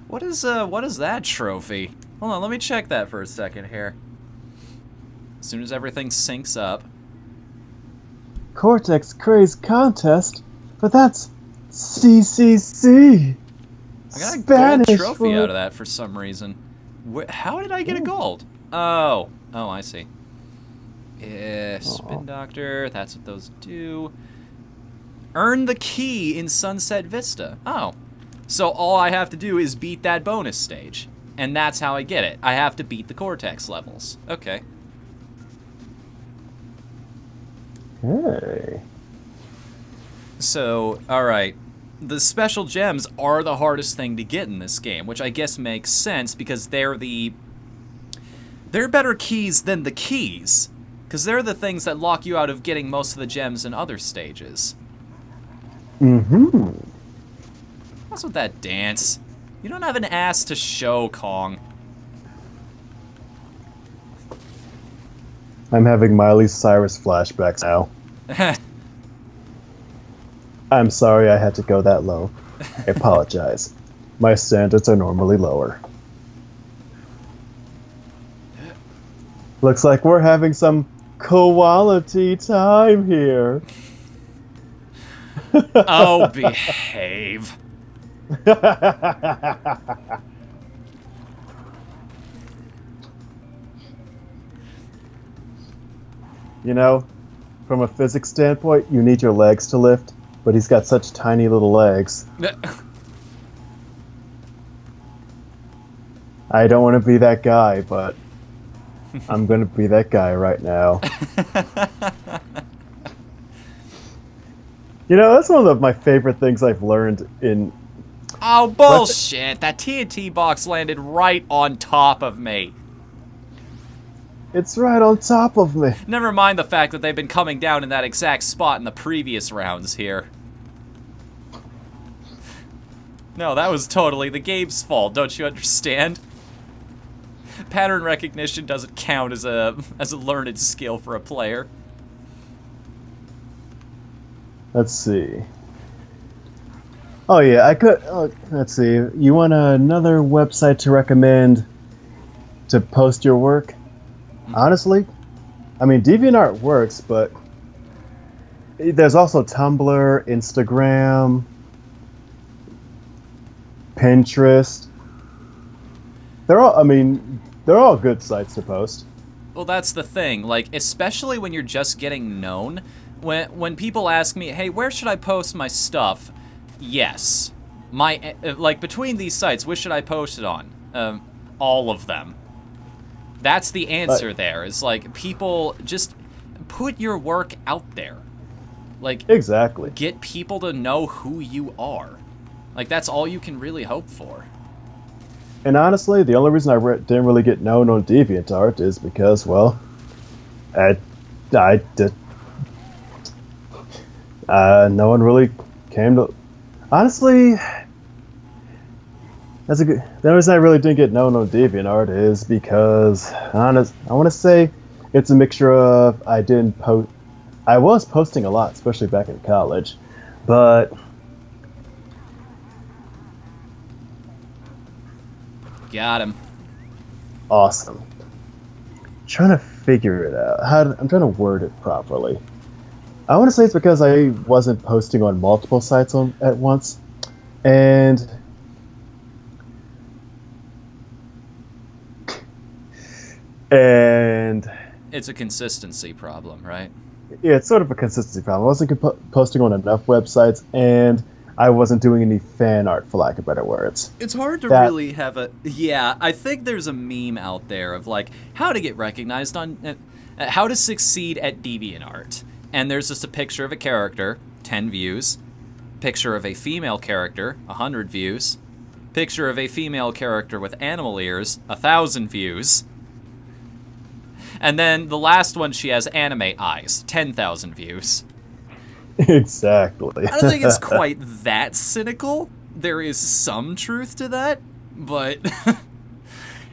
What is that trophy? Hold on, let me check that for a second here. As soon as everything syncs up. Cortex Craze Contest? But that's CCC. I got a Spanish gold trophy for... out of that for some reason. How did I get a gold? Oh, I see. Yeah, Spin Doctor, that's what those do. Earn the key in Sunset Vista. Oh. So all I have to do is beat that bonus stage. And that's how I get it. I have to beat the Cortex levels. Okay. Hey. So, alright. The special gems are the hardest thing to get in this game, which I guess makes sense because they're better keys than the keys. Because they're the things that lock you out of getting most of the gems in other stages. Mm-hmm. What's with that dance? You don't have an ass to show, Kong. I'm having Miley Cyrus flashbacks now. I'm sorry I had to go that low. I apologize. My standards are normally lower. Looks like we're having some quality time here. Oh, behave. You know, from a physics standpoint, you need your legs to lift, but he's got such tiny little legs. I don't want to be that guy, but I'm going to be that guy right now. You know, that's one of my favorite things I've learned in... Oh, bullshit. That TNT box landed right on top of me. It's right on top of me. Never mind the fact that they've been coming down in that exact spot in the previous rounds here. No, that was totally the game's fault, don't you understand? Pattern recognition doesn't count as a learned skill for a player. Let's see. Oh yeah, I could... let's see. You want another website to recommend to post your work? Honestly, I mean, DeviantArt works, but there's also Tumblr, Instagram, Pinterest. They're all good sites to post. Well, that's the thing. Like, especially when you're just getting known, when people ask me, "Hey, where should I post my stuff?" Yes, like between these sites, which should I post it on? All of them. That's the answer there, is like, people just put your work out there. Like, exactly. Get people to know who you are. Like, that's all you can really hope for. And honestly, the only reason I didn't really get known on DeviantArt is because, well, no one really came to... Honestly, that's a good... The reason I really didn't get known on DeviantArt is because, I want to say it's a mixture of I was posting a lot, especially back in college, but... Got him. Awesome. Trying to figure it out. I'm trying to word it properly. I want to say it's because I wasn't posting on multiple sites at once, and it's a consistency problem, right? Yeah, it's sort of a consistency problem. I wasn't posting on enough websites, and I wasn't doing any fan art, for lack of better words. It's hard to really have a... Yeah, I think there's a meme out there of, like, how to get recognized on... how to succeed at DeviantArt. And there's just a picture of a character, 10 views. Picture of a female character, 100 views. Picture of a female character with animal ears, 1,000 views. And then the last one, she has anime eyes, 10,000 views. Exactly. I don't think it's quite that cynical. There is some truth to that, but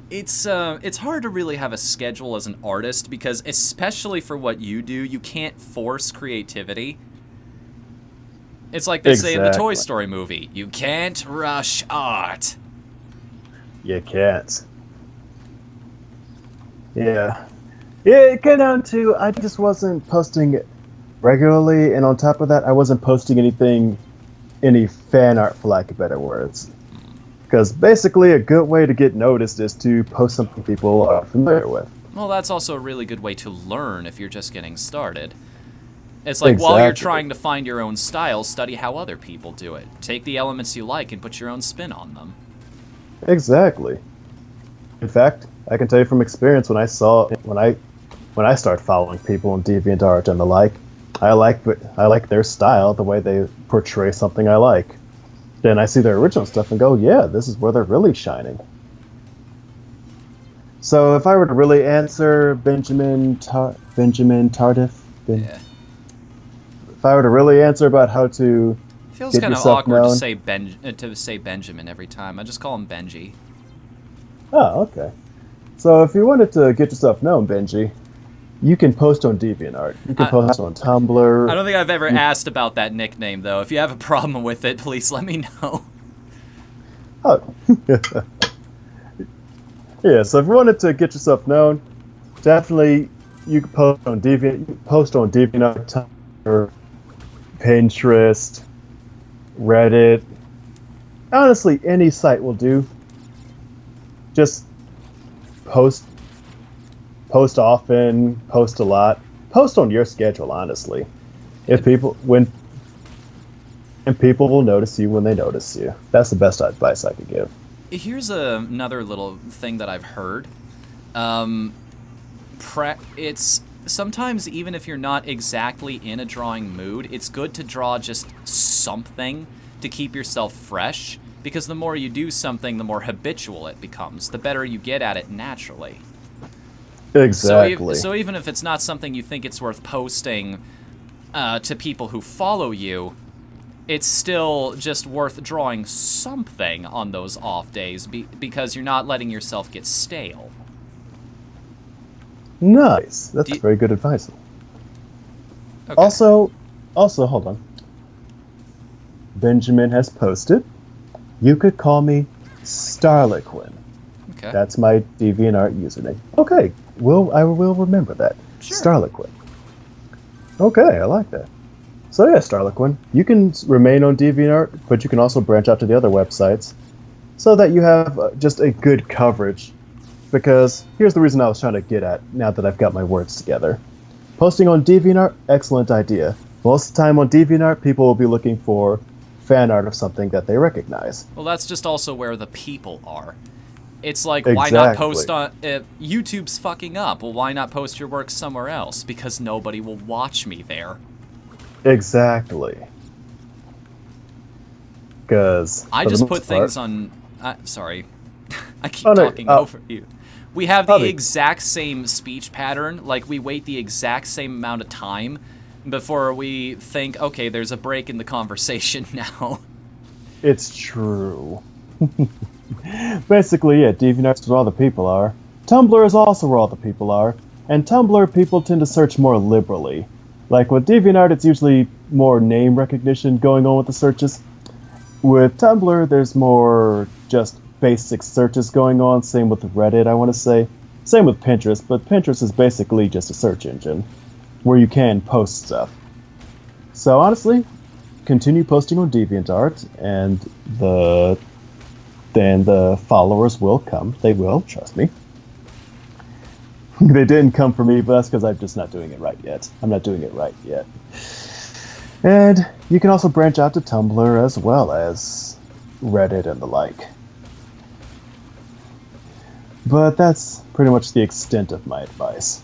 it's hard to really have a schedule as an artist because, especially for what you do, you can't force creativity. It's like they say in the Toy Story movie, you can't rush art. You can't. Yeah. Yeah, it came down to I just wasn't posting regularly, and on top of that, I wasn't posting any fan art, for lack of better words. Because basically, a good way to get noticed is to post something people are familiar with. Well, that's also a really good way to learn if you're just getting started. It's like, while you're trying to find your own style, study how other people do it. Take the elements you like and put your own spin on them. Exactly. In fact, I can tell you from experience, when I started following people on DeviantArt and the like, I like their style, the way they portray something I like. Then I see their original stuff and go, yeah, this is where they're really shining. So if I were to really answer Benjamin Tardif, Yeah. if I were to really answer about how to Feels get kind of yourself awkward known, to say Benjamin every time. I just call him Benji. oh, okay. So if you wanted to get yourself known, Benji, you can post on DeviantArt. You can post on Tumblr. I don't think I've ever asked about that nickname, though. If you have a problem with it, please let me know. Oh. Yeah, so if you wanted to get yourself known, definitely you can post on DeviantArt, Tumblr, Pinterest, Reddit. Honestly, any site will do. Just post often, post a lot. Post on your schedule, honestly. People will notice you when they notice you. That's the best advice I could give. Here's another little thing that I've heard. It's sometimes, even if you're not exactly in a drawing mood, it's good to draw just something to keep yourself fresh, because the more you do something, the more habitual it becomes, the better you get at it naturally. Exactly. So even if it's not something you think it's worth posting to people who follow you, it's still just worth drawing something on those off days because you're not letting yourself get stale. Nice. That's very good advice. Okay. Also, hold on. Benjamin has posted. You could call me Starliquin. Okay. That's my DeviantArt username. Okay. I will remember that. Sure. Starliquin. Okay, I like that. So yeah, Starliquin, you can remain on DeviantArt, but you can also branch out to the other websites so that you have just a good coverage. Because here's the reason I was trying to get at now that I've got my words together. Posting on DeviantArt, excellent idea. Most of the time on DeviantArt, people will be looking for fan art of something that they recognize. Well, that's just also where the people are. It's like, why not post on... YouTube's fucking up. Well, why not post your work somewhere else? Because nobody will watch me there. Exactly. Because I just put things on... sorry. I keep talking over you. We have the exact same speech pattern. Like, we wait the exact same amount of time before we think, okay, there's a break in the conversation now. It's true. Basically, yeah, DeviantArt's where all the people are. Tumblr is also where all the people are. And Tumblr, people tend to search more liberally. Like, with DeviantArt, it's usually more name recognition going on with the searches. With Tumblr, there's more just basic searches going on. Same with Reddit, I want to say. Same with Pinterest, but Pinterest is basically just a search engine where you can post stuff. So honestly, continue posting on DeviantArt, and then the followers will come. They will, trust me. They didn't come for me, but that's because I'm just not doing it right yet. I'm not doing it right yet. And you can also branch out to Tumblr as well as Reddit and the like. But that's pretty much the extent of my advice.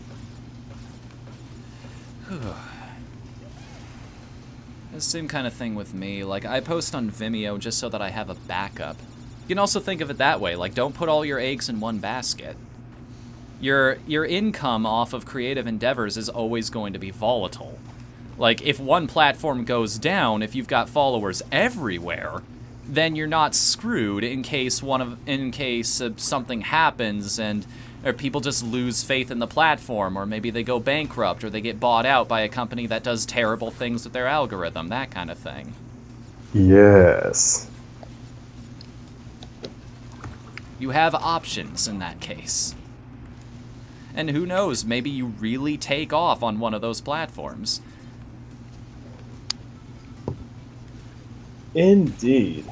The same kind of thing with me. Like, I post on Vimeo just so that I have a backup. You can also think of it that way. Like, don't put all your eggs in one basket. Your income off of creative endeavors is always going to be volatile. Like, if one platform goes down, if you've got followers everywhere, then you're not screwed in case something happens or people just lose faith in the platform, or maybe they go bankrupt, or they get bought out by a company that does terrible things with their algorithm, that kind of thing. Yes. You have options in that case. And who knows, maybe you really take off on one of those platforms. Indeed.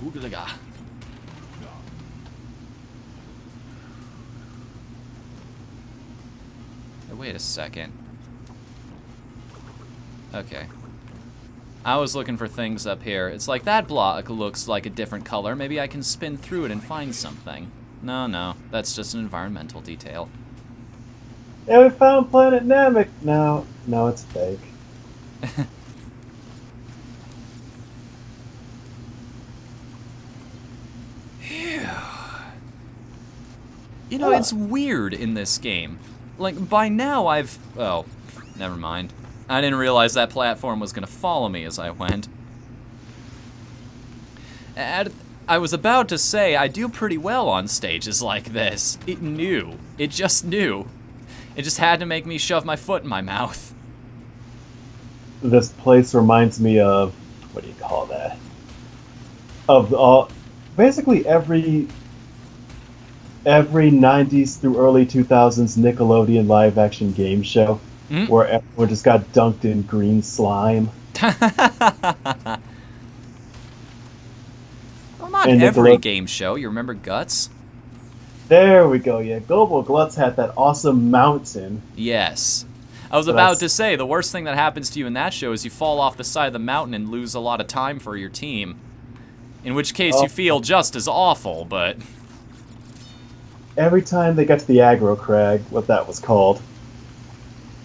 Hoogalaga. Wait a second. Okay. I was looking for things up here. It's like, that block looks like a different color. Maybe I can spin through it and find something. No, that's just an environmental detail. Yeah, we found Planet Namek. No, no, it's fake. You know, it's weird in this game. Like, by now I've... Oh, never mind. I didn't realize that platform was going to follow me as I went. I was about to say, I do pretty well on stages like this. It knew. It just knew. It just had to make me shove my foot in my mouth. This place reminds me of... What do you call that? Of all... Basically every 90s through early 2000s Nickelodeon live-action game show where everyone just got dunked in green slime. Well, not every game show. You remember Guts? There we go, yeah. Global Glutz had that awesome mountain. Yes. I was about to say, the worst thing that happens to you in that show is you fall off the side of the mountain and lose a lot of time for your team. In which case you feel just as awful, but... Every time they got to the aggro crag, what that was called,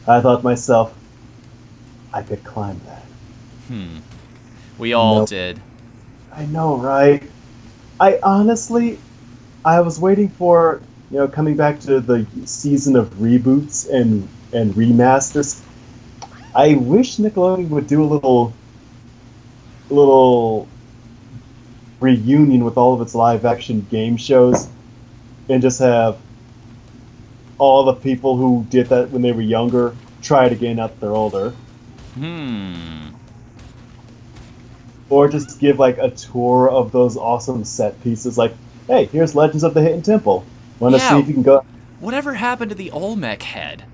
I thought to myself, I could climb that. We all did. I know, right? I was waiting for, coming back to the season of reboots and remasters. I wish Nickelodeon would do a little reunion with all of its live-action game shows and just have all the people who did that when they were younger try it again after they're older. Or just give, like, a tour of those awesome set pieces. Like, hey, here's Legends of the Hidden Temple. Want to see if you can go... Whatever happened to the Olmec head?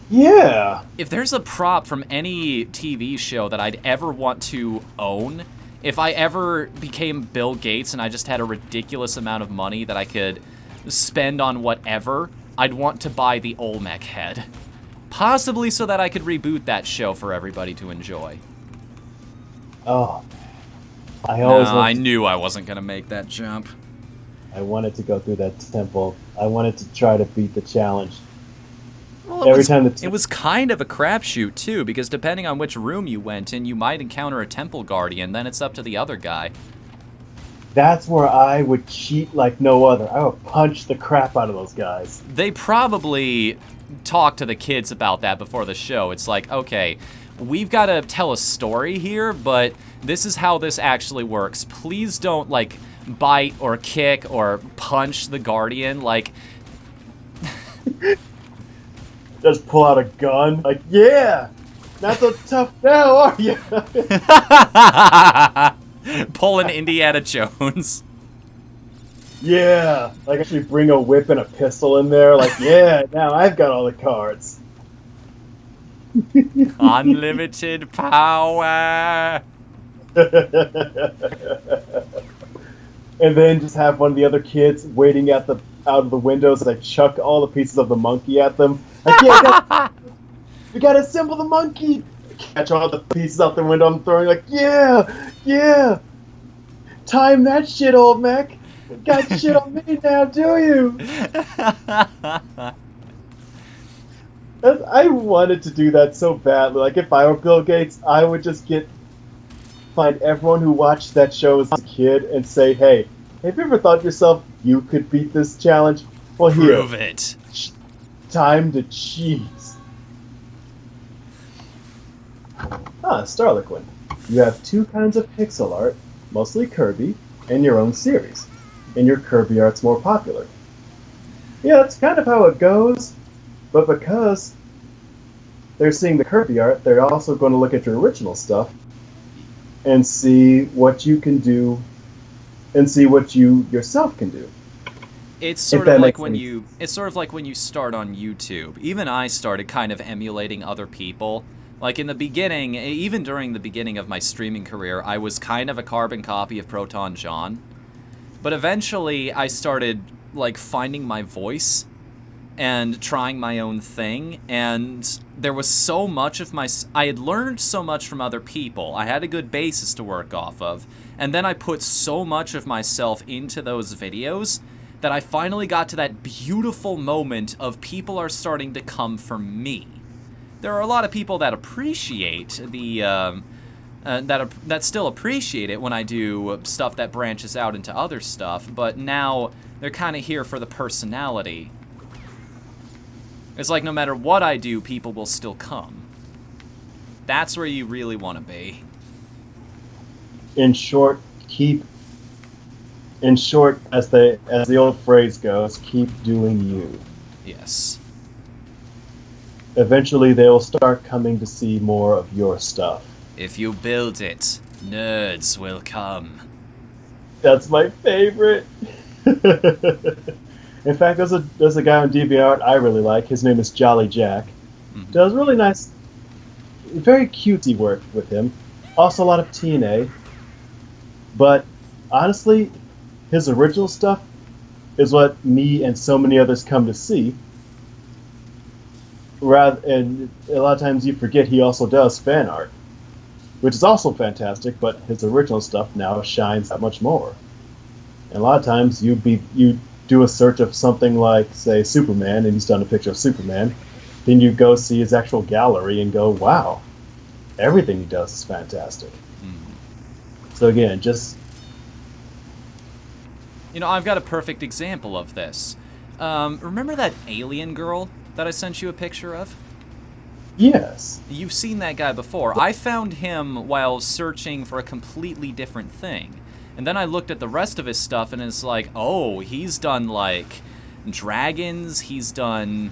Yeah! If there's a prop from any TV show that I'd ever want to own, if I ever became Bill Gates and I just had a ridiculous amount of money that I could spend on whatever, I'd want to buy the Olmec head. Possibly so that I could reboot that show for everybody to enjoy. Oh, I knew I wasn't going to make that jump. I wanted to go through that temple. I wanted to try to beat the challenge. Well, it was kind of a crapshoot, too, because depending on which room you went in, you might encounter a temple guardian, then it's up to the other guy. That's where I would cheat like no other. I would punch the crap out of those guys. They probably talked to the kids about that before the show. It's like, okay, we've got to tell a story here, but this is how this actually works. Please don't, like, bite or kick or punch the guardian. Like... Just pull out a gun. Like, yeah! Not so tough now, are you? Pull an Indiana Jones. Yeah! Like, actually bring a whip and a pistol in there. Like, yeah, now I've got all the cards. Unlimited power! And then just have one of the other kids waiting out of the windows as I chuck all the pieces of the monkey at them. Like, yeah, we gotta assemble the monkey! Catch all the pieces out the window I'm throwing, like, yeah! Time that shit, old Mac! Got shit on me now, do you? I wanted to do that so badly. Like, if I were Bill Gates, I would just find everyone who watched that show as a kid and say, hey, have you ever thought to yourself you could beat this challenge? Well, here. Prove it. Time to cheese. Starliquin. You have two kinds of pixel art, mostly Kirby, and your own series. And your Kirby art's more popular. Yeah, that's kind of how it goes. But because they're seeing the Kirby art, they're also going to look at your original stuff and see what you can do and see what you yourself can do. It's sort of like when you start on YouTube. Even I started kind of emulating other people. Like in the beginning, even during the beginning of my streaming career, I was kind of a carbon copy of Proton John. But eventually I started like finding my voice and trying my own thing, and there was so much of I had learned so much from other people. I had a good basis to work off of, and then I put so much of myself into those videos that I finally got to that beautiful moment of people are starting to come for me. There are a lot of people that appreciate the that still appreciate it when I do stuff that branches out into other stuff, but now they're kind of here for the personality. It's like no matter what I do, people will still come. That's where you really want to be. In short, as the old phrase goes, keep doing you. Yes. Eventually, they will start coming to see more of your stuff. If you build it, nerds will come. That's my favorite. In fact, there's a guy on DeviantArt I really like. His name is Jolly Jack. Mhm. Does really nice, very cutesy work with him. Also a lot of TNA. But honestly, his original stuff is what me and so many others come to see. And a lot of times you forget he also does fan art, which is also fantastic, but his original stuff now shines that much more. And a lot of times you do a search of something like, say, Superman, and he's done a picture of Superman, then you go see his actual gallery and go, wow, everything he does is fantastic. So again, just... You know, I've got a perfect example of this. Remember that alien girl that I sent you a picture of? Yes. You've seen that guy before. I found him while searching for a completely different thing. And then I looked at the rest of his stuff and it's like, oh, he's done, like, dragons, he's done...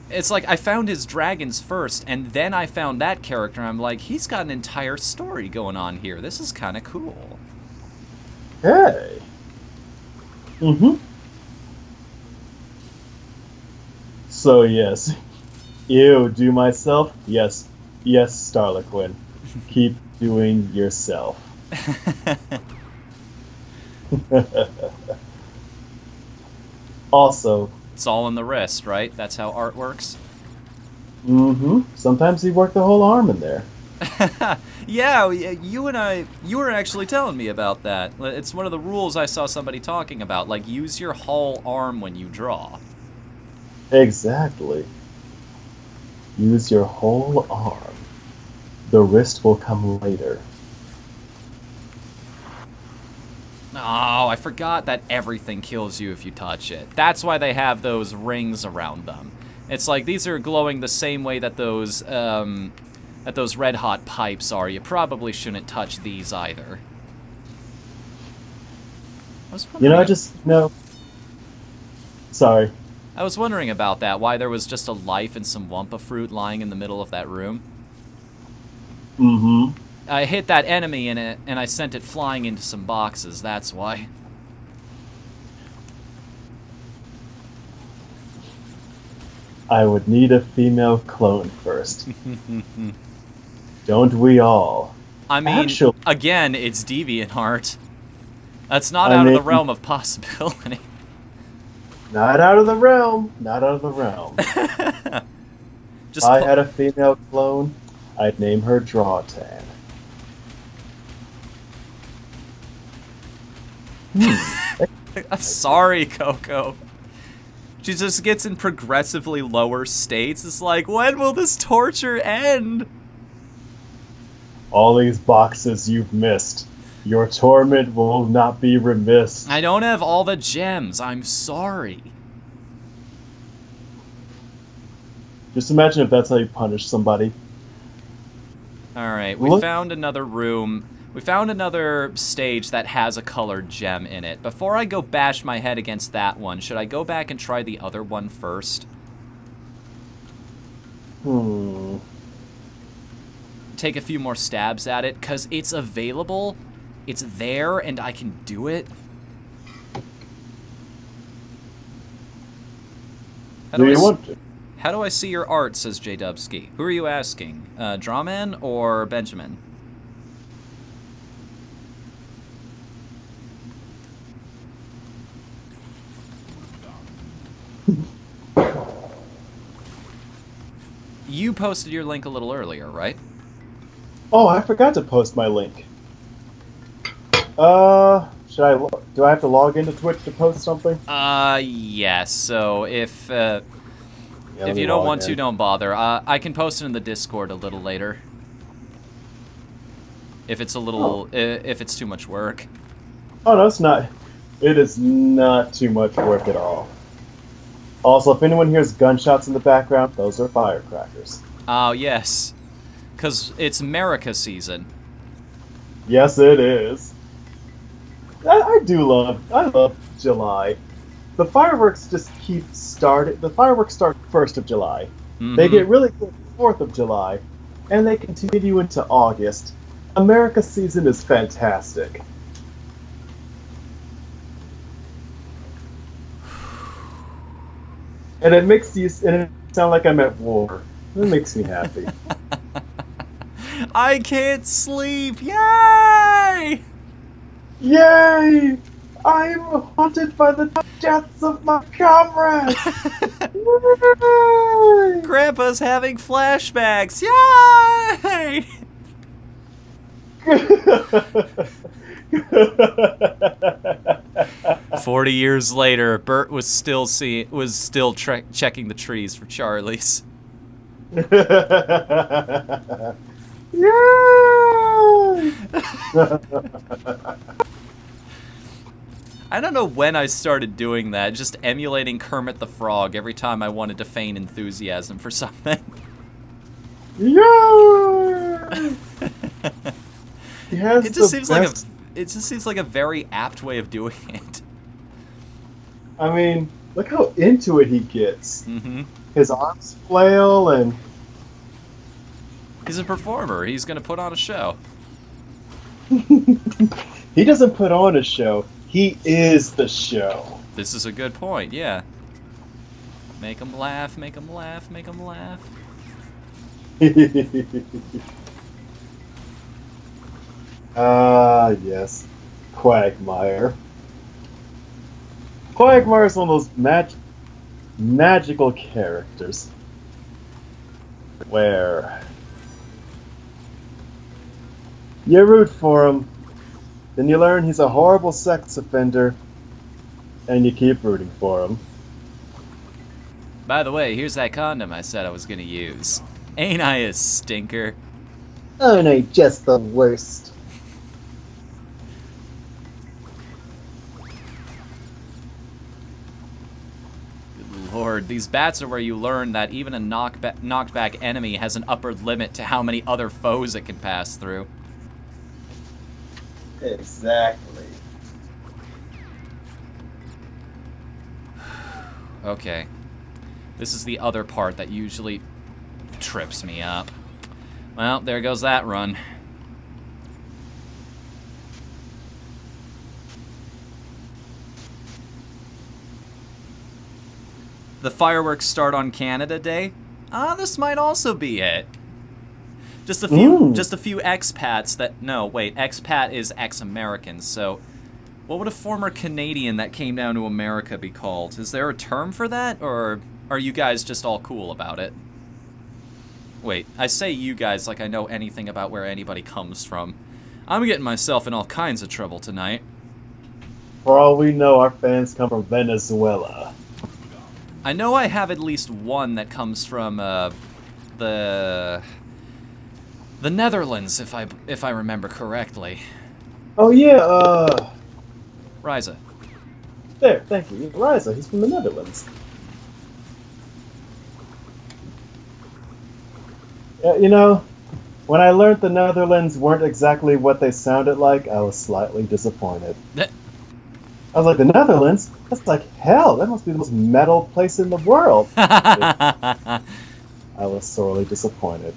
It's like I found his dragons first, and then I found that character, and I'm like, he's got an entire story going on here. This is kind of cool. Hey. Mm-hmm. So, yes. Ew, do myself? Yes. Yes, Starliquin. Keep doing yourself. Also... It's all in the wrist, right? That's how art works? Mm-hmm. Sometimes you work the whole arm in there. Yeah, you were actually telling me about that. It's one of the rules I saw somebody talking about, like use your whole arm when you draw. Exactly. Use your whole arm. The wrist will come later. Oh, I forgot that everything kills you if you touch it. That's why they have those rings around them. It's like these are glowing the same way that those red hot pipes are. You probably shouldn't touch these either. Sorry. I was wondering about that, why there was just a life and some Wumpa fruit lying in the middle of that room. Mm-hmm. I hit that enemy in it, and I sent it flying into some boxes, that's why. I would need a female clone first. Don't we all? I mean, Actually, again, it's DeviantArt. That's not out of the realm of possibility. Not out of the realm. Not out of the realm. If I had a female clone, I'd name her Drawtan. I'm sorry, Coco. She just gets in progressively lower states. It's like, when will this torture end? All these boxes you've missed. Your torment will not be remiss. I don't have all the gems. I'm sorry. Just imagine if that's how you punish somebody. Alright, we found another room. We found another stage that has a colored gem in it. Before I go bash my head against that one, should I go back and try the other one first? Take a few more stabs at it, because it's available, it's there, and I can do it. Do you want to? How do I see your art, says J-Dubsky. Who are you asking? Drawman or Benjamin? You posted your link a little earlier, right? Oh, I forgot to post my link. Do I have to log into Twitch to post something? Yes. So if Yeah, let if me you don't log want to, in. don't bother. I can post it in the Discord a little later. If it's a little, if it's too much work. Oh no, it's not. It is not too much work at all. Also, if anyone hears gunshots in the background, those are firecrackers. Oh yes, because it's America season. Yes, it is. I love July. The fireworks just keep starting. The fireworks start 1st of July. They get really good 4th of July, and they continue into August. America season is fantastic. And it makes you sound like I'm at war. It makes me happy. I can't sleep! Yay! Yay! I'm haunted by the deaths of my comrades! Yay! Grandpa's having flashbacks! Yay! 40 years later, Bert was still checking the trees for Charlie's. Yay! I don't know when I started doing that, just emulating Kermit the Frog every time I wanted to feign enthusiasm for something. Yay! It just seems like a very apt way of doing it. I mean, look how into it he gets. Mm-hmm. His arms flail and... He's a performer. He's gonna put on a show. He doesn't put on a show. He is the show. This is a good point, yeah. Make 'em laugh, make 'em laugh, make 'em laugh. Ah, yes. Quagmire. Quagmire is one of those magical characters. Where you root for him, then you learn he's a horrible sex offender, and you keep rooting for him. By the way, here's that condom I said I was gonna use. Ain't I a stinker? Oh no, just the worst. Good lord, these bats are where you learn that even a knockback enemy has an upper limit to how many other foes it can pass through. Exactly. Okay. This is the other part that usually trips me up. Well, there goes that run. The fireworks start on Canada Day? This might also be it. Just a few expats that... No, wait, expat is ex-Americans, so... What would a former Canadian that came down to America be called? Is there a term for that, or are you guys just all cool about it? Wait, I say you guys like I know anything about where anybody comes from. I'm getting myself in all kinds of trouble tonight. For all we know, our fans come from Venezuela. I know I have at least one that comes from, the Netherlands, if I remember correctly. Oh yeah, Riza. there, thank you. Riza, he's from the Netherlands. Yeah, you know, when I learned the Netherlands weren't exactly what they sounded like, I was slightly disappointed. I was like, the Netherlands? That's like hell. That must be the most metal place in the world. I was sorely disappointed.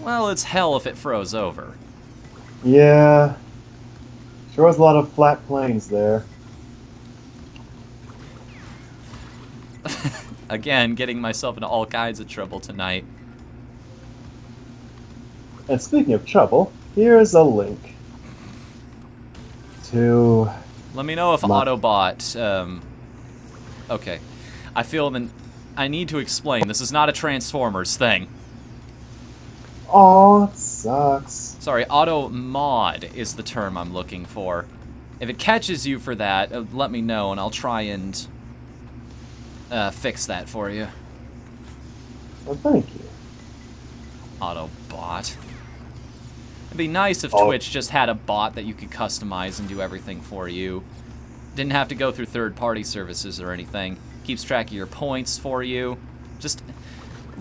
Well, it's hell if it froze over. Yeah. Sure was a lot of flat plains there. Again, getting myself into all kinds of trouble tonight. And speaking of trouble, here's a link to... Let me know if Autobot, okay. I feel I need to explain, this is not a Transformers thing. Aw, it sucks. Sorry, auto mod is the term I'm looking for. If it catches you for that, let me know, and I'll try and fix that for you. Well, thank you. Autobot. It'd be nice if Twitch just had a bot that you could customize and do everything for you. Didn't have to go through third-party services or anything. Keeps track of your points for you. Just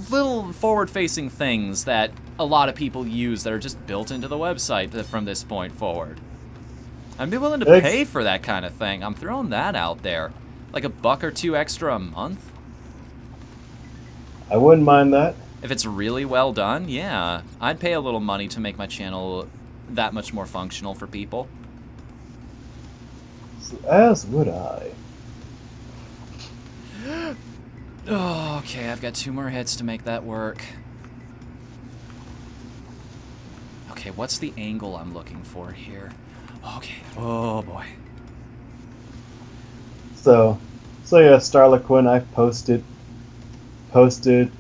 little forward-facing things that a lot of people use that are just built into the website from this point forward. I'd be willing to pay for that kind of thing. I'm throwing that out there. Like $1 or $2 extra a month. I wouldn't mind that. If it's really well done, yeah. I'd pay a little money to make my channel that much more functional for people. As would I. Oh, okay, I've got 2 more hits to make that work. Okay, what's the angle I'm looking for here? Okay, oh boy. So yeah, Starliquin, I posted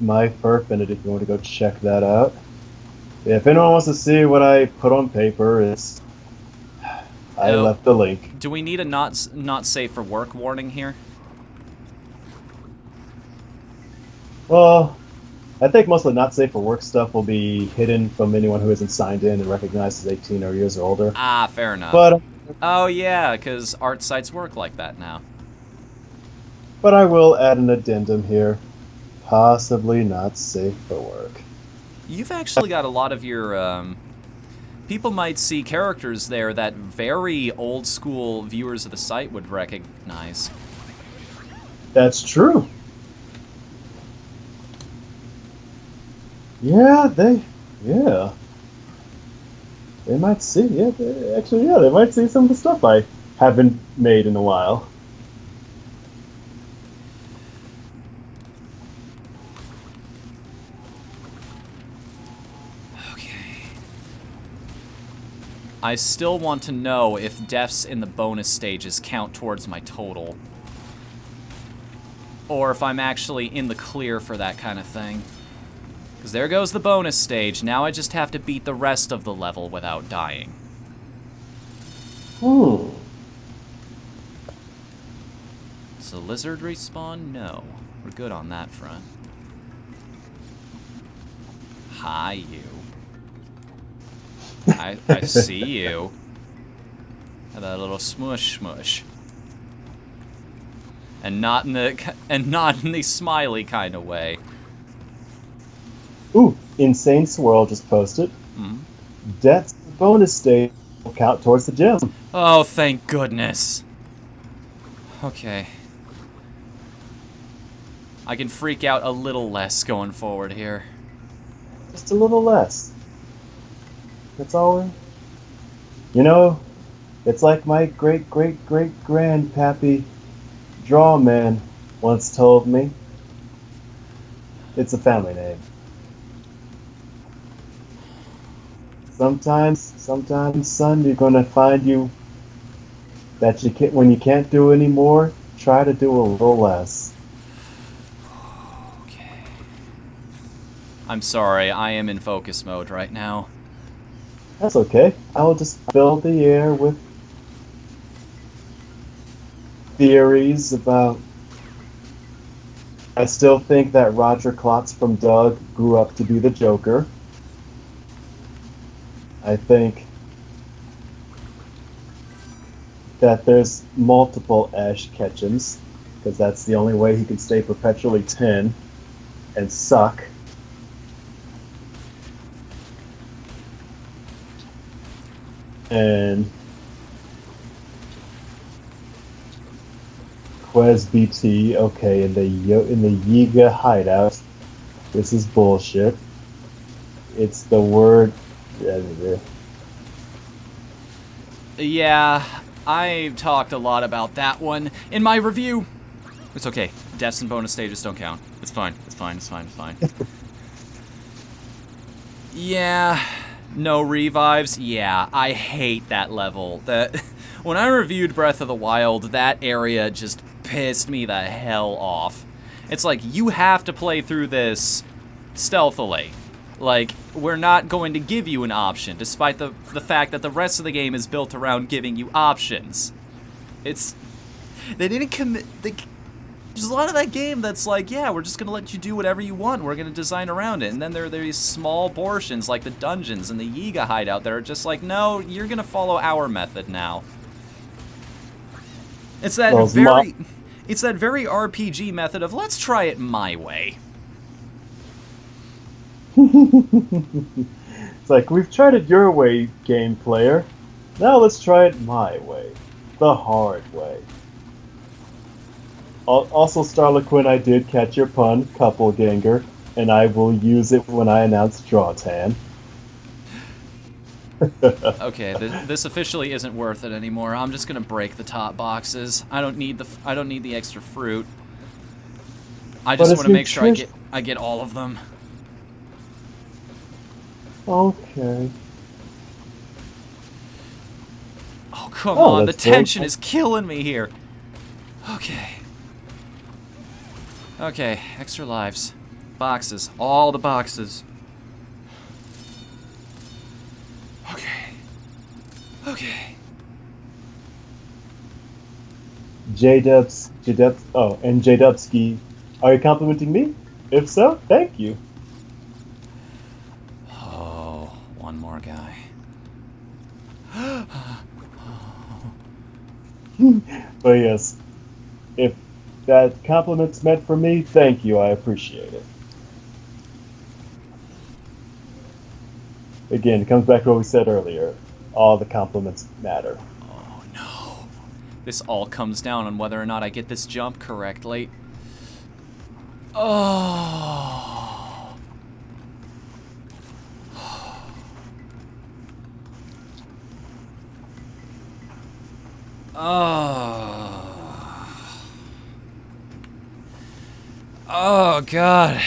my FERP in it if you want to go check that out. If anyone wants to see what I put on paper, I left the link. Do we need a not safe for work warning here? Well, I think most of the not safe for work stuff will be hidden from anyone who isn't signed in and recognized as 18 or years or older. Ah, fair enough. But oh yeah, because art sites work like that now. But I will add an addendum here. Possibly not safe for work. You've actually got a lot of your, people might see characters there that very old school viewers of the site would recognize. That's true. Yeah, they might see, they might see some of the stuff I haven't made in a while. I still want to know if deaths in the bonus stages count towards my total. Or if I'm actually in the clear for that kind of thing. Because there goes the bonus stage. Now I just have to beat the rest of the level without dying. Hmm. Does the lizard respawn? No. We're good on that front. Hi, you. I see you. And that little smush. And not in the smiley kind of way. Ooh, Insane Swirl just posted. Death's bonus stage will count towards the gem. Oh, thank goodness. Okay. I can freak out a little less going forward here. Just a little less. That's all. You know, it's like my great-great-great-grandpappy Drawman once told me. It's a family name. Sometimes, son, you're gonna find that when you can't do anymore, try to do a little less. Okay. I'm sorry, I am in focus mode right now. That's okay. I will just fill the air with theories about... I still think that Roger Klotz from Doug grew up to be the Joker. I think that there's multiple Ash Ketchums, because that's the only way he can stay perpetually 10 and suck. And Quez BT, okay, in the Yiga hideout. This is bullshit. It's the word. Yeah, I talked a lot about that one in my review. It's okay. Deaths and bonus stages don't count. It's fine. It's fine. Yeah. No revives? Yeah, I hate that level. When I reviewed Breath of the Wild, that area just pissed me the hell off. It's like, you have to play through this stealthily. Like, we're not going to give you an option, despite the fact that the rest of the game is built around giving you options. They didn't commit. There's a lot of that game that's like, yeah, we're just gonna let you do whatever you want. We're gonna design around it. And then there are these small portions like the dungeons and the Yiga hideout that are just like, no, you're gonna follow our method now. It's that it's that very RPG method of let's try it my way. It's like, we've tried it your way, game player. Now let's try it my way. The hard way. Also, Starliquin, I did catch your pun, Couple-ganger, and I will use it when I announce Drawtan. Okay, this officially isn't worth it anymore. I'm just gonna break the top boxes. I don't need the extra fruit. I just want to make sure I get all of them. Okay. Oh, come on. The tension is killing me here. Okay. Okay, extra lives. Boxes. All the boxes. Okay. Okay. Jdubski, are you complimenting me? If so, thank you. Oh, one more guy. But yes, if that compliment's meant for me, thank you, I appreciate it. Again, it comes back to what we said earlier. All the compliments matter. Oh no. This all comes down on whether or not I get this jump correctly. Oh. Oh. Oh, God.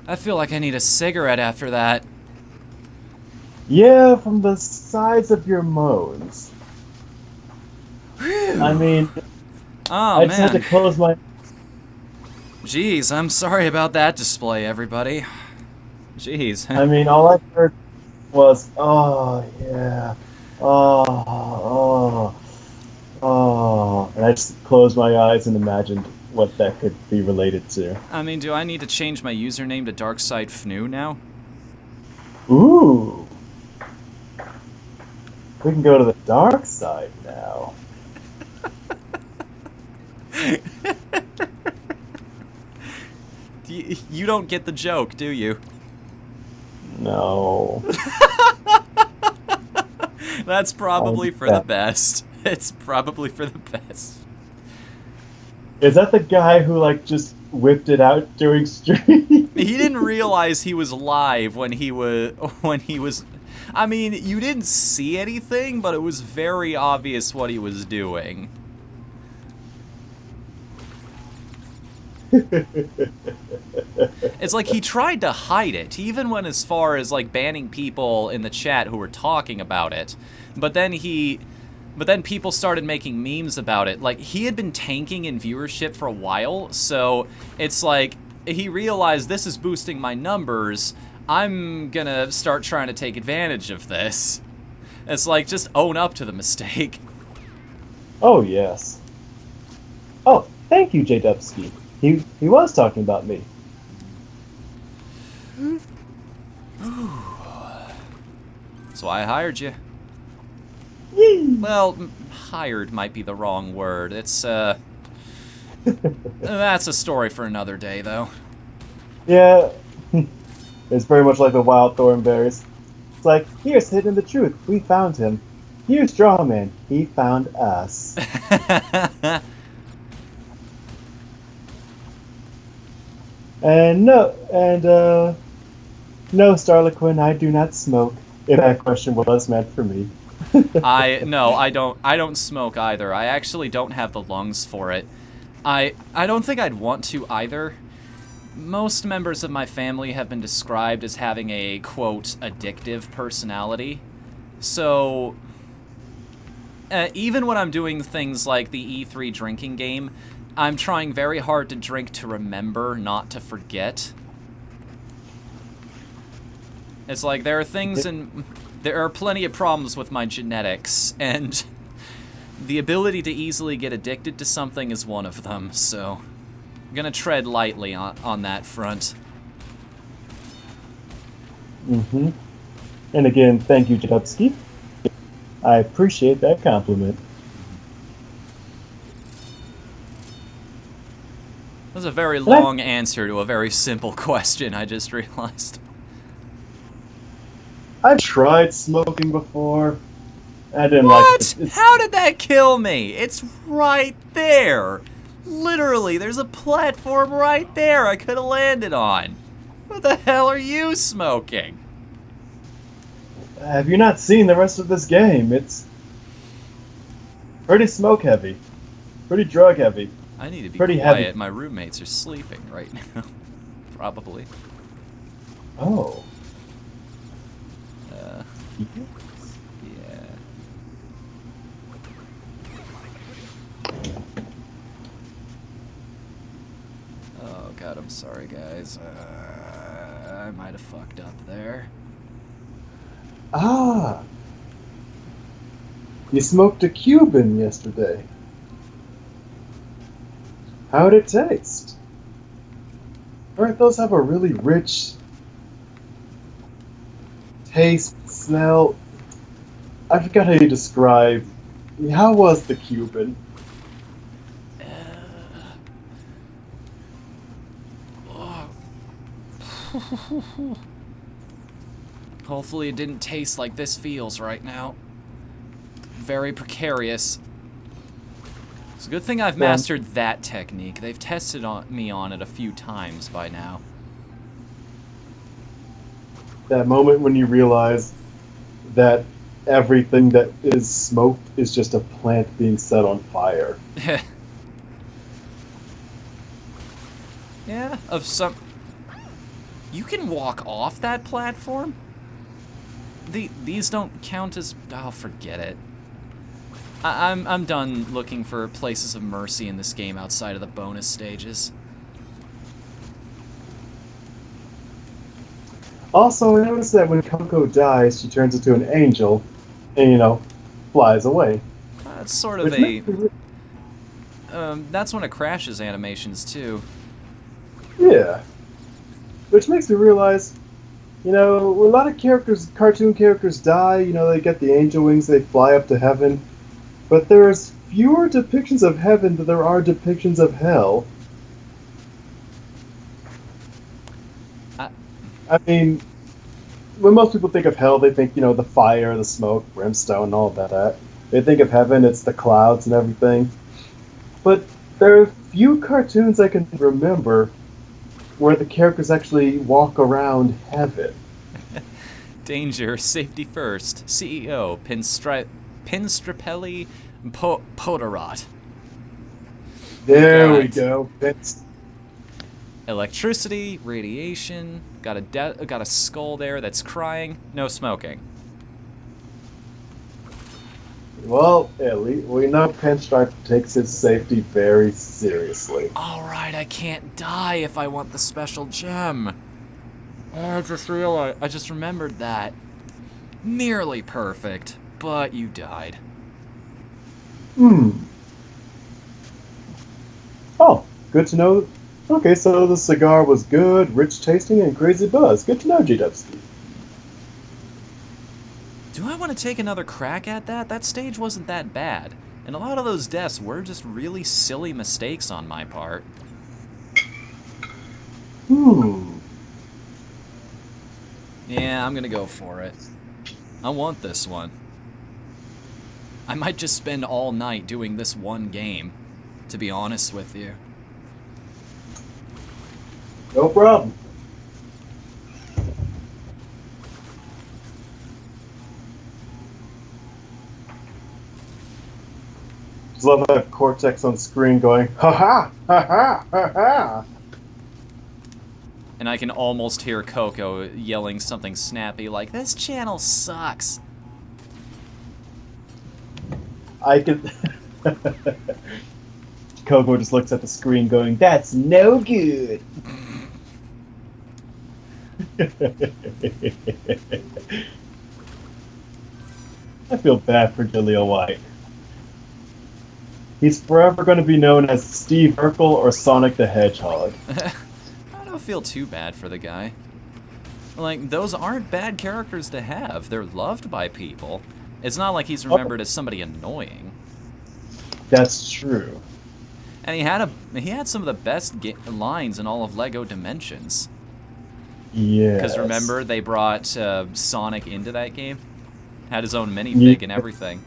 I feel like I need a cigarette after that. Yeah, from the size of your moans. Whew. I mean, Oh, I just had to man. close my... Jeez, I'm sorry about that display, everybody. Jeez. I mean, all I heard was, oh, yeah. Oh. And I just closed my eyes and imagined what that could be related to. I mean, do I need to change my username to Whatthefnu now? Ooh. We can go to the dark side now. You don't get the joke, do you? No. That's probably for the best. It's probably for the best. Is that the guy who, like, just whipped it out during stream? He didn't realize he was live when he was... I mean, you didn't see anything, but it was very obvious what he was doing. It's like he tried to hide it. He even went as far as, like, banning people in the chat who were talking about it. But then people started making memes about it. Like, he had been tanking in viewership for a while, so it's like he realized this is boosting my numbers. I'm gonna start trying to take advantage of this. It's like, just own up to the mistake. Oh, yes. Oh, thank you, Jdubski. He was talking about me. So I hired you. Yee! Well, hired might be the wrong word. It's, that's a story for another day, though. Yeah. It's very much like the wild thornberries. It's like, here's hidden the truth. We found him. Here's Strawman. He found us. No, Starliquin, I do not smoke. If that question was meant for me. I don't smoke either. I actually don't have the lungs for it. I don't think I'd want to either. Most members of my family have been described as having a, quote, addictive personality. So, even when I'm doing things like the E3 drinking game, I'm trying very hard to drink to remember, not to forget. It's like there are things and there are plenty of problems with my genetics, and the ability to easily get addicted to something is one of them, so I'm gonna tread lightly on that front. Mm-hmm. And again, thank you, Jadubski. I appreciate that compliment. That was a very long answer to a very simple question, I just realized. I've tried smoking before. I didn't What? like it. How did that kill me? It's right there. Literally, there's a platform right there I could have landed on. What the hell are you smoking? Have you not seen the rest of this game? It's pretty smoke heavy. Pretty drug heavy. I need to be Pretty quiet. heavy. My roommates are sleeping right now. Probably. Oh. Yeah. Oh god, I'm sorry guys. I might have fucked up there. Ah. You smoked a Cuban yesterday. How'd it taste? Alright, those have a really rich taste, smell. I forgot how you describe. How was the Cuban? Hopefully it didn't taste like this feels right now. Very precarious. It's a good thing I've mastered that technique. They've tested me on it a few times by now. That moment when you realize that everything that is smoked is just a plant being set on fire. Yeah, of some... You can walk off that platform? These don't count as... Oh, forget it. I'm done looking for places of mercy in this game outside of the bonus stages. Also, I noticed that when Coco dies, she turns into an angel and, flies away. That's sort of Which makes me that's one of Crash's animations, too. Yeah. Which makes me realize, a lot of cartoon characters die, they get the angel wings, they fly up to heaven. But there's fewer depictions of heaven than there are depictions of hell. I mean, when most people think of hell, they think, the fire, the smoke, brimstone, all of that. They think of heaven, it's the clouds and everything. But there are few cartoons I can remember where the characters actually walk around heaven. Danger, safety first. CEO, Pinstripelli Podarot. There we go. Electricity, radiation, got a skull there that's crying, no smoking. Well, at least we know Pinstripe takes his safety very seriously. Alright, I can't die if I want the special gem. I just remembered that. Nearly perfect, but you died. Oh, good to know. Okay, so the cigar was good, rich tasting, and crazy buzz. Good to know, G-Dubski. Do I want to take another crack at that? That stage wasn't that bad. And a lot of those deaths were just really silly mistakes on my part. Yeah, I'm gonna go for it. I want this one. I might just spend all night doing this one game, to be honest with you. No problem. Just love how I have Cortex on screen going, ha ha, ha ha, ha ha. And I can almost hear Coco yelling something snappy like, "This channel sucks." I can. Coco just looks at the screen going, "That's no good." I feel bad for Jaleel White. He's forever going to be known as Steve Urkel or Sonic the Hedgehog. I don't feel too bad for the guy. Like, those aren't bad characters to have. They're loved by people. It's not like he's remembered as somebody annoying. That's true. And he had some of the best lines in all of LEGO Dimensions. Yeah. Because remember, they brought Sonic into that game? Had his own minifig and everything.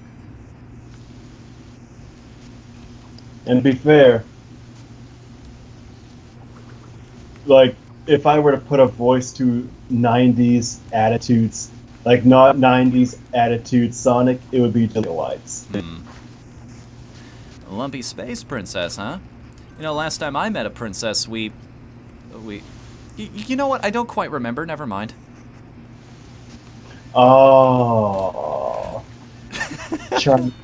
And to be fair, like, if I were to put a voice to 90s attitudes, like not 90s attitude Sonic, it would be Jaleel White's. Lumpy Space Princess, huh? You know, last time I met a princess, you know what? I don't quite remember. Never mind. Oh. Charm.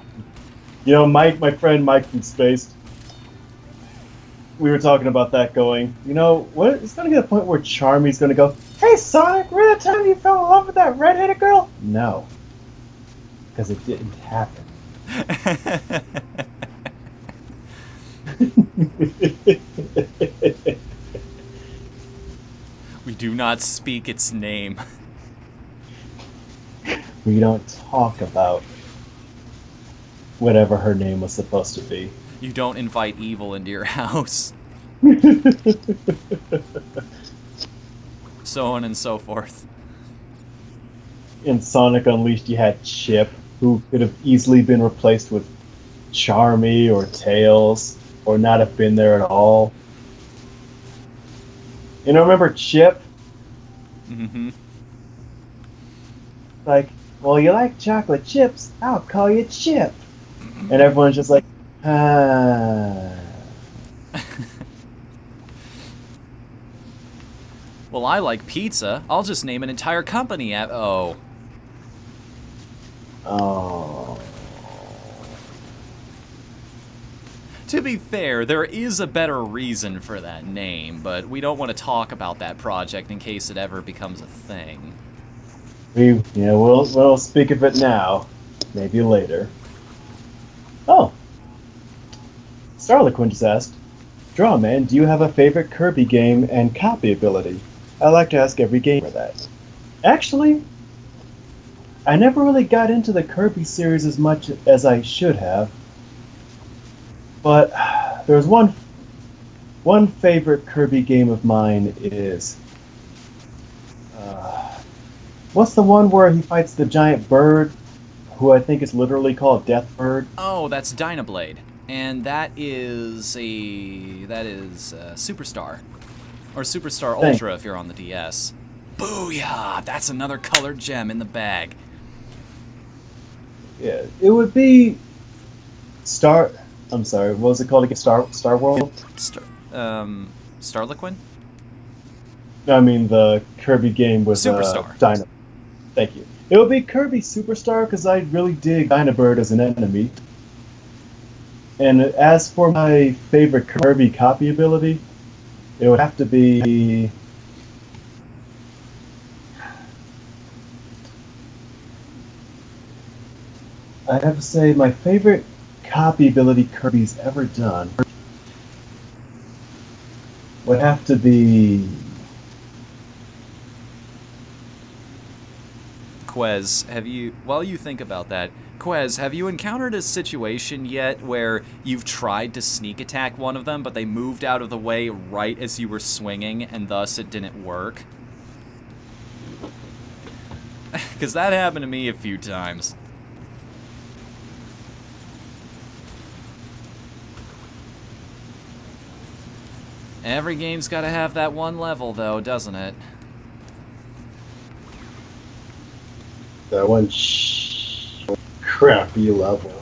You know, Mike, my friend Mike from Space, we were talking about that going, you know, what? It's going to get a point where Charmy's going to go, hey, Sonic, remember the time you fell in love with that redheaded girl? No. Because it didn't happen. We do not speak its name. We don't talk about whatever her name was supposed to be. You don't invite evil into your house. So on and so forth. In Sonic Unleashed, you had Chip, who could have easily been replaced with Charmy or Tails, or not have been there at all. You know, remember Chip? Mm-hmm. Like, well, you like chocolate chips? I'll call you Chip. And everyone's just like, ah. Well, I like pizza. I'll just name an entire company at... Oh. Oh. To be fair, there is a better reason for that name, but we don't want to talk about that project in case it ever becomes a thing. We'll speak of it now. Maybe later. Oh. Starliquin just asked, Drawman, do you have a favorite Kirby game and copy ability? I like to ask every gamer that. Actually, I never really got into the Kirby series as much as I should have. But there's one favorite Kirby game of mine is... what's the one where he fights the giant bird, who I think is literally called Death Bird? Oh, that's Dynablade. And that is Superstar. Or Superstar Ultra if you're on the DS. Booyah! That's another colored gem in the bag. Yeah, it would be I'm sorry, what was it called again? Star World? Starliquin? No, I mean the Kirby game with Superstar. Dyna. Thank you. It would be Kirby Superstar because I really dig Dynabird as an enemy. And as for my favorite Kirby copy ability, it would have to be... I'd have to say my favorite copy ability Kirby's ever done would have to be... Quez, while you think about that, Quez, have you encountered a situation yet where you've tried to sneak attack one of them, but they moved out of the way right as you were swinging, and thus it didn't work? Because that happened to me a few times. Every game's gotta have that one level, though, doesn't it? That one crappy level.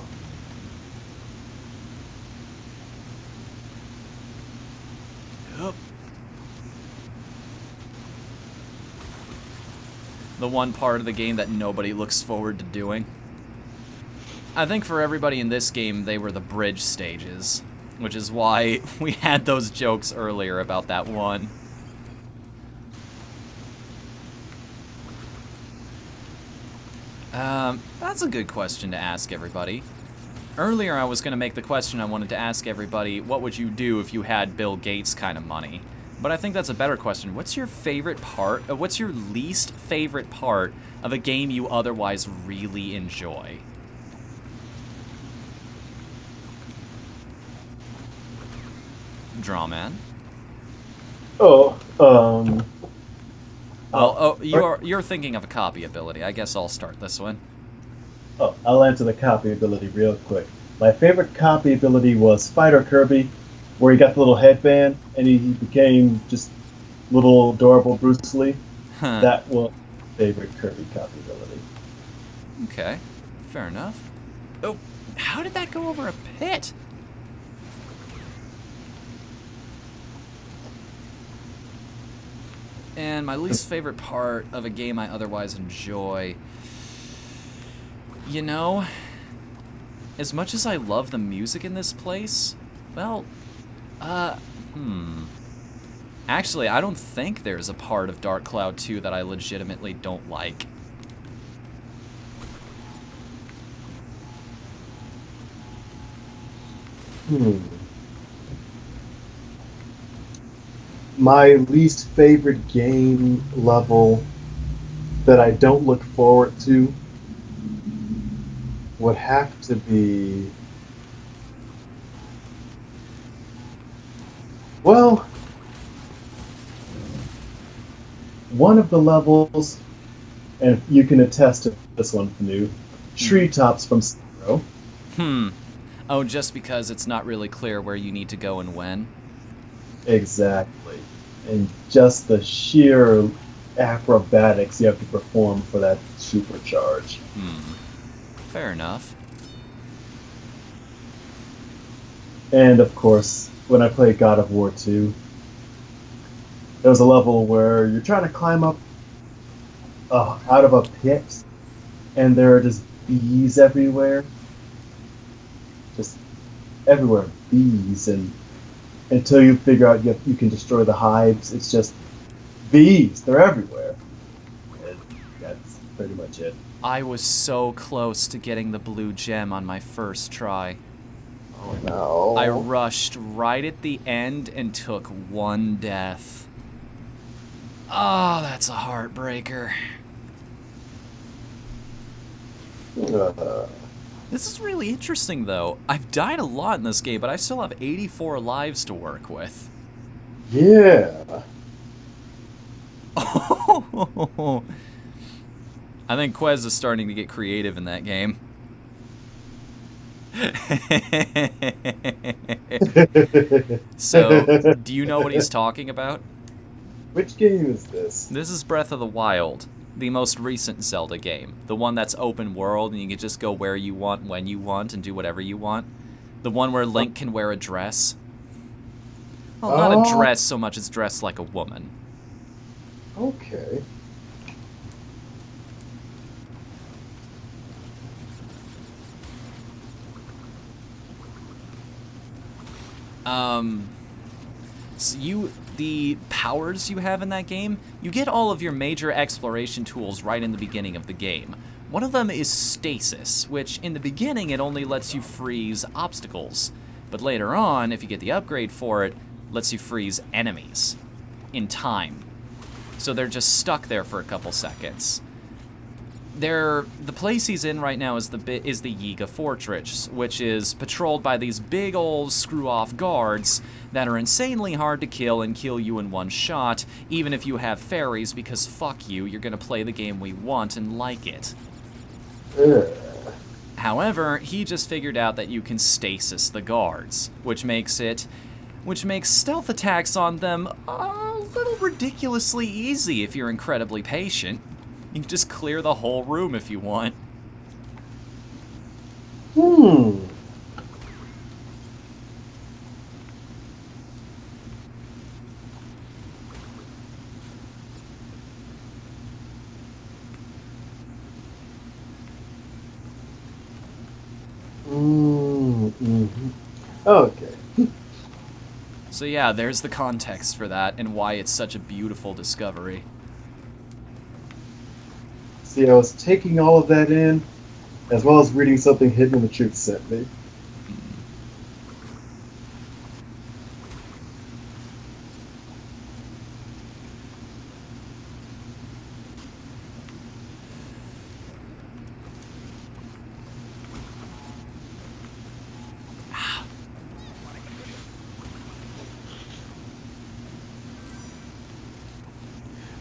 Yep. The one part of the game that nobody looks forward to doing. I think for everybody in this game, they were the bridge stages, which is why we had those jokes earlier about that one. That's a good question to ask everybody. Earlier I was going to make the question I wanted to ask everybody, what would you do if you had Bill Gates kind of money? But I think that's a better question. What's your favorite part, what's your least favorite part of a game you otherwise really enjoy? Drawman? Oh, Well, you're thinking of a copy ability. I guess I'll start this one. Oh, I'll answer the copy ability real quick. My favorite copy ability was Spider Kirby, where he got the little headband and he became just little adorable Bruce Lee. Huh. That was my favorite Kirby copy ability. Okay, fair enough. Oh, how did that go over a pit? And my least favorite part of a game I otherwise enjoy... You know, as much as I love the music in this place, well, Actually, I don't think there's a part of Dark Cloud 2 that I legitimately don't like. My least favorite game level that I don't look forward to would have to be... Well, one of the levels, and you can attest to this one, Whatthefnu, Treetops from Zero. Oh, just because it's not really clear where you need to go and when? Exactly. And just the sheer acrobatics you have to perform for that supercharge. Fair enough. And of course, when I played God of War 2, there was a level where you're trying to climb up out of a pit, and there are just bees everywhere. Just everywhere, bees, and until you figure out you can destroy the hives, it's just bees. They're everywhere. And that's pretty much it. I was so close to getting the blue gem on my first try. Oh no. I rushed right at the end and took one death. Oh, that's a heartbreaker. This is really interesting, though. I've died a lot in this game, but I still have 84 lives to work with. Yeah. I think Quez is starting to get creative in that game. So, do you know what he's talking about? Which game is this? This is Breath of the Wild, the most recent Zelda game. The one that's open world and you can just go where you want, when you want, and do whatever you want. The one where Link can wear a dress. Well, not a dress so much as dressed like a woman. Okay. So the powers you have in that game, you get all of your major exploration tools right in the beginning of the game. One of them is stasis, which in the beginning it only lets you freeze obstacles, but later on, if you get the upgrade for it, lets you freeze enemies in time. So they're just stuck there for a couple seconds. The place he's in right now is the Yiga Fortress, which is patrolled by these big old screw-off guards that are insanely hard to kill and kill you in one shot, even if you have fairies, because fuck you, you're gonna play the game we want and like it. However, he just figured out that you can stasis the guards, which makes stealth attacks on them a little ridiculously easy if you're incredibly patient. You can just clear the whole room if you want. Okay. So yeah, there's the context for that and why it's such a beautiful discovery. See, I was taking all of that in, as well as reading something Hidden in the Truth sent me.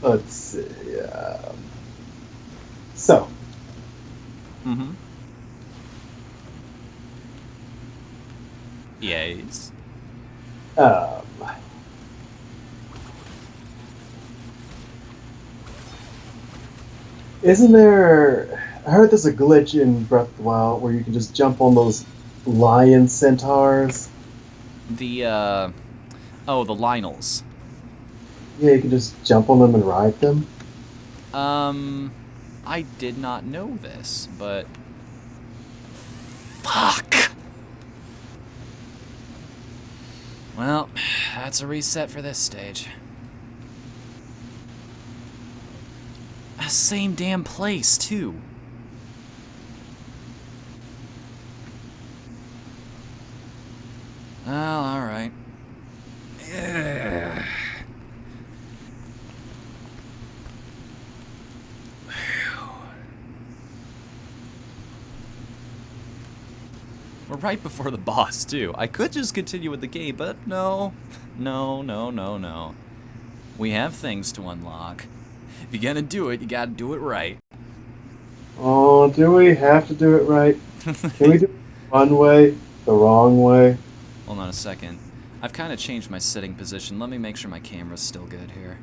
Let's see. So, Mm-hmm. Yes. um, isn't there? I heard there's a glitch in Breath of the Wild where you can just jump on those lion centaurs. The oh, the Lionels. Yeah, you can just jump on them and ride them. I did not know this, but fuck. Well, that's a reset for this stage. Same damn place, too. Well, alright. We're right before the boss, too. I could just continue with the game, but no. No. We have things to unlock. If you're gonna do it, you gotta do it right. Oh, do we have to do it right? Can we do it the fun way, the wrong way? Hold on a second. I've kind of changed my sitting position. Let me make sure my camera's still good here.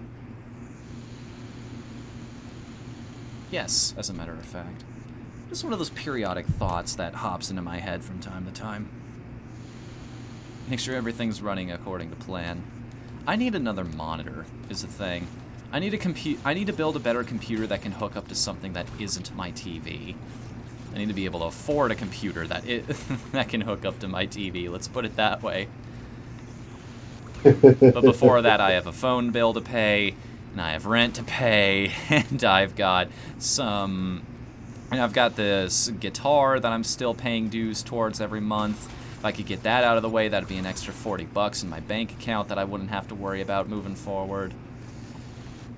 Yes, as a matter of fact. Just one of those periodic thoughts that hops into my head from time to time. Make sure everything's running according to plan. I need another monitor, is the thing. I need to build a better computer that can hook up to something that isn't my TV. I need to be able to afford a computer that that can hook up to my TV, let's put it that way. But before that, I have a phone bill to pay, and I have rent to pay, and I've got this guitar that I'm still paying dues towards every month. If I could get that out of the way, that'd be an extra $40 in my bank account that I wouldn't have to worry about moving forward.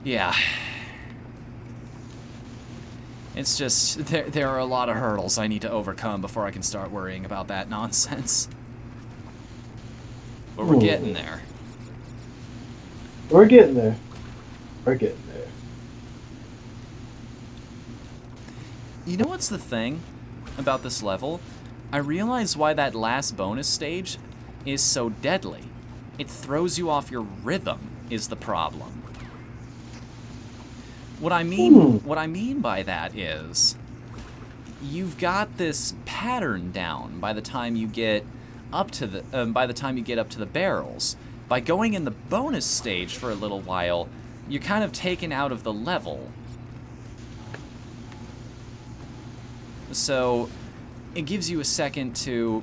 Yeah. It's just, there are a lot of hurdles I need to overcome before I can start worrying about that nonsense. But we're getting there. We're getting there. We're getting there. You know what's the thing about this level? I realize why that last bonus stage is so deadly. It throws you off your rhythm is the problem. What I mean by that is you've got this pattern down by the time you get up to the barrels. By going in the bonus stage for a little while, you're kind of taken out of the level. So it gives you a second to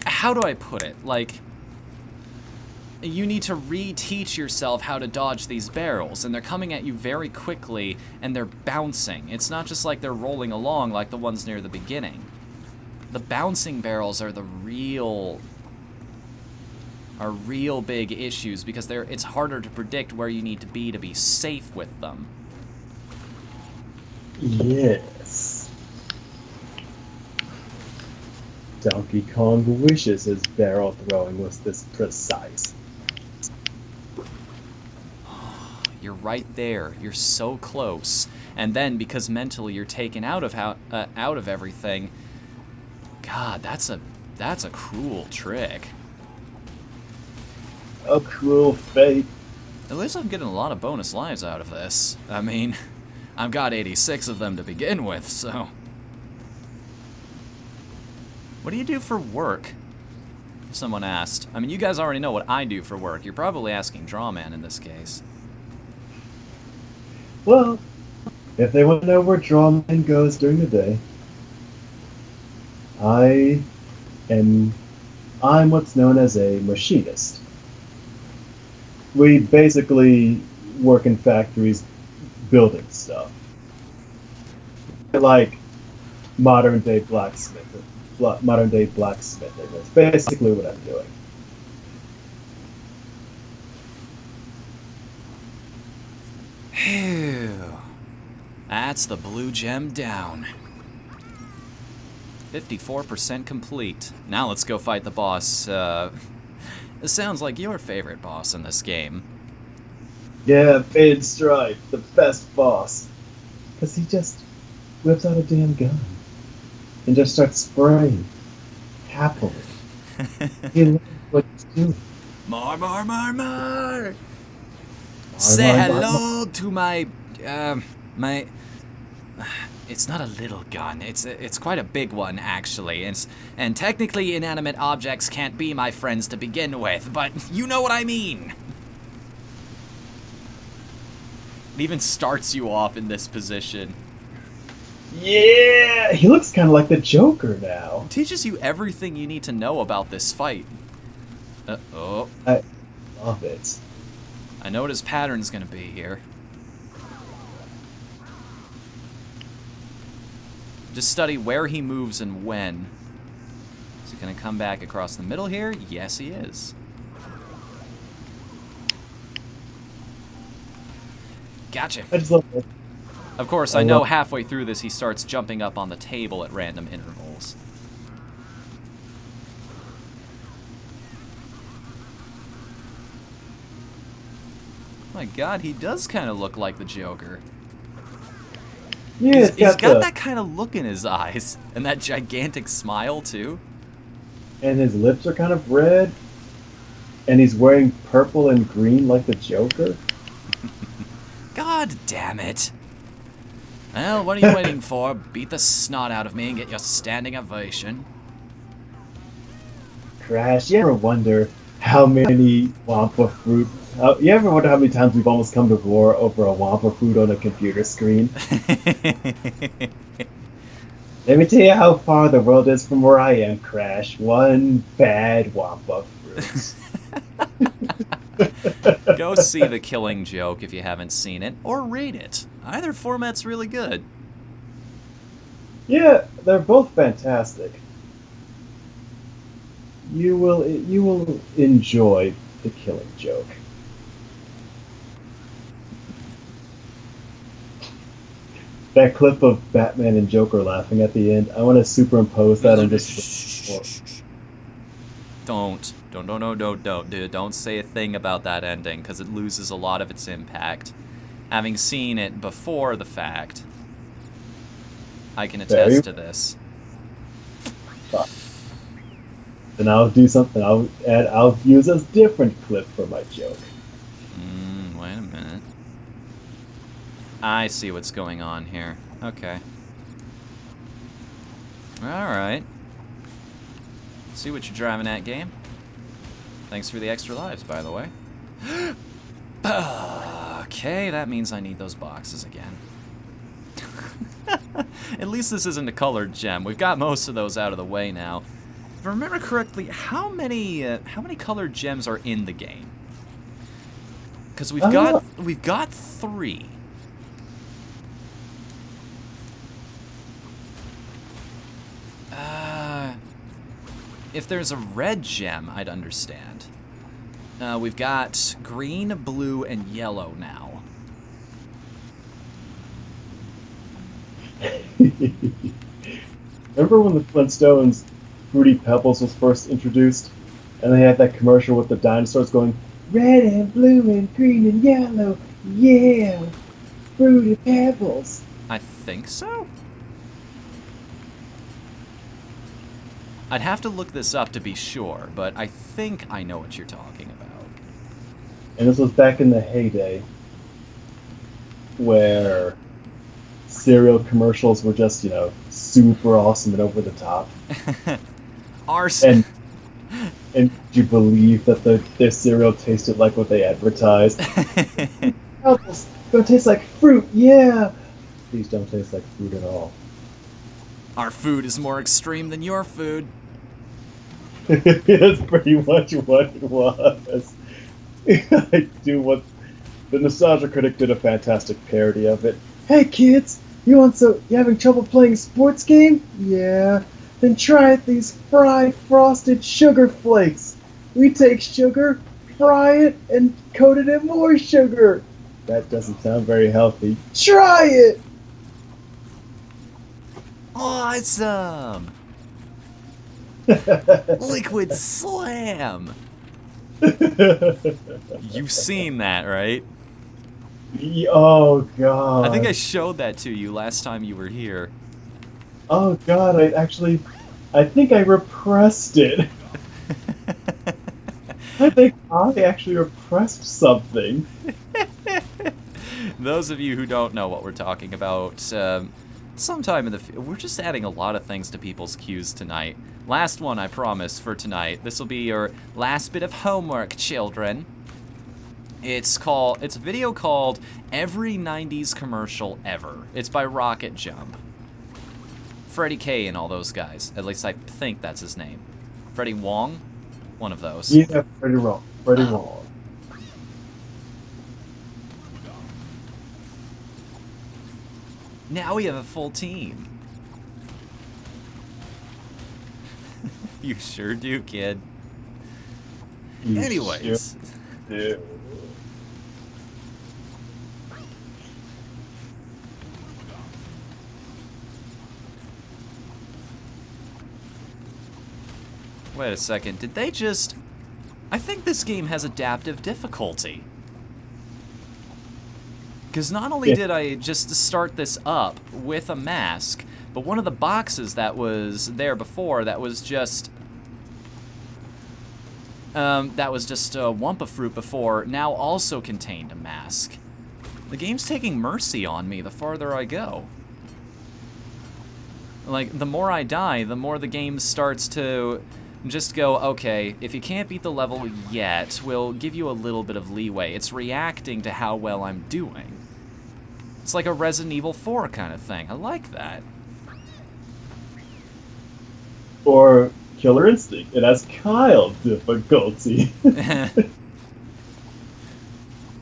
how do I put it? Like, you need to reteach yourself how to dodge these barrels, and they're coming at you very quickly, and they're bouncing. It's not just like they're rolling along like the ones near the beginning. The bouncing barrels are the real big issues because it's harder to predict where you need to be safe with them. Yes. Donkey Kong wishes his barrel throwing was this precise. You're right there. You're so close. And then, because mentally you're taken out of everything, God, that's a cruel trick. A cruel fate. At least I'm getting a lot of bonus lives out of this. I mean, I've got 86 of them to begin with, so... What do you do for work? Someone asked. I mean, you guys already know what I do for work. You're probably asking Drawman in this case. Well, if they want to know where Drawman goes during the day, I am I'm what's known as a machinist. We basically work in factories building stuff. Like modern day blacksmithing. Modern day blacksmithing. That's basically what I'm doing. Phew. That's the blue gem down. 54% complete. Now let's go fight the boss. This sounds like your favorite boss in this game. Yeah, Paid Stripe, the best boss. Because he just whips out a damn gun and just starts spraying happily. He loves what he's doing. More. Say hello to my, my... It's not a little gun. It's quite a big one, actually. And technically, inanimate objects can't be my friends to begin with, but you know what I mean. It even starts you off in this position. Yeah, he looks kind of like the Joker now. Teaches you everything you need to know about this fight. Uh-oh. I love it. I know what his pattern's gonna be here. Just study where he moves and when. Is he gonna come back across the middle here? Yes, he is. Gotcha. I just love it. Of course, I know halfway through this he starts jumping up on the table at random intervals. My god, he does kind of look like the Joker. Yeah, He's got that kind of look in his eyes. And that gigantic smile, too. And his lips are kind of red. And he's wearing purple and green like the Joker. God damn it. Well, what are you waiting for? Beat the snot out of me and get your standing ovation. Crash, you ever wonder how many Wampa fruit... you ever wonder how many times we've almost come to war over a Wampa fruit on a computer screen? Let me tell you how far the world is from where I am, Crash. One bad Wampa fruit. Go see The Killing Joke if you haven't seen it, or read it. Either format's really good. Yeah, they're both fantastic. You will enjoy The Killing Joke. That clip of Batman and Joker laughing at the end, I want to superimpose that on this. Don't, dude. Don't say a thing about that ending, because it loses a lot of its impact. Having seen it before the fact, I can attest to this. Then I'll do something. I'll use a different clip for my joke. Wait a minute. I see what's going on here. Okay. Alright. See what you're driving at, game. Thanks for the extra lives, by the way. Okay, that means I need those boxes again. At least this isn't a colored gem. We've got most of those out of the way now. If I remember correctly, how many colored gems are in the game? Because we've got 3. If there's a red gem, I'd understand. We've got green, blue, and yellow now. Remember when the Flintstones Fruity Pebbles was first introduced? And they had that commercial with the dinosaurs going, red and blue and green and yellow, yeah, Fruity Pebbles. I think so? I'd have to look this up to be sure, but I think I know what you're talking about. And this was back in the heyday where cereal commercials were just, super awesome and over the top. Arson. And did you believe that their cereal tasted like what they advertised? Apples don't taste like fruit, yeah! These don't taste like fruit at all. Our food is more extreme than your food. That's pretty much what it was. I do what the Nostalgia Critic did a fantastic parody of it. Hey kids, you having trouble playing a sports game? Yeah. Then try it these fried frosted sugar flakes. We take sugar, fry it, and coat it in more sugar. That doesn't sound very healthy. Try it! Awesome! Liquid Slam! You've seen that, right? Oh god. I think I showed that to you last time you were here. Oh god, I think I repressed it. I think I actually repressed something. Those of you who don't know what we're talking about, sometime in the we're just adding a lot of things to people's queues tonight. Last one, I promise, for tonight. This will be your last bit of homework, children. It's a video called Every 90s Commercial Ever. It's by Rocket Jump. Freddie K and all those guys. At least I think that's his name. Freddie Wong? One of those. Yeah, pretty wrong. Pretty wrong. Now we have a full team. You sure do, kid. You Anyways. sure do. Wait a second, did they just... I think this game has adaptive difficulty. Because not only did I just start this up with a mask, but one of the boxes that was there before that was just Wumpa Fruit before now also contained a mask. The game's taking mercy on me the farther I go. Like, the more I die, the more the game starts to just go, okay, if you can't beat the level yet, we'll give you a little bit of leeway. It's reacting to how well I'm doing. It's like a Resident Evil 4 kind of thing. I like that. Or Killer Instinct. It has Kyle difficulty.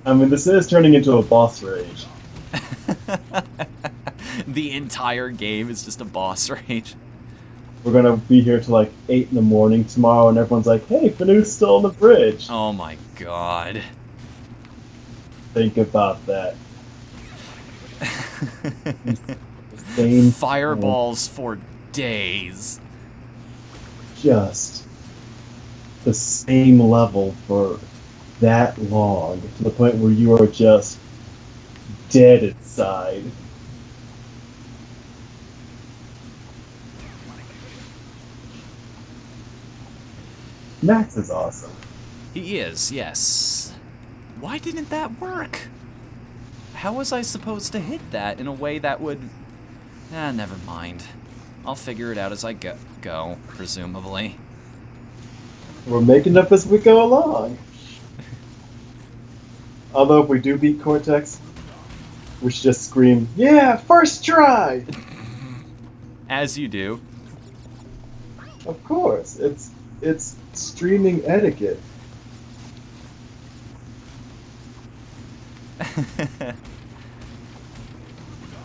I mean, this is turning into a boss rage. The entire game is just a boss rage. We're gonna be here till like 8 in the morning tomorrow, and everyone's like, hey, Fnu's still on the bridge. Oh my god. Think about that. Same Fireballs for days. Just the same level for that long, to the point where you are just dead inside. Max is awesome. He is, yes. Why didn't that work? How was I supposed to hit that in a way that would... never mind. I'll figure it out as I go, presumably. We're making up as we go along. Although if we do beat Cortex, we should just scream, yeah, first try! As you do. Of course, it's streaming etiquette.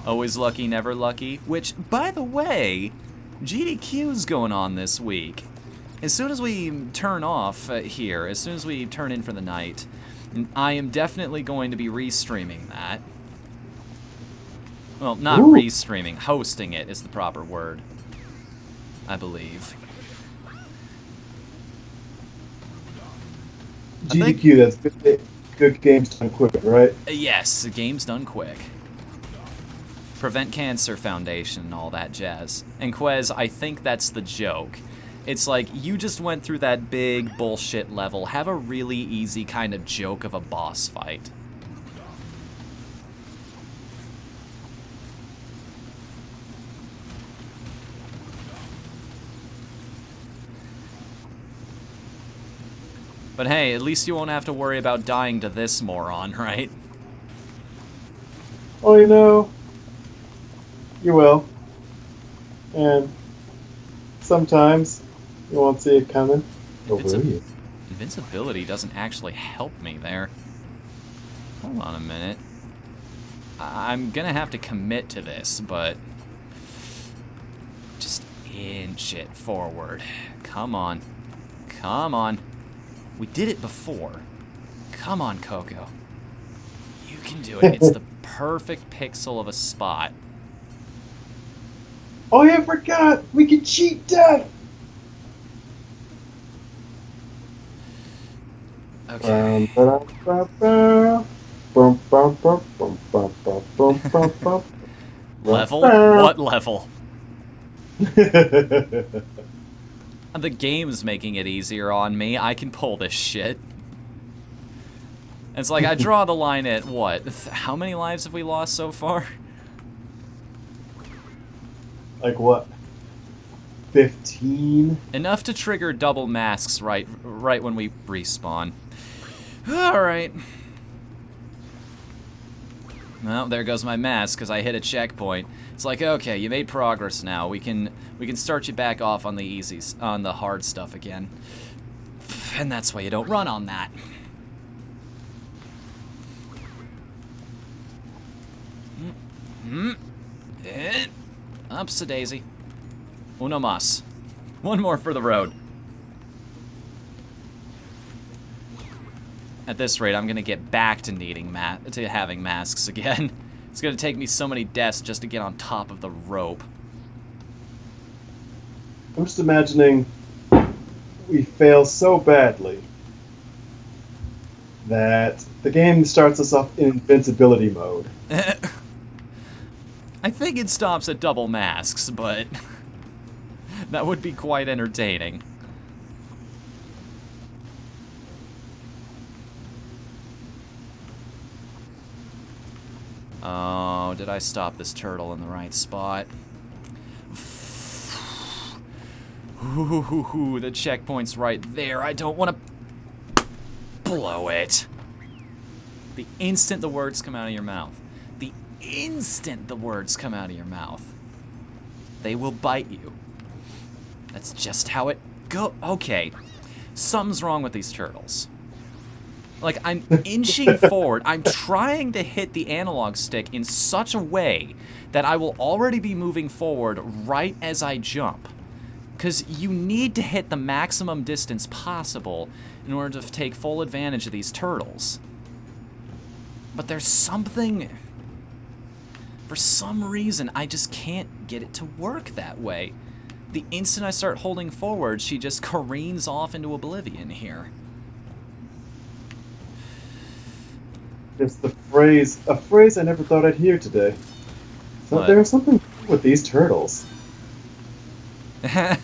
Always lucky, never lucky. Which, by the way, GDQ's going on this week. As soon as we turn off here, as soon as we turn in for the night, I am definitely going to be restreaming that. Well, not restreaming, hosting it is the proper word, I believe. GDQ, that's good games done quick, right? Yes, the game's done quick. Prevent Cancer Foundation and all that jazz. And Quez, I think that's the joke. It's like, you just went through that big bullshit level. Have a really easy kind of joke of a boss fight. But hey, at least you won't have to worry about dying to this moron, right? Oh, you know, you will. And sometimes You won't see it coming. Oh, will Invinci- you? Invincibility doesn't actually help me there. Hold on a minute. I'm gonna have to commit to this, but just inch it forward. Come on. Come on. We did it before. Come on, Coco. You can do it. It's the perfect pixel of a spot. Oh, yeah, I forgot! We can cheat death! Okay. Level? What level? The game's making it easier on me. I can pull this shit. It's like I draw the line at what? How many lives have we lost so far? Like what? 15? Enough to trigger double masks right when we respawn. Alright. Well, there goes my mask because I hit a checkpoint. It's like, okay, you made progress now. We can start you back off on the on the hard stuff again. And that's why you don't run on that. Ups a daisy. Uno mas. One more for the road. At this rate, I'm gonna get back to needing having masks again. It's gonna take me so many deaths just to get on top of the rope. I'm just imagining we fail so badly that the game starts us off in invincibility mode. I think it stops at double masks, but that would be quite entertaining. Oh, did I stop this turtle in the right spot? Ooh, the checkpoint's right there. I don't want to blow it. The instant the words come out of your mouth. The instant the words come out of your mouth. They will bite you. That's just how it goes. Okay. Something's wrong with these turtles. Like, I'm inching forward. I'm trying to hit the analog stick in such a way that I will already be moving forward right as I jump. Because you need to hit the maximum distance possible in order to take full advantage of these turtles. But there's something... For some reason, I just can't get it to work that way. The instant I start holding forward, she just careens off into oblivion here. It's a phrase I never thought I'd hear today. So What? there's something wrong with these turtles. Then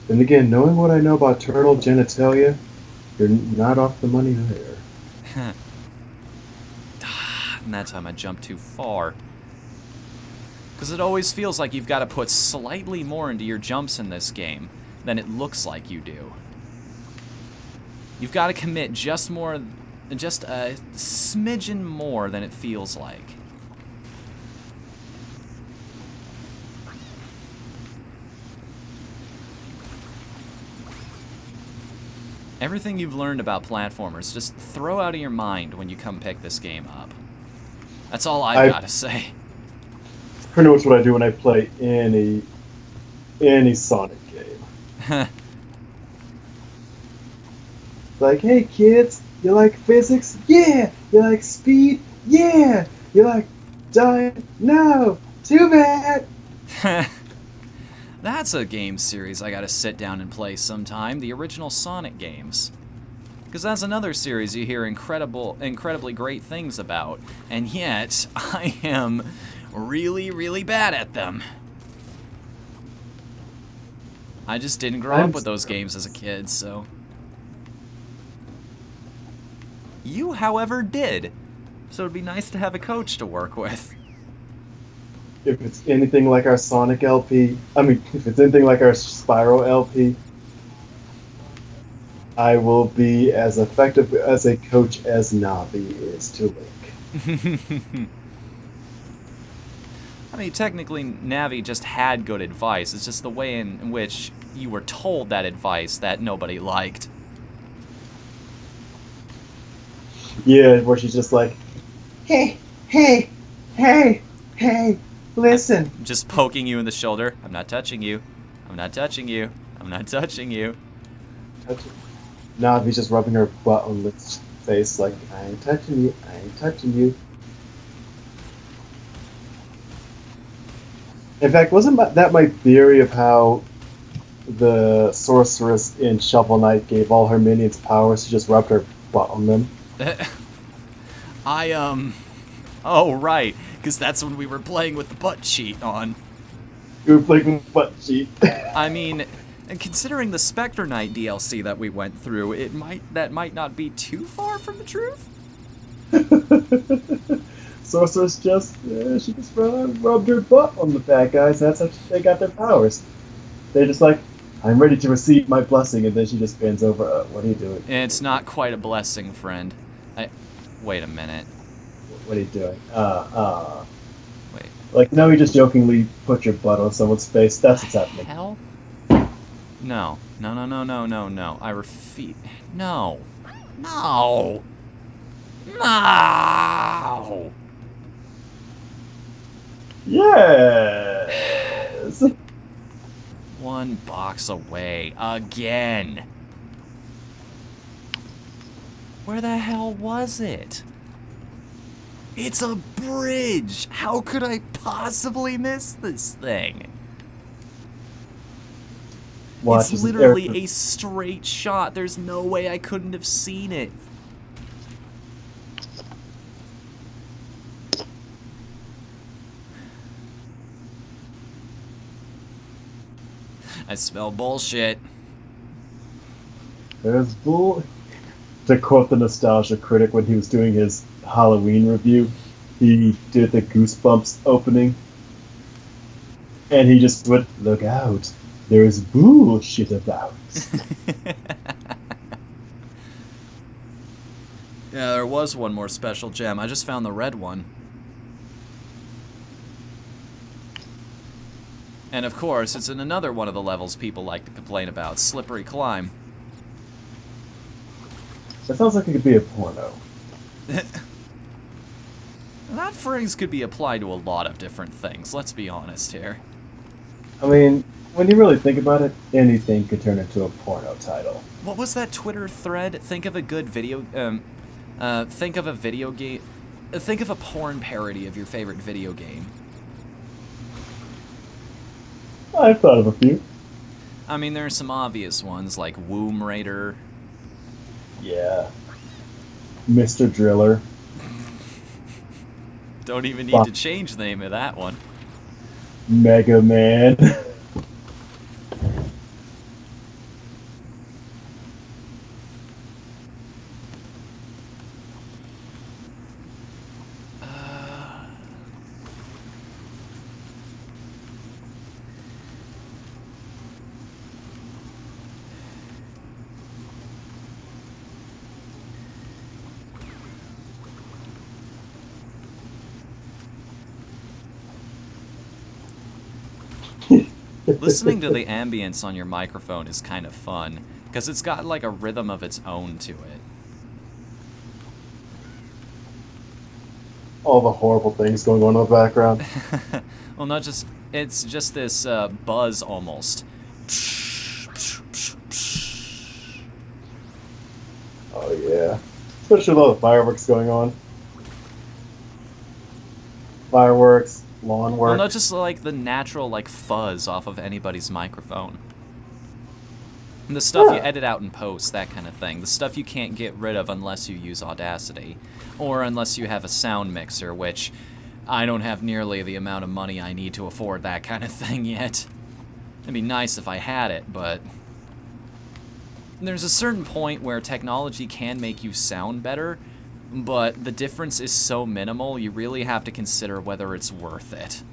again, knowing what I know about turtle genitalia, you're not off the money there. And that time I jumped too far. Because it always feels like you've got to put slightly more into your jumps in this game than it looks like you do. You've got to commit just a smidgen more than it feels like. Everything you've learned about platformers, just throw out of your mind when you come pick this game up. That's all I've got to say. It's pretty much what I do when I play any Sonic game. Like, hey kids, you like physics? Yeah! You like speed? Yeah! You like dying? No! Too bad! That's a game series I gotta sit down and play sometime, the original Sonic games. Because that's another series you hear incredibly great things about, and yet I am really, really bad at them. I just didn't grow up with those games as a kid, so... You, however, did. So it'd be nice to have a coach to work with. If it's anything like our Sonic LP, if it's anything like our Spyro LP, I will be as effective as a coach as Navi is to Link. I mean, technically, Navi just had good advice. It's just the way in which you were told that advice that nobody liked. Yeah, where she's just like, hey, hey, hey, hey, listen. Just poking you in the shoulder. I'm not touching you. I'm not touching you. I'm not touching you. Navi's just rubbing her butt on Lit's face like, I ain't touching you, I ain't touching you. In fact, wasn't that my theory of how the sorceress in Shovel Knight gave all her minions powers? She just rubbed her butt on them. Oh, right. Because that's when we were playing with the butt cheat on. You were playing with butt cheat. I mean, and considering the Spectre Knight DLC that we went through, that might not be too far from the truth. Sorceress she just rubbed her butt on the bad guys. That's how they got their powers. They're just like, I'm ready to receive my blessing, and then she just bends over. What are you doing? It's not quite a blessing, friend. Wait a minute. What are you doing? Wait. Like, now you just jokingly put your butt on someone's face. That's what's happening. Hell? No. No. I refuse. No. No. No. Yes. One box away. Again. Where the hell was it? It's a bridge! How could I possibly miss this thing? Watch It's literally a straight shot. There's no way I couldn't have seen it. I smell bullshit. There's bull. To quote the Nostalgia Critic when he was doing his Halloween review, he did the Goosebumps opening, and he just went, "Look out, there's bullshit about." Yeah, there was one more special gem. I just found the red one. And of course, it's in another one of the levels people like to complain about, Slippery Climb. That sounds like it could be a porno. That phrase could be applied to a lot of different things, let's be honest here. I mean, when you really think about it, anything could turn into a porno title. What was that Twitter thread? Think of a good video, think of a video game, think of a porn parody of your favorite video game. I've thought of a few. I mean, there are some obvious ones, like Womb Raider. Yeah. Mr. Driller. Don't even need to change the name of that one. Mega Man. Listening to the ambience on your microphone is kind of fun, because it's got like a rhythm of its own to it. All the horrible things going on in the background. Well, not just, it's just this buzz almost. Oh yeah. Especially with all the fireworks going on. Fireworks, lawn work. Well, not just like the natural like fuzz off of anybody's microphone. And the stuff you edit out in post, that kind of thing. The stuff you can't get rid of unless you use Audacity. Or unless you have a sound mixer, which I don't have nearly the amount of money I need to afford that kind of thing yet. It'd be nice if I had it, but there's a certain point where technology can make you sound better, but the difference is so minimal, you really have to consider whether it's worth it.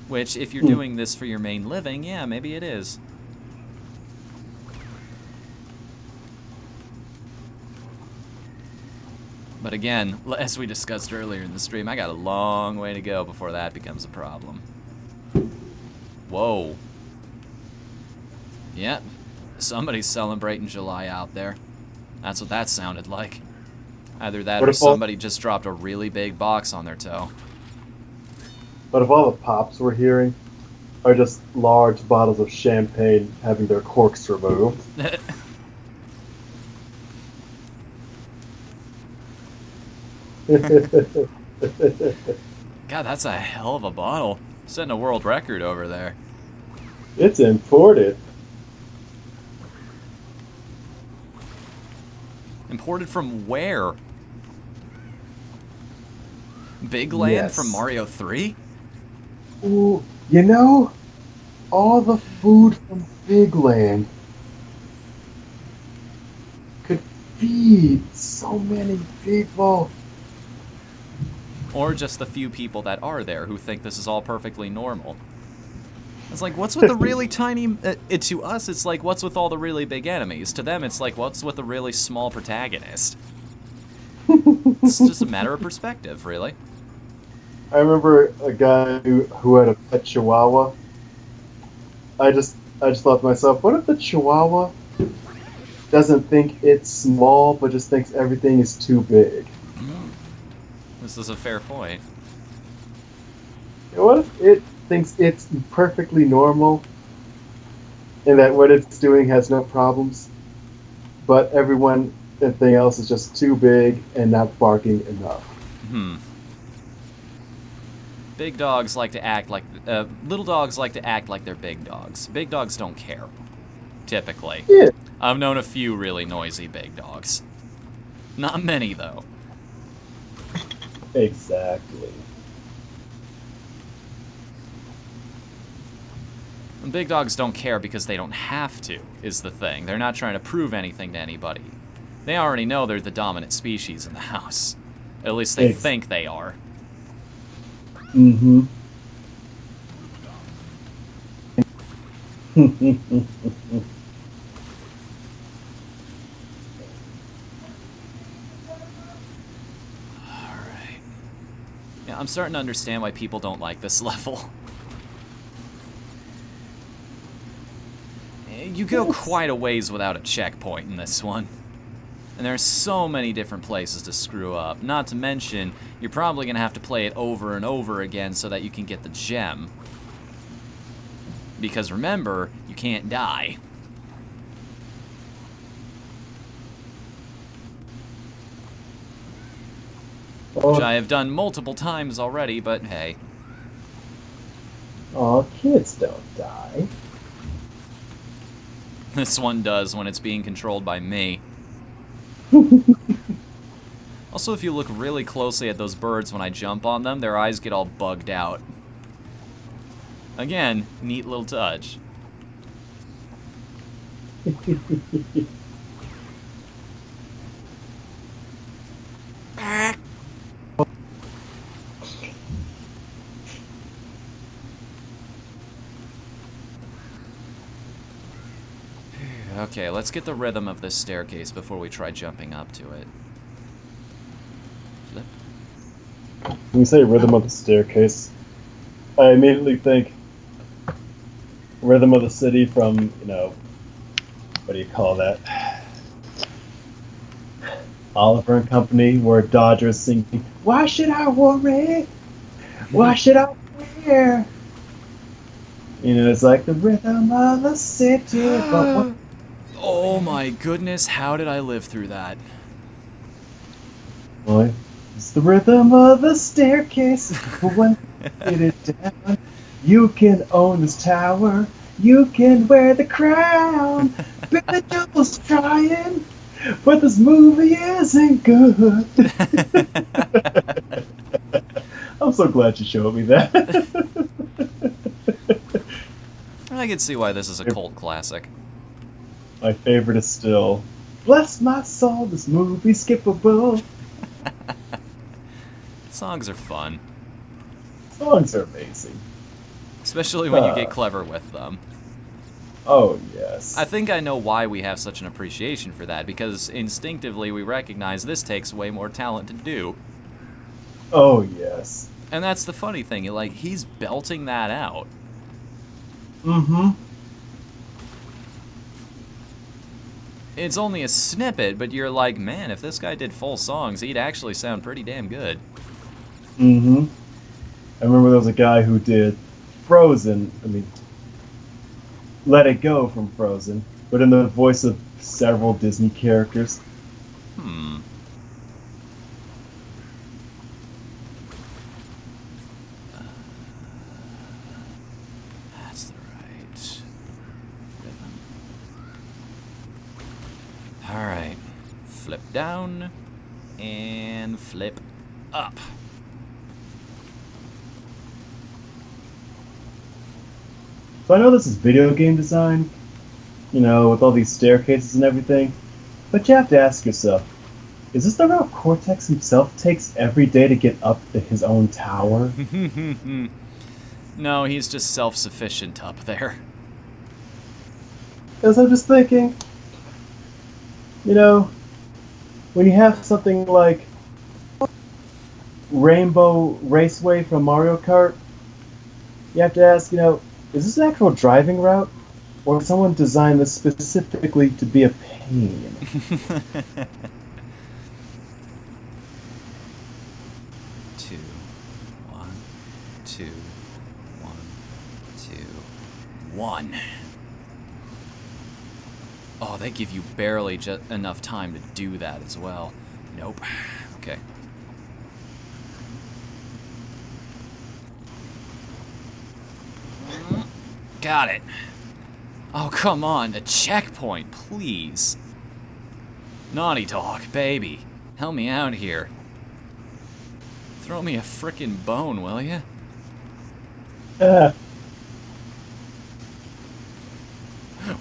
Which, if you're doing this for your main living, yeah, maybe it is. But again, as we discussed earlier in the stream, I got a long way to go before that becomes a problem. Whoa. Yep. Somebody's celebrating July out there. That's what that sounded like. Either that or somebody just dropped a really big box on their toe. But if all the pops we're hearing are just large bottles of champagne having their corks removed. God, that's a hell of a bottle. Setting a world record over there. It's imported. Imported from where? Big Land Yes. from Mario 3? Ooh, you know, all the food from Big Land could feed so many people. Or just the few people that are there who think this is all perfectly normal. It's like, what's with the really tiny... to us, it's like, what's with all the really big enemies? To them, it's like, what's with the really small protagonist? It's just a matter of perspective, really. I remember a guy who had a pet chihuahua. I just thought to myself, what if the chihuahua doesn't think it's small, but just thinks everything is too big? This is a fair point. What if it thinks it's perfectly normal, and that what it's doing has no problems, but everyone else is just too big and not barking enough? Big dogs like to act like... little dogs like to act like they're big dogs. Big dogs don't care. Typically. Yeah. I've known a few really noisy big dogs. Not many, though. Exactly. And big dogs don't care because they don't have to, is the thing. They're not trying to prove anything to anybody. They already know they're the dominant species in the house. At least they think they are. Mm-hmm. Alright. Yeah, I'm starting to understand why people don't like this level. You go quite a ways without a checkpoint in this one. And there's so many different places to screw up. Not to mention, you're probably going to have to play it over and over again so that you can get the gem. Because remember, you can't die. Which I have done multiple times already, but hey. Aw, kids don't die. This one does when it's being controlled by me. Also, if you look really closely at those birds when I jump on them, their eyes get all bugged out. Again, neat little touch. Okay, let's get the rhythm of this staircase before we try jumping up to it. Flip. When you say rhythm of the staircase, I immediately think Rhythm of the City from, you know, what do you call that? Oliver and Company, where Dodger's singing, "Why should I worry? Why should I fear?" You know, it's like the rhythm of the city, but what? Oh my goodness, how did I live through that? Boy, it's the rhythm of the staircase. But when you get it down, you can own this tower. You can wear the crown. Billy Joel's trying, but this movie isn't good. I'm so glad you showed me that. I can see why this is a cult classic. My favorite is still, "Bless my soul, this movie's skippable." Songs are fun. Songs are amazing. Especially when you get clever with them. Oh, yes. I think I know why we have such an appreciation for that, because instinctively we recognize this takes way more talent to do. Oh, yes. And that's the funny thing, like, he's belting that out. Mm-hmm. It's only a snippet, but you're like, man, if this guy did full songs, he'd actually sound pretty damn good. Mm-hmm. I remember there was a guy who did Frozen, Let It Go from Frozen, but in the voice of several Disney characters. Hmm. That's the right rhythm. Alright. Flip down and flip up. So I know this is video game design, with all these staircases and everything, but you have to ask yourself, is this the route Cortex himself takes every day to get up to his own tower? No, he's just self-sufficient up there. Because I'm just thinking, when you have something like Rainbow Raceway from Mario Kart, you have to ask, is this an actual driving route? Or did someone designed this specifically to be a pain? 2, 1, 2, 1, 2, 1. Oh, they give you barely just enough time to do that as well. Nope. Okay. Got it. Oh, come on. A checkpoint, please. Naughty Dog, baby. Help me out here. Throw me a frickin' bone, will ya?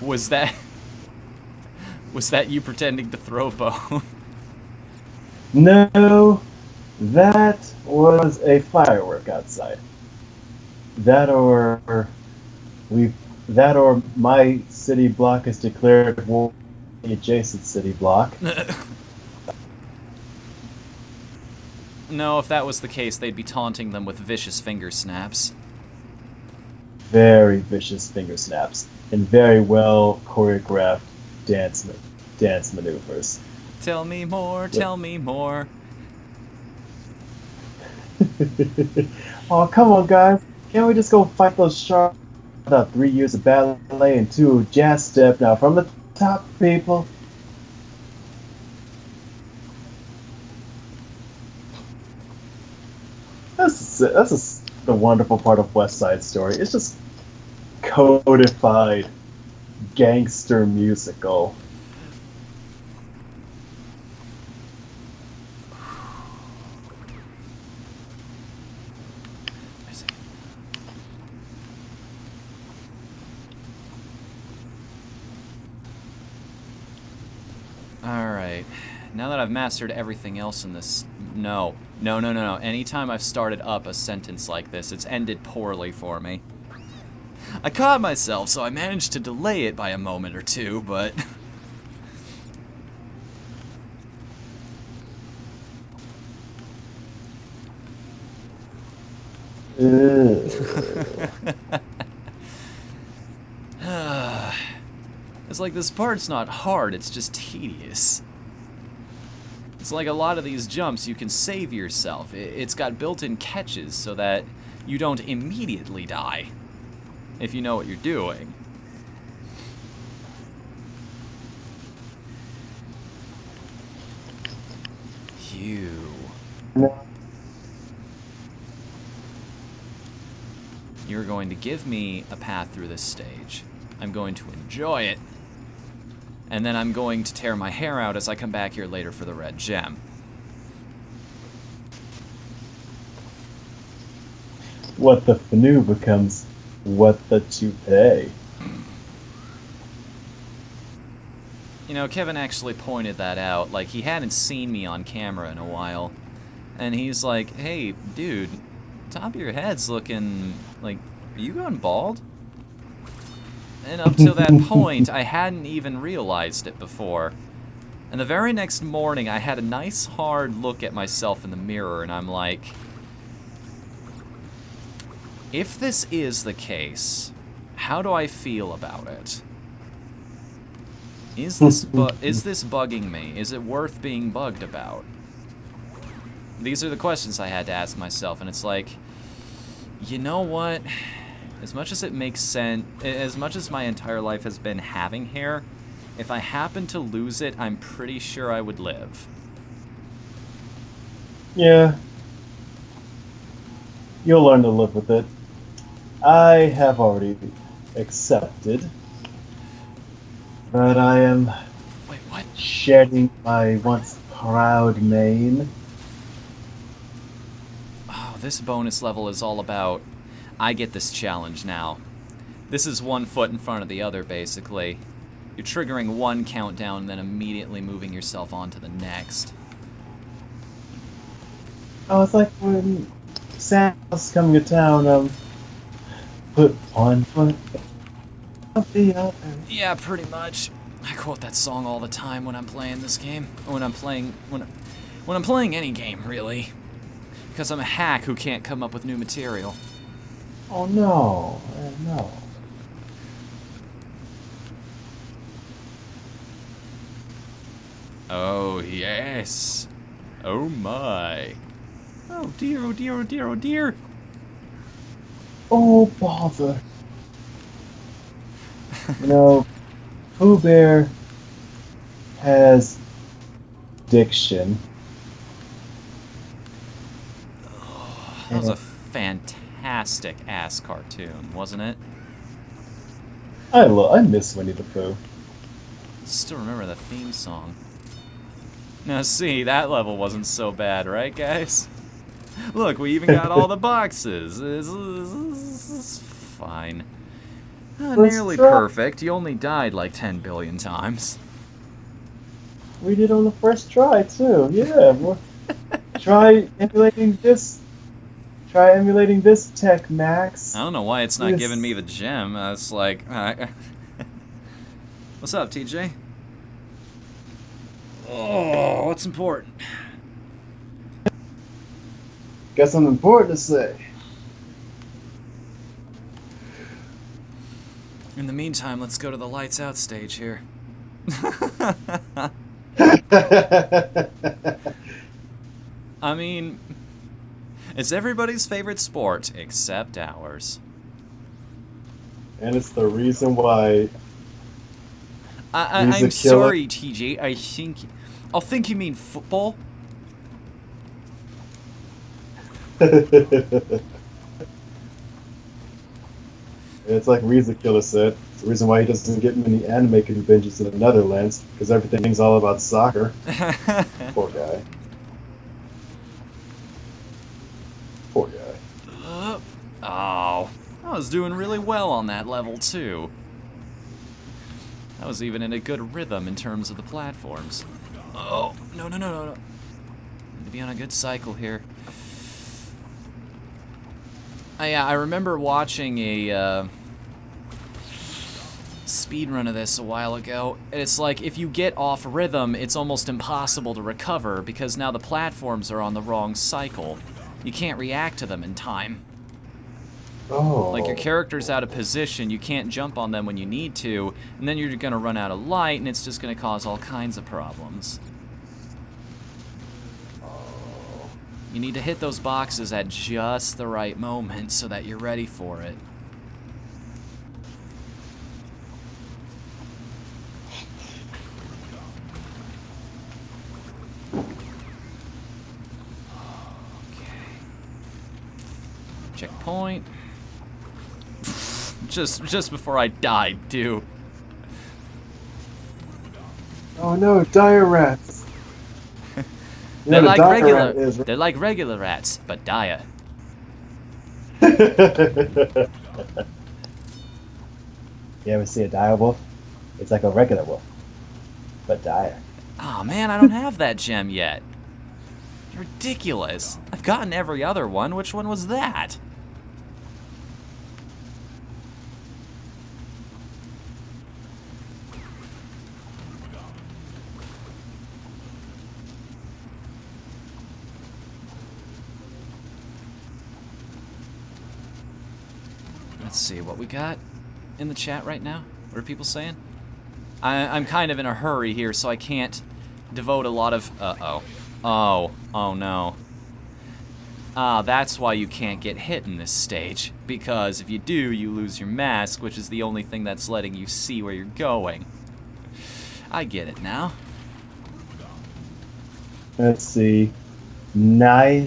Was that you pretending to throw a bone? No, that was a firework outside. That or my city block has declared war on the adjacent city block. No, if that was the case, they'd be taunting them with vicious finger snaps. Very vicious finger snaps and very well choreographed dance maneuvers. Tell me more, tell me more. Oh, come on, guys. Can't we just go fight those sharks? About 3 years of ballet and 2 of jazz step now from the top, people. This is the wonderful part of West Side Story. It's just codified gangster musical. Alright. Now that I've mastered everything else in this... No. No. Anytime I've started up a sentence like this, it's ended poorly for me. I caught myself, so I managed to delay it by a moment or two, but... It's like this part's not hard, it's just tedious. It's like a lot of these jumps, you can save yourself. It's got built-in catches so that you don't immediately die, if you know what you're doing. Phew. You're going to give me a path through this stage. I'm going to enjoy it. And then I'm going to tear my hair out as I come back here later for the red gem. Whatthefnu becomes what the toupee. You know, Kevin actually pointed that out. Like, he hadn't seen me on camera in a while. And he's like, hey, dude, top of your head's looking like, are you going bald? And up to that point, I hadn't even realized it before. And the very next morning, I had a nice hard look at myself in the mirror, and I'm like, if this is the case, how do I feel about it? Is this bugging me? Is it worth being bugged about? These are the questions I had to ask myself, and it's like, you know what? As much as it makes sense, as much as my entire life has been having hair, if I happen to lose it, I'm pretty sure I would live. Yeah. You'll learn to live with it. I have already accepted that I am Wait, what? shedding my once proud mane. Oh, this bonus level is all about, I get this challenge now. This is one foot in front of the other, basically. You're triggering one countdown and then immediately moving yourself on to the next. Oh, it's like when Santa's coming to town, put one foot up the other. Yeah, pretty much. I quote that song all the time when I'm playing this game. When I'm playing any game, really. Because I'm a hack who can't come up with new material. Oh no, no. Oh, yes. Oh, my. Oh, dear, oh, dear, oh, dear, oh, dear. Oh, bother. You know, Pooh Bear has diction. That was a fantastic ass cartoon, wasn't it? I miss Winnie the Pooh. Still remember the theme song. Now see, that level wasn't so bad, right guys? Look, we even got all the boxes. It's fine. Nearly perfect. You only died like 10 billion times. We did on the first try too. Yeah. Try emulating this tech, Max. I don't know why it's not giving me the gem. It's like, what's up, TJ? Oh, what's important? Got something important to say. In the meantime, let's go to the lights out stage here. I mean, it's everybody's favorite sport except ours. And it's the reason why. I'm sorry, TJ. I think you mean football. It's like Riza Killer said. It's the reason why he doesn't get many anime conventions in the Netherlands, because everything's all about soccer. Poor guy. Poor guy. Oh, I was doing really well on that level, too. I was even in a good rhythm in terms of the platforms. Oh, no. Need to be on a good cycle here. I remember watching a speedrun of this a while ago. It's like, if you get off rhythm, it's almost impossible to recover, because now the platforms are on the wrong cycle. You can't react to them in time. Oh. Like, your character's out of position, you can't jump on them when you need to, and then you're gonna run out of light, and it's just gonna cause all kinds of problems. You need to hit those boxes at just the right moment so that you're ready for it. Okay. Checkpoint. Just before I died, too. Oh no, dire rats. They're like regular rats, but dire. You ever see a dire wolf? It's like a regular wolf, but dire. Aw, man, I don't have that gem yet. Ridiculous. I've gotten every other one. Which one was that? Let's see what we got in the chat right now. What are people saying? I'm kind of in a hurry here, so I can't devote a lot of... Oh no. That's why you can't get hit in this stage. Because if you do, you lose your mask, which is the only thing that's letting you see where you're going. I get it now. Let's see. Now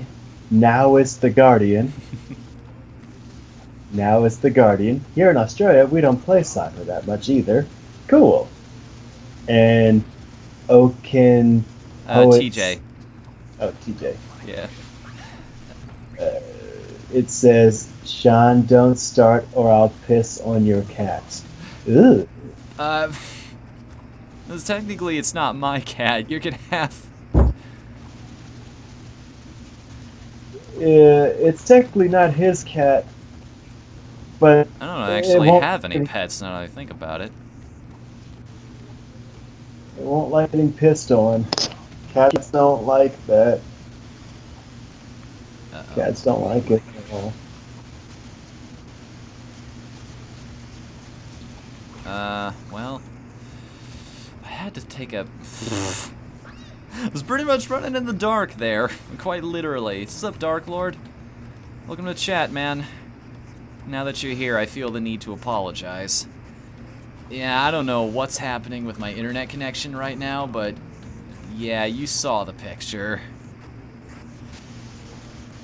it's the Guardian. Now it's the Guardian. Here in Australia, we don't play soccer that much either. Cool. And Okin... TJ. Oh, TJ. Yeah. It says, Sean, don't start or I'll piss on your cat. Ugh. Technically, it's not my cat. You're gonna have... It's technically not his cat, but... I don't actually have any pets now that I think about it. It won't like getting pissed on. Cats don't like that. Uh-oh. Cats don't like it at all. Well... I had to take a... I was pretty much running in the dark there. Quite literally. What's up, Dark Lord? Welcome to chat, man. Now that you're here, I feel the need to apologize. Yeah, I don't know what's happening with my internet connection right now, but... yeah, you saw the picture.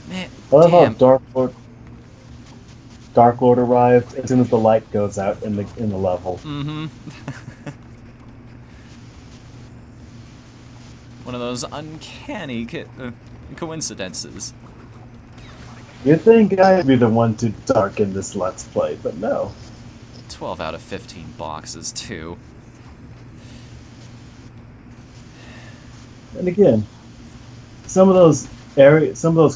Man, I love how damn. Dark Lord arrived as soon as the light goes out in the level. Mm-hmm. One of those uncanny coincidences. You'd think I'd be the one to darken this Let's Play, but no. 12 out of 15 boxes, too. And again, some of those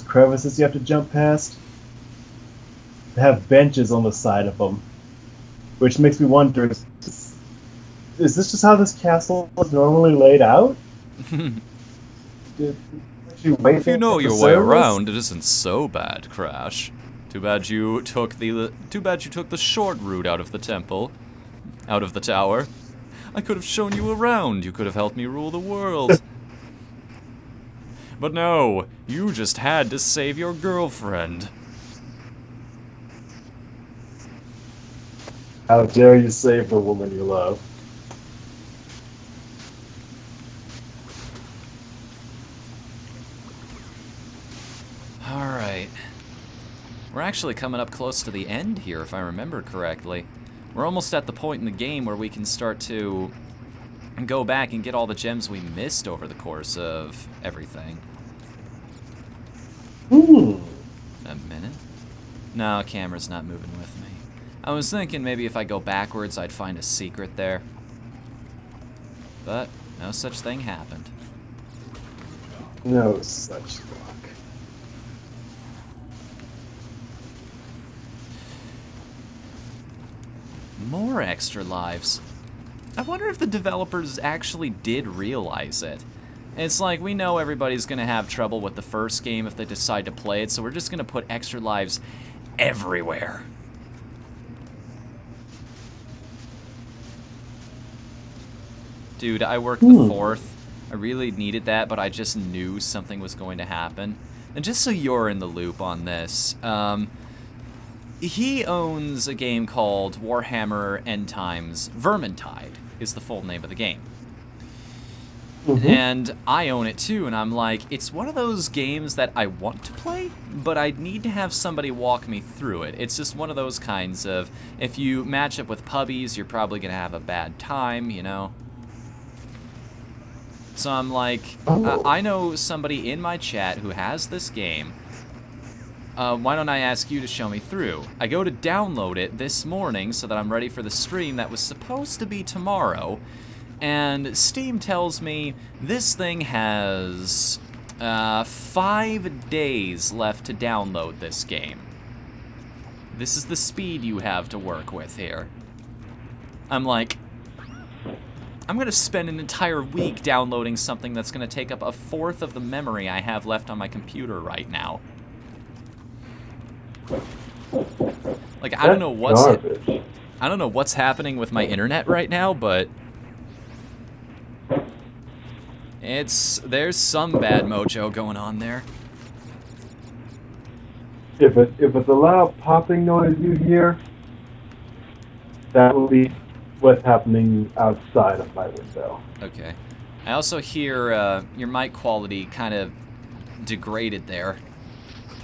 crevices you have to jump past have benches on the side of them, which makes me wonder: is this just how this castle is normally laid out? If you know your way around, it isn't so bad, Crash. Too bad you took the short route out of the temple, out of the tower. I could have shown you around. You could have helped me rule the world. But no, you just had to save your girlfriend. How dare you save the woman you love? Alright. We're actually coming up close to the end here, if I remember correctly. We're almost at the point in the game where we can start to go back and get all the gems we missed over the course of everything. Ooh. A minute? No, camera's not moving with me. I was thinking maybe if I go backwards I'd find a secret there. But no such thing happened. No such luck. More extra lives. I wonder if the developers actually did realize it. It's like, we know everybody's gonna have trouble with the first game if they decide to play it, so we're just gonna put extra lives everywhere. Dude, I worked the fourth. I really needed that, but I just knew something was going to happen. And just so you're in the loop on this, he owns a game called Warhammer End Times Vermintide, is the full name of the game. And I own it too, and I'm like, it's one of those games that I want to play, but I need to have somebody walk me through it. It's just one of those kinds of, if you match up with puppies, you're probably going to have a bad time, you know? So I'm like, I know somebody in my chat who has this game. Why don't I ask you to show me through? I go to download it this morning so that I'm ready for the stream that was supposed to be tomorrow. And Steam tells me this thing has 5 days left to download this game. This is the speed you have to work with here. I'm like, I'm gonna spend an entire week downloading something that's gonna take up 1/4 of the memory I have left on my computer right now. Like, I don't know what's Garbage. I don't know what's happening with my internet right now, but there's some bad mojo going on there. If it's a loud popping noise you hear, that will be what's happening outside of my window. Okay. I also hear your mic quality kind of degraded there.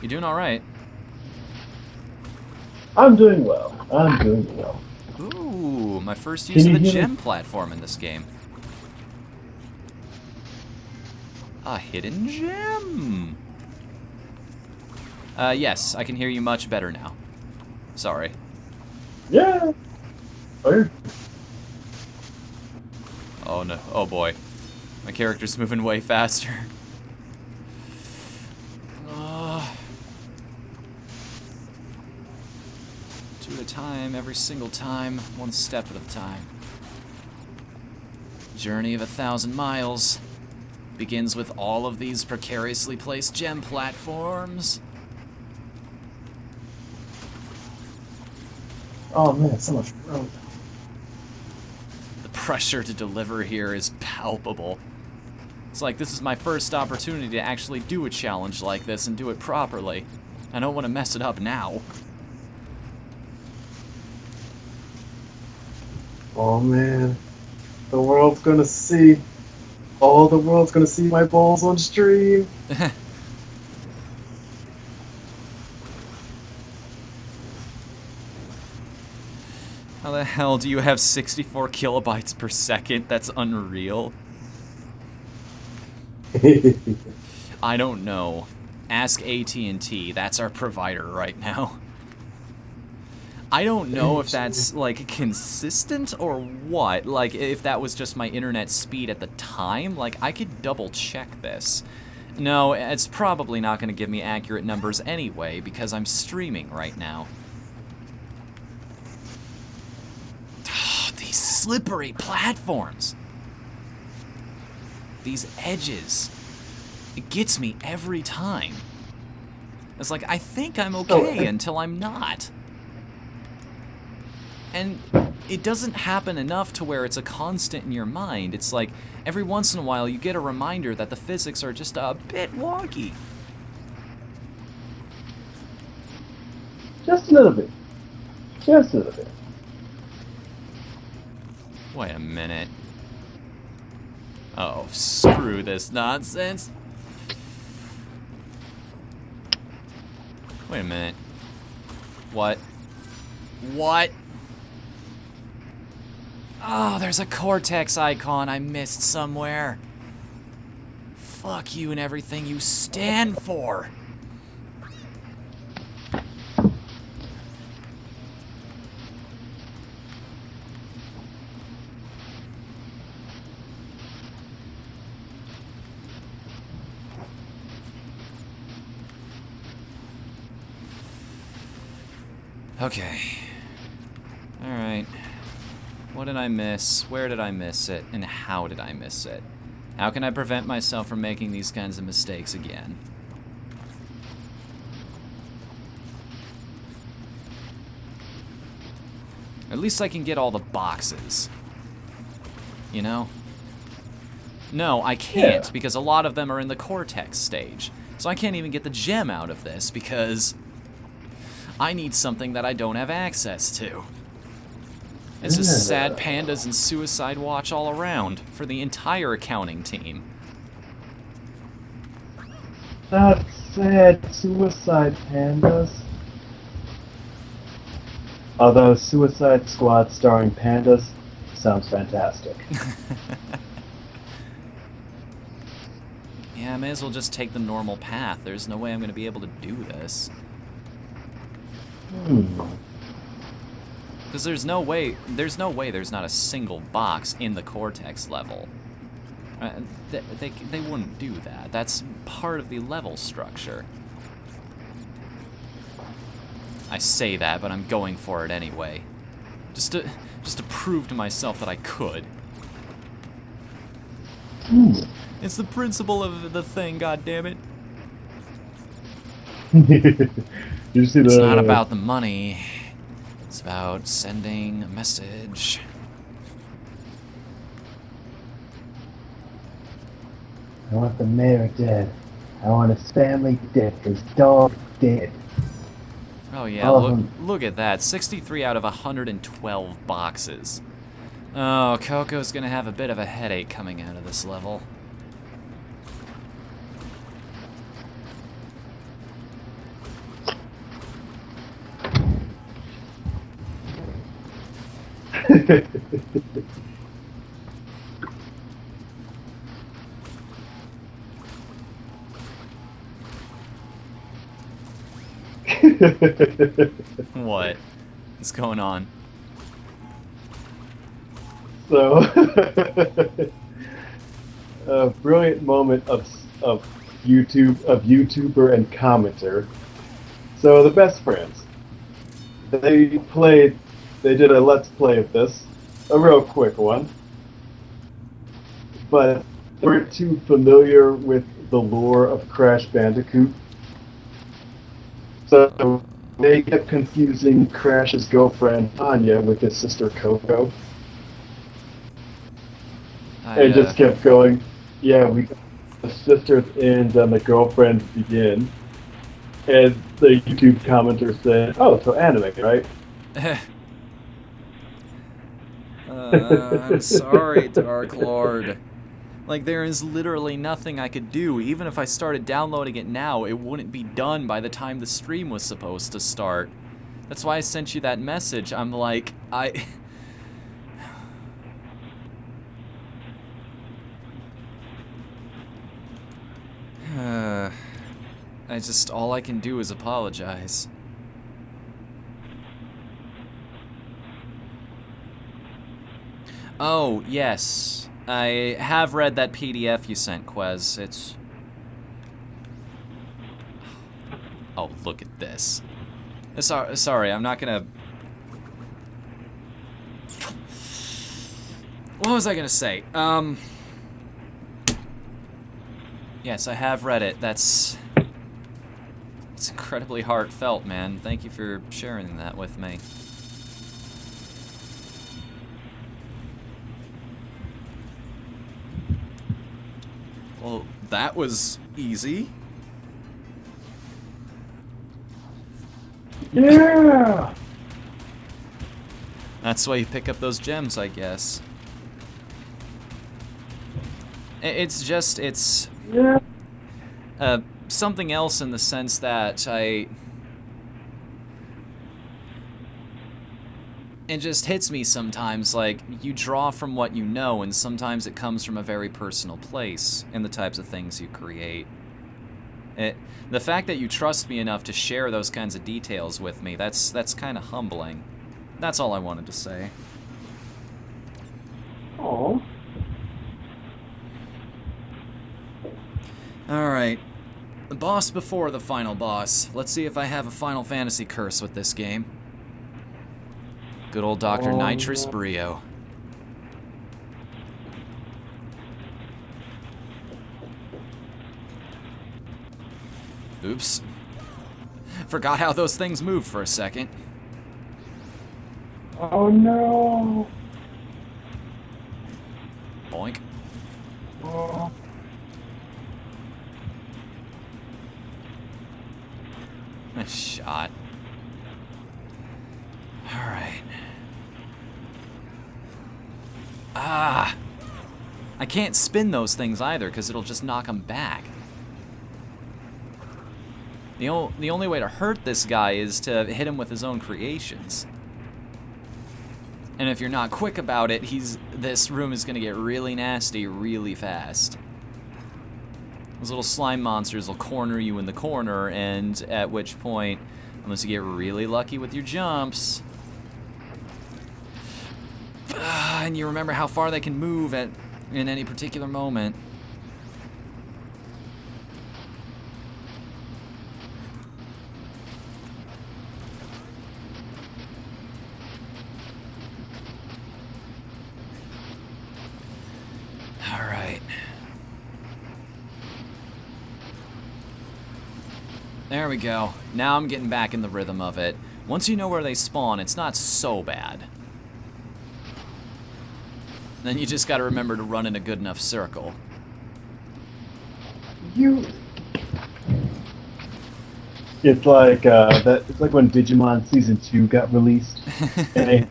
You doing all right? I'm doing well. Ooh, my first use of the gem platform in this game. A hidden gem. Yes, I can hear you much better now. Sorry. Yeah. Oh no, oh boy. My character's moving way faster. Two at a time, every single time, one step at a time. Journey of 1,000 miles begins with all of these precariously placed gem platforms. Oh man, so much room. The pressure to deliver here is palpable. It's like this is my first opportunity to actually do a challenge like this and do it properly. I don't want to mess it up now. Oh man, the world's gonna see. All the world's gonna see my balls on stream. How the hell do you have 64 kilobytes per second? That's unreal. I don't know. Ask AT&T. That's our provider right now. I don't know if that's, like, consistent or what. Like, if that was just my internet speed at the time. Like, I could double check this. No, it's probably not going to give me accurate numbers anyway, because I'm streaming right now. These slippery platforms. These edges. It gets me every time. It's like, I think I'm okay until I'm not. And it doesn't happen enough to where it's a constant in your mind. It's like, every once in a while you get a reminder that the physics are just a bit wonky. Just a little bit. Just a little bit. Wait a minute. Oh, screw this nonsense. Wait a minute. What? What? Oh, there's a Cortex icon I missed somewhere. Fuck you and everything you stand for. Okay. Alright. What did I miss? Where did I miss it? And how did I miss it? How can I prevent myself from making these kinds of mistakes again? At least I can get all the boxes. You know? No, I can't, because a lot of them are in the Cortex stage. So I can't even get the gem out of this, because I need something that I don't have access to. It's just sad pandas and suicide watch all around for the entire accounting team. That's sad suicide pandas. Although Suicide Squad starring pandas sounds fantastic. Yeah, I may as well just take the normal path. There's no way I'm going to be able to do this. Because there's no way there's not a single box in the Cortex level. They wouldn't do that. That's part of the level structure. I say that, but I'm going for it anyway. Just to prove to myself that I could. It's the principle of the thing, goddammit. Did you see It's the? not about the money. It's about sending a message. I want the mayor dead. I want his family dead. His dog dead. Oh yeah, All of them. look at that. 63 out of 112 boxes. Oh, Coco's gonna have a bit of a headache coming out of this level. What? What's going on? So, a brilliant moment of YouTuber and commenter. So the best friends. They did a let's play of this, a real quick one, but they weren't too familiar with the lore of Crash Bandicoot. So they kept confusing Crash's girlfriend Anya with his sister Coco. And just kept going, yeah, the sisters end and the girlfriends begin. And the YouTube commenter said, oh, so anime, right? I'm sorry, Dark Lord. Like, there is literally nothing I could do. Even if I started downloading it now, it wouldn't be done by the time the stream was supposed to start. That's why I sent you that message. I'm like, all I can do is apologize. Oh, yes. I have read that PDF you sent, Quez. It's... Oh, look at this. Sorry, I'm not gonna... What was I gonna say? Yes, I have read it. It's incredibly heartfelt, man. Thank you for sharing that with me. Well, that was easy. Yeah! That's why you pick up those gems, I guess. It's Yeah. something else in the sense that it just hits me sometimes, like, you draw from what you know, and sometimes it comes from a very personal place in the types of things you create. The fact that you trust me enough to share those kinds of details with me, that's kind of humbling. That's all I wanted to say. Aww. Alright. The boss before the final boss. Let's see if I have a Final Fantasy curse with this game. Good old Dr. Nitrous Brio. Oops. Forgot how those things moved for a second. Oh no! Boink. Oh. A shot. Alright. Ah! I can't spin those things either, because it'll just knock them back. The only way to hurt this guy is to hit him with his own creations. And if you're not quick about it, this room is going to get really nasty really fast. Those little slime monsters will corner you in the corner, and at which point, unless you get really lucky with your jumps, and you remember how far they can move in any particular moment. There we go. Now I'm getting back in the rhythm of it. Once you know where they spawn, it's not so bad. Then you just gotta remember to run in a good enough circle. It's like It's like when Digimon Season 2 got released, and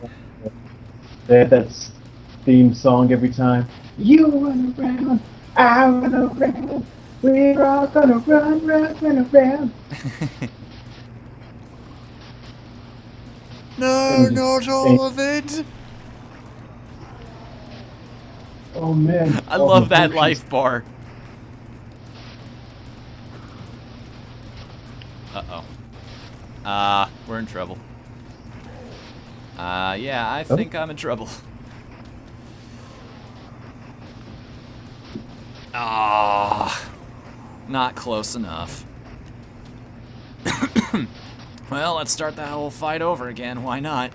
they had that theme song every time. You run around, I run around, we're all gonna run around. No, not all of it. Oh man, I love that life bar. Uh-oh. We're in trouble. Yeah, I think I'm in trouble. Ah, not close enough. Well, let's start that whole fight over again. Why not?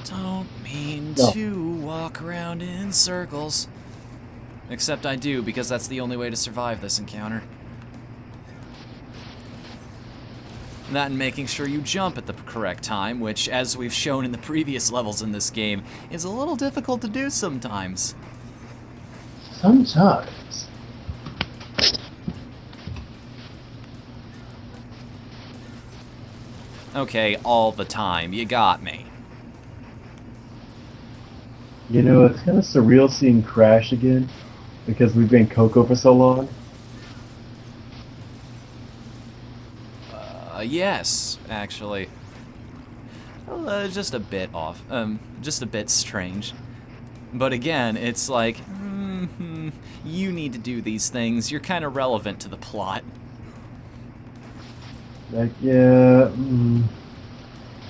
Don't mean to walk around in circles. Except I do, because that's the only way to survive this encounter. That and making sure you jump at the correct time, which, as we've shown in the previous levels in this game, is a little difficult to do sometimes. Sometimes. Okay, all the time. You got me. You know, it's kind of surreal seeing Crash again, because we've been Coco for so long. Yes, actually. Well, just a bit off. Just a bit strange. But again, it's like, you need to do these things. You're kind of relevant to the plot. Like, yeah, you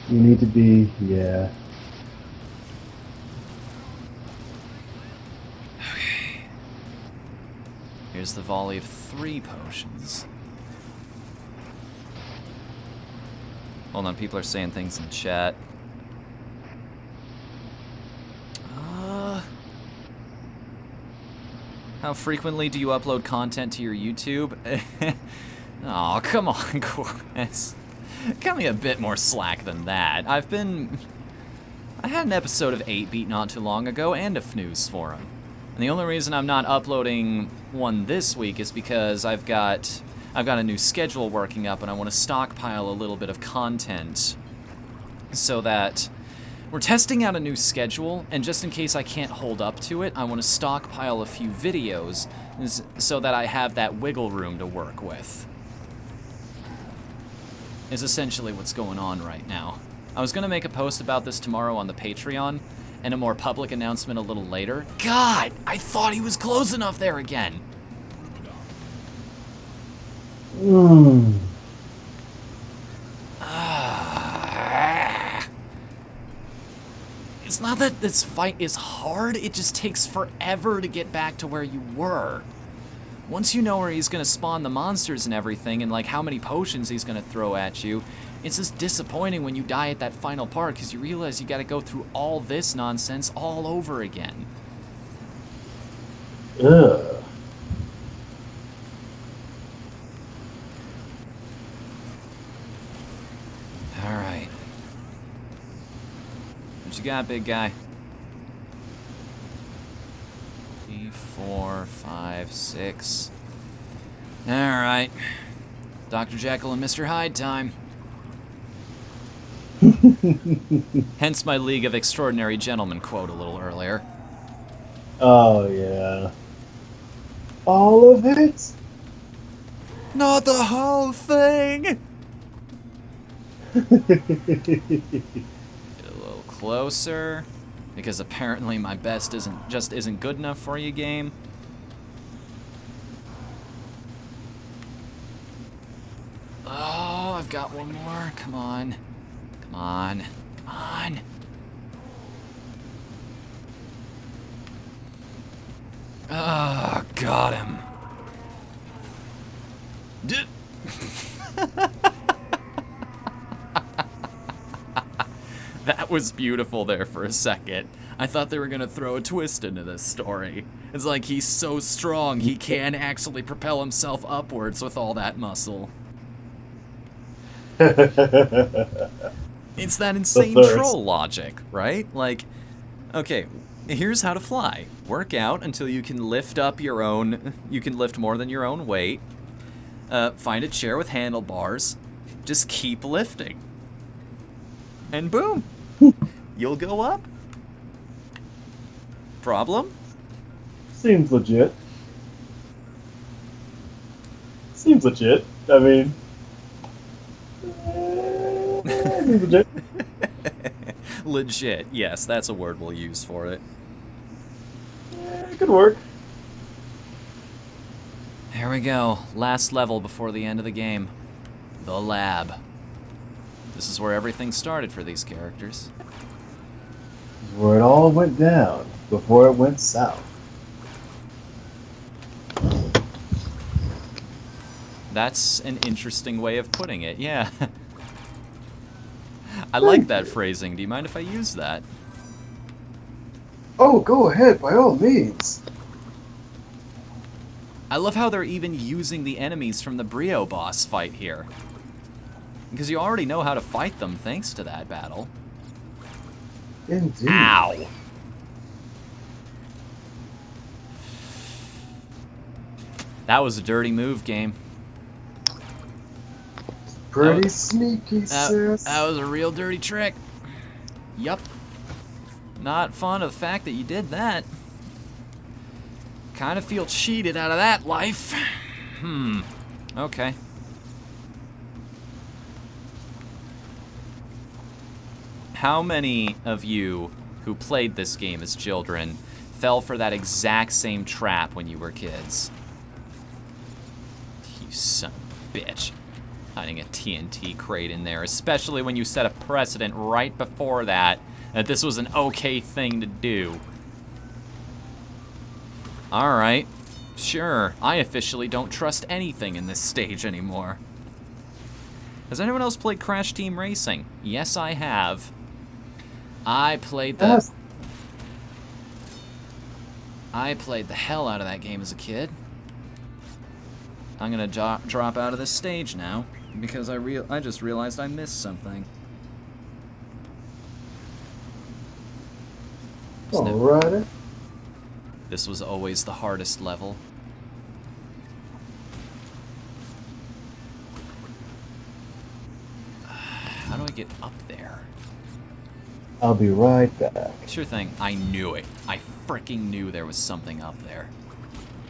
need to be, yeah. Okay. Here's the volley of 3 potions. Hold on, people are saying things in chat. How frequently do you upload content to your YouTube? Oh, come on, Quest. Cut me a bit more slack than that. I had an episode of 8-Beat not too long ago and a FNU's forum. And the only reason I'm not uploading one this week is because I've got a new schedule working up and I want to stockpile a little bit of content so that we're testing out a new schedule, and just in case I can't hold up to it, I want to stockpile a few videos so that I have that wiggle room to work with. Is essentially what's going on right now. I was going to make a post about this tomorrow on the Patreon and a more public announcement a little later. God, I thought he was close enough there again. It's not that this fight is hard, it just takes forever to get back to where you were. Once you know where he's gonna spawn the monsters and everything, and like how many potions he's gonna throw at you, it's just disappointing when you die at that final part, because you realize you gotta go through all this nonsense all over again. Ugh. Alright. What you got, big guy? 3, 4, 5, 6. Alright. Dr. Jekyll and Mr. Hyde time. Hence my League of Extraordinary Gentlemen quote a little earlier. Oh, yeah. All of it? Not the whole thing! Get a little closer, because apparently my best isn't good enough for you, game. Oh, I've got one more. Come on. Come on. Come on. Oh, got him. That was beautiful there for a second. I thought they were gonna throw a twist into this story. It's like he's so strong, he can actually propel himself upwards with all that muscle. It's that insane troll logic, right? Like, okay, here's how to fly. Work out until you can lift up your own, you can lift more than your own weight. Find a chair with handlebars. Just keep lifting. And boom, you'll go up. Problem? Seems legit. Seems legit. I mean... seems legit. Legit, yes, that's a word we'll use for it. It could work. Here we go. Last level before the end of the game. The lab. This is where everything started for these characters. Where it all went down before it went south. That's an interesting way of putting it, yeah. I like that phrasing. Do you mind if I use that? Oh, go ahead, by all means. I love how they're even using the enemies from the Brio boss fight here. Because you already know how to fight them thanks to that battle. Indeed. Ow! That was a dirty move, game. Pretty sneaky, sis. That was a real dirty trick. Yup. Not fond of the fact that you did that. Kind of feel cheated out of that life. Okay. How many of you who played this game as children fell for that exact same trap when you were kids? You son of a bitch. Hiding a TNT crate in there, especially when you set a precedent right before that this was an okay thing to do. Alright, sure, I officially don't trust anything in this stage anymore. Has anyone else played Crash Team Racing? Yes, I have. I played the hell out of that game as a kid. I'm gonna drop out of this stage now because I just realized I missed something. Alrighty. This was always the hardest level. How do I get up there? I'll be right back. Sure thing. I knew it. I freaking knew there was something up there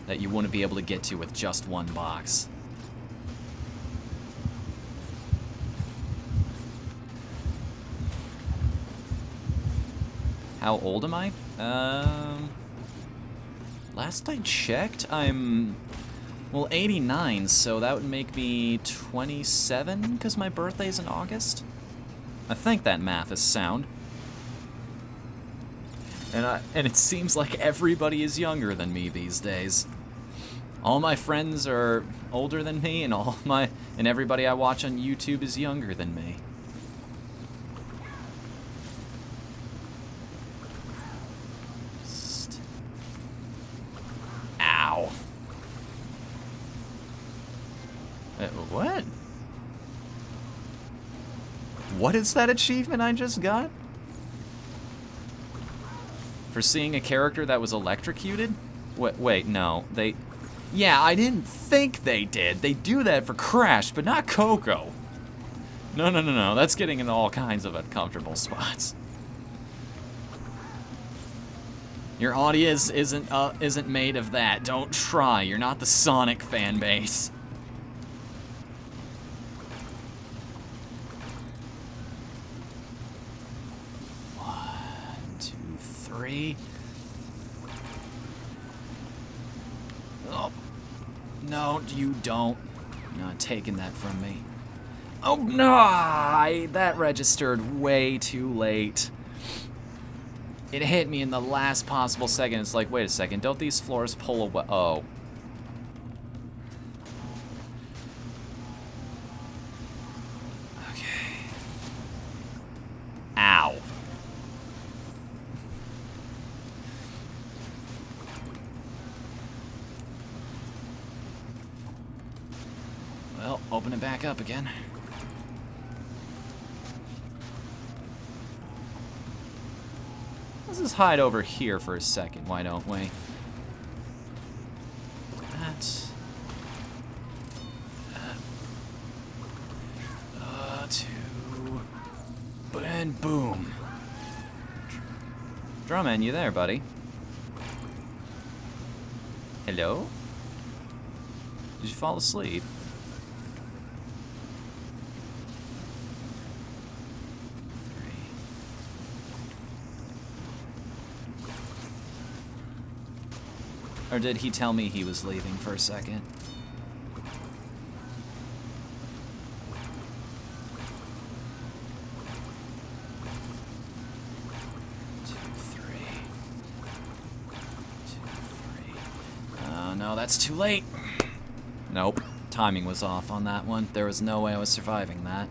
that you wouldn't be able to get to with just one box. How old am I? Last I checked, I'm, well, 89, so that would make me 27, because my birthday's in August. I think that math is sound. And it seems like everybody is younger than me these days. All my friends are older than me, and everybody I watch on YouTube is younger than me. Ow. What? What is that achievement I just got? For seeing a character that was electrocuted? Wait, no. Yeah, I didn't think they did. They do that for Crash, but not Coco. No. That's getting in all kinds of uncomfortable spots. Your audience isn't made of that. Don't try. You're not the Sonic fan base. One, two, three. Oh. No, you don't. You're not taking that from me. Oh, no! That registered way too late. It hit me in the last possible second. It's like, wait a second, don't these floors pull away? Oh. Okay. Ow. Well, open it back up again. Let's just hide over here for a second, why don't we? That. Two. And boom. Drumman, you there, buddy? Hello? Did you fall asleep? Or did he tell me he was leaving for a second? No, that's too late. Nope. Timing was off on that one. There was no way I was surviving that.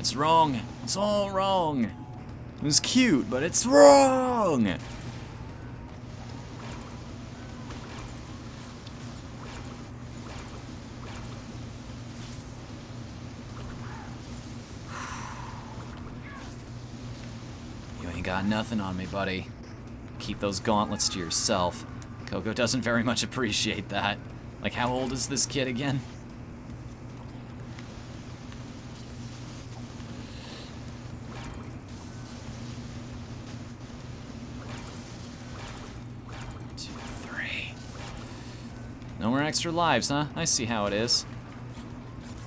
It's wrong. It's all wrong. It was cute, but it's wrong! You ain't got nothing on me, buddy. Keep those gauntlets to yourself. Coco doesn't very much appreciate that. Like, how old is this kid again? No more extra lives, huh? I see how it is.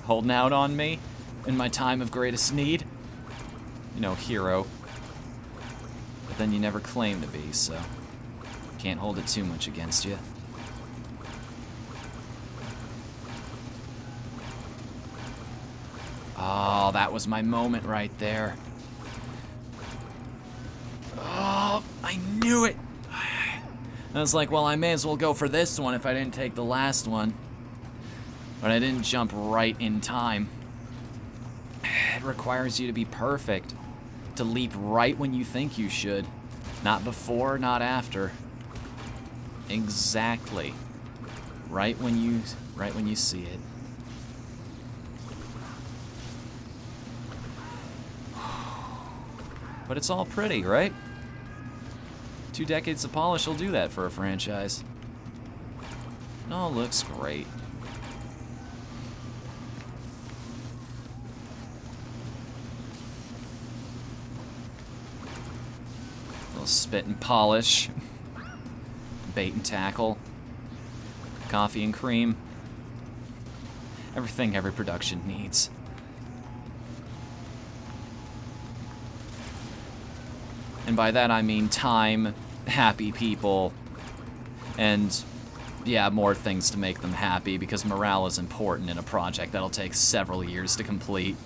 Holding out on me in my time of greatest need. You know, hero. But then you never claim to be, so can't hold it too much against you. Oh, that was my moment right there. Oh, I knew it! I was like, well, I may as well go for this one if I didn't take the last one. But I didn't jump right in time. It requires you to be perfect. To leap right when you think you should. Not before, not after. Exactly. Right when you see it. But it's all pretty, right? 2 decades of polish will do that for a franchise. It all looks great. Little spit and polish. Bait and tackle. Coffee and cream. Everything every production needs. And by that I mean time, happy people, and yeah, more things to make them happy, because morale is important in a project that'll take several years to complete.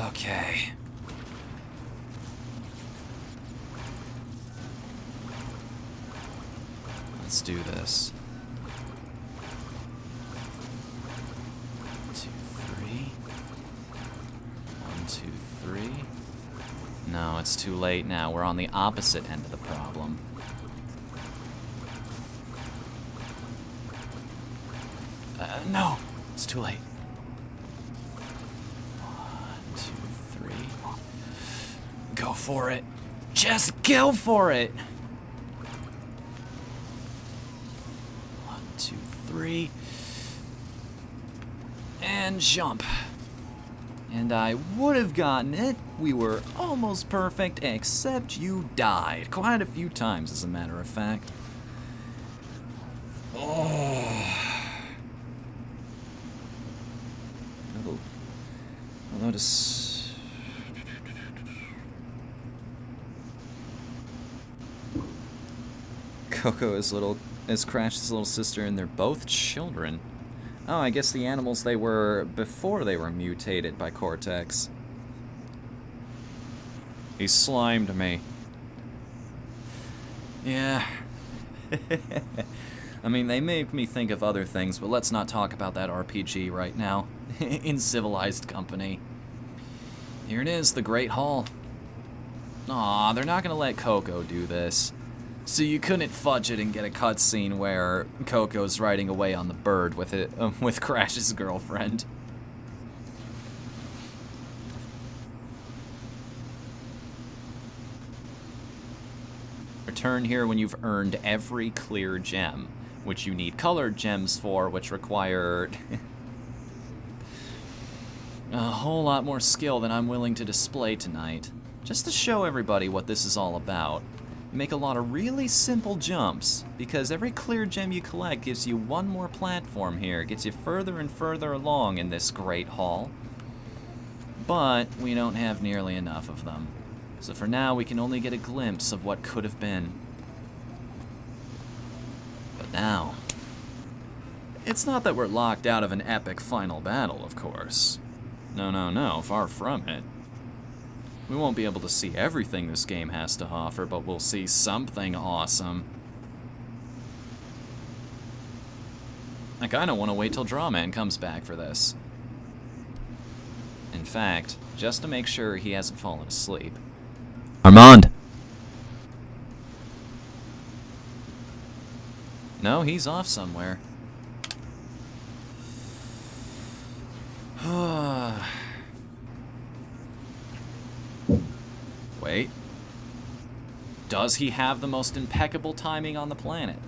Okay. Let's do this. 2, 3. 1, 2, 3. No, it's too late now. We're on the opposite end of the problem. No, it's too late. 1, 2, 3. Go for it. Just go for it. 1, 2, 3. And jump. And I would have gotten it. We were almost perfect, except you died. Quite a few times, as a matter of fact. Oh. I'll notice. Coco is Crash's little sister, and they're both children. Oh, I guess the animals they were before they were mutated by Cortex. He slimed me. Yeah. I mean, they make me think of other things, but let's not talk about that RPG right now. In civilized company. Here it is, the Great Hall. Aw, they're not gonna let Coco do this. So you couldn't fudge it and get a cutscene where Coco's riding away on the bird with with Crash's girlfriend. Return here when you've earned every clear gem, which you need colored gems for, which require a whole lot more skill than I'm willing to display tonight. Just to show everybody what this is all about. You make a lot of really simple jumps, because every clear gem you collect gives you one more platform here. It gets you further and further along in this great hall. But we don't have nearly enough of them. So for now, we can only get a glimpse of what could have been. But now, it's not that we're locked out of an epic final battle, of course. No, far from it. We won't be able to see everything this game has to offer, but we'll see something awesome. I kinda wanna wait till Drawman comes back for this. In fact, just to make sure he hasn't fallen asleep. Armand! No, he's off somewhere. Wait. Does he have the most impeccable timing on the planet?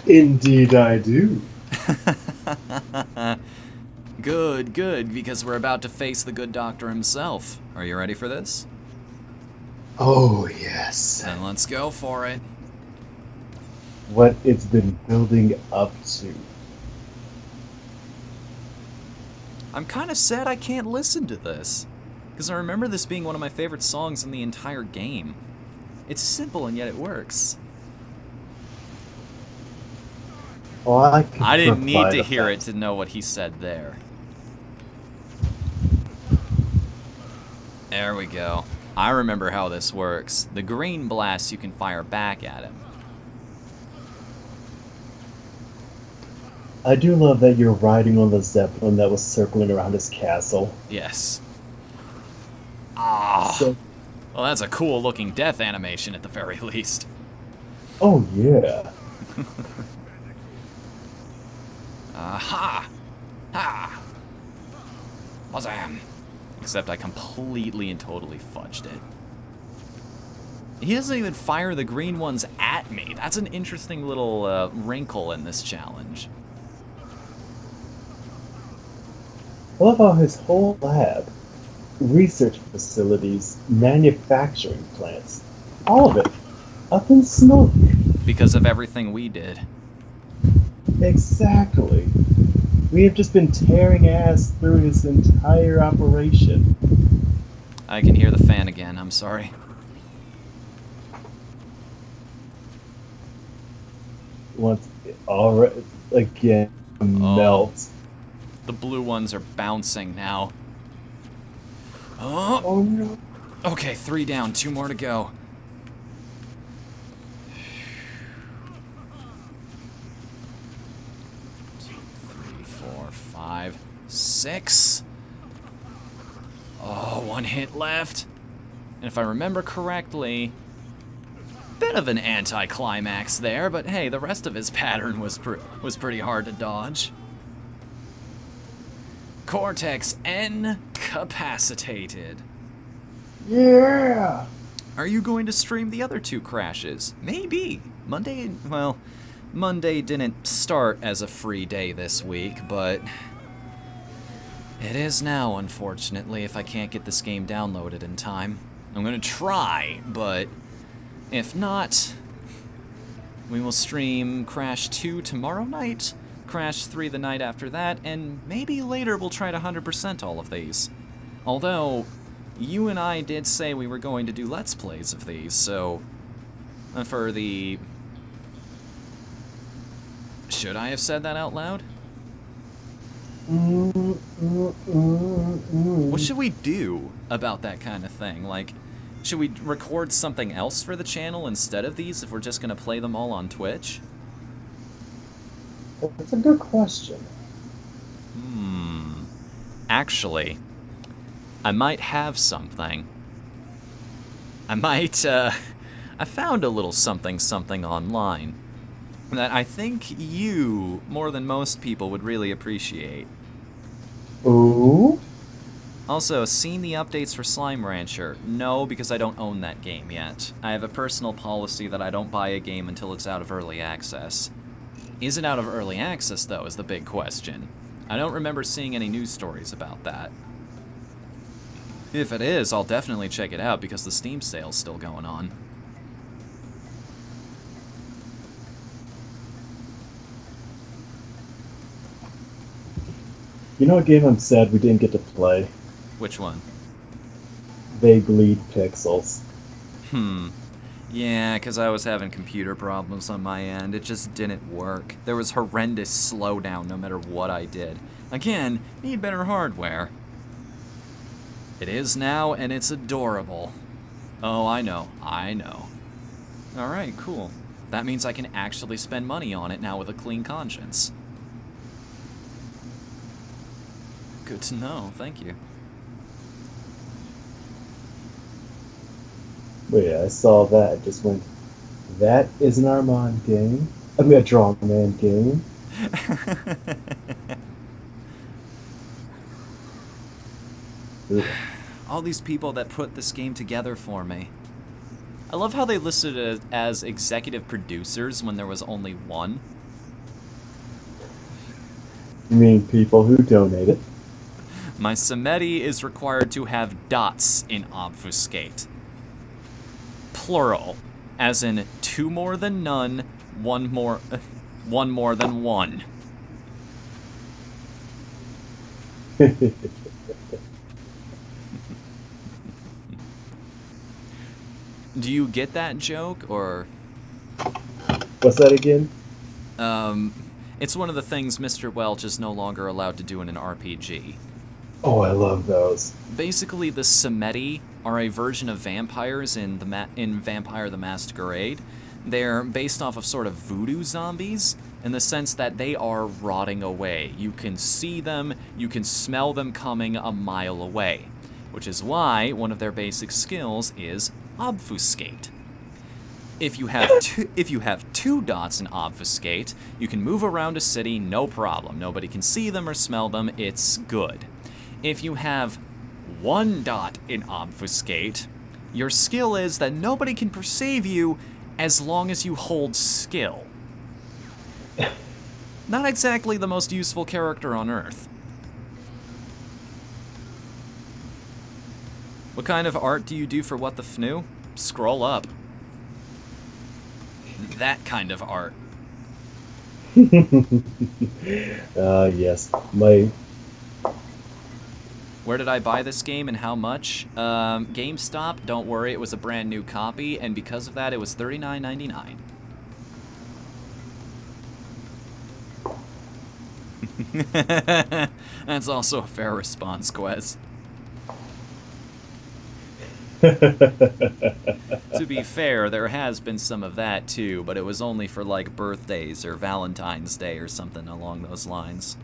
Indeed I do. Good, because we're about to face the good doctor himself. Are you ready for this? Oh, yes. Then let's go for it. What it's been building up to. I'm kind of sad I can't listen to this, because I remember this being one of my favorite songs in the entire game. It's simple and yet it works. Oh, I didn't need to hear it to know what he said there. There we go. I remember how this works. The green blast you can fire back at him. I do love that you're riding on the Zeppelin that was circling around his castle. Yes. Ah. So, Well, that's a cool looking death animation at the very least. oh, yeah. Aha! Ha! Bazam! Except I completely and totally fudged it. He doesn't even fire the green ones at me. That's an interesting little wrinkle in this challenge. I love how his whole lab, research facilities, manufacturing plants, all of it, up in smoke. Because of everything we did. Exactly. We have just been tearing ass through his entire operation. I can hear the fan again, I'm sorry. Once already again melts. The blue ones are bouncing now. Oh! Oh no. Okay, 3 down, 2 more to go. Three, 4, 5, 6. Oh, 1 hit left. And if I remember correctly, bit of an anticlimax there, but hey, the rest of his pattern was pretty hard to dodge. Cortex incapacitated. Yeah. Are you going to stream the other 2 crashes? Maybe. Monday didn't start as a free day this week, but it is now, unfortunately, if I can't get this game downloaded in time. I'm gonna try, but if not, we will stream Crash 2 tomorrow night, Crash 3 the night after that, and maybe later we'll try to 100% all of these. Although, you and I did say we were going to do Let's Plays of these, so for the... Should I have said that out loud? What should we do about that kind of thing? Like, Should we record something else for the channel instead of these if we're just going to play them all on Twitch? That's a good question. Actually, I might have something. I found a little something online that I think you, more than most people, would really appreciate. Ooh? Also, seen the updates for Slime Rancher? No, because I don't own that game yet. I have a personal policy that I don't buy a game until it's out of early access. Is it out of early access, though, is the big question. I don't remember seeing any news stories about that. If it is, I'll definitely check it out because the Steam sale's still going on. You know what game I'm sad we didn't get to play? Which one? They Bleed Pixels. Yeah, because I was having computer problems on my end. It just didn't work. There was horrendous slowdown no matter what I did. Again, need better hardware. It is now, and it's adorable. Oh, I know. Alright, cool. That means I can actually spend money on it now with a clean conscience. Good to know, thank you. But yeah, I saw that. I just went, that is an Armand game. I mean, a Drawn Man game. All these people that put this game together for me. I love how they listed it as executive producers when there was only one. You mean people who donated? My Samedi is required to have dots in obfuscate. Plural, as in 2 more than none, 1 more than 1. Do you get that joke, or? What's that again? It's one of the things Mr. Welch is no longer allowed to do in an RPG. Oh, I love those. Basically, the Samedi are a version of vampires in Vampire the Masquerade. They're based off of sort of voodoo zombies in the sense that they are rotting away. You can see them, you can smell them coming a mile away, which is why one of their basic skills is obfuscate. If you have two dots in obfuscate, you can move around a city, no problem. Nobody can see them or smell them, it's good. If you have 1 dot in obfuscate, your skill is that nobody can perceive you as long as you hold skill. Not exactly the most useful character on Earth. What kind of art do you do for Whatthefnu? Scroll up. That kind of art. Yes. Where did I buy this game and how much? GameStop, don't worry, it was a brand new copy, and because of that, it was $39.99. That's also a fair response, Quez. To be fair, there has been some of that too, but it was only for like birthdays or Valentine's Day or something along those lines.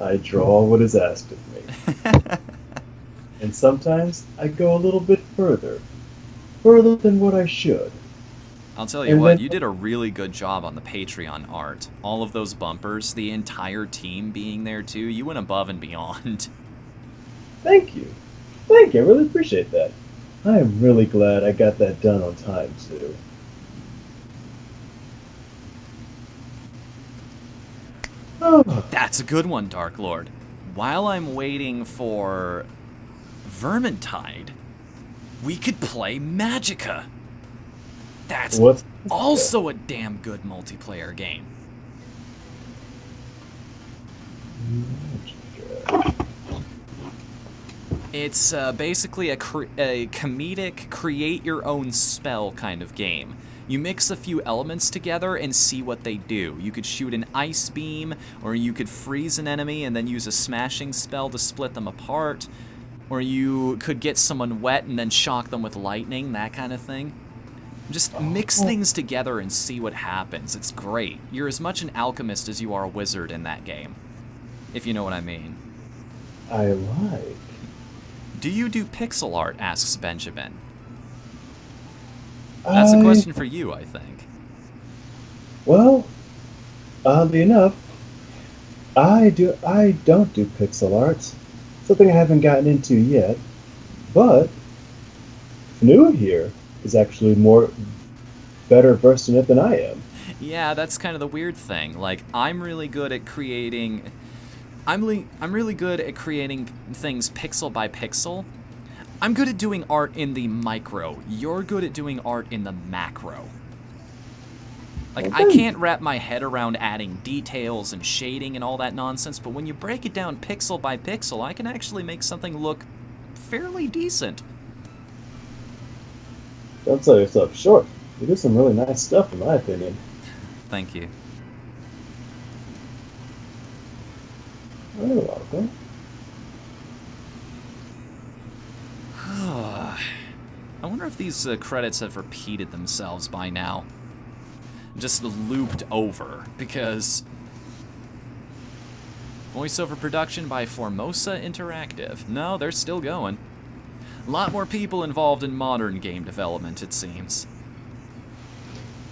I draw what is asked of me. And sometimes I go a little bit further than what I should. I'll tell you what, you did a really good job on the Patreon art. All of those bumpers, the entire team being there too, you went above and beyond. Thank you. I really appreciate that. I am really glad I got that done on time, too. Oh. That's a good one, Dark Lord. While I'm waiting for Vermintide, we could play Magicka. That's also a damn good multiplayer game. It's basically a comedic, create-your-own spell kind of game. You mix a few elements together and see what they do. You could shoot an ice beam, or you could freeze an enemy and then use a smashing spell to split them apart. Or you could get someone wet and then shock them with lightning, that kind of thing. Just mix things together and see what happens. It's great. You're as much an alchemist as you are a wizard in that game. If you know what I mean. I like. Do you do pixel art? Asks Benjamin. That's a question for you, I think. Well, oddly enough, I don't do pixel art. Something I haven't gotten into yet. But Fnu here is actually better versed in it than I am. Yeah, that's kind of the weird thing. Like, I'm really good at creating... I'm really good at creating things pixel by pixel. I'm good at doing art in the micro. You're good at doing art in the macro. Like, I can't wrap my head around adding details and shading and all that nonsense, but when you break it down pixel by pixel, I can actually make something look fairly decent. Don't sell yourself short. You do some really nice stuff, in my opinion. Thank you. Oh, you're welcome. I wonder if these credits have repeated themselves by now. Just looped over, because... Voiceover production by Formosa Interactive. No, they're still going. A lot more people involved in modern game development, it seems.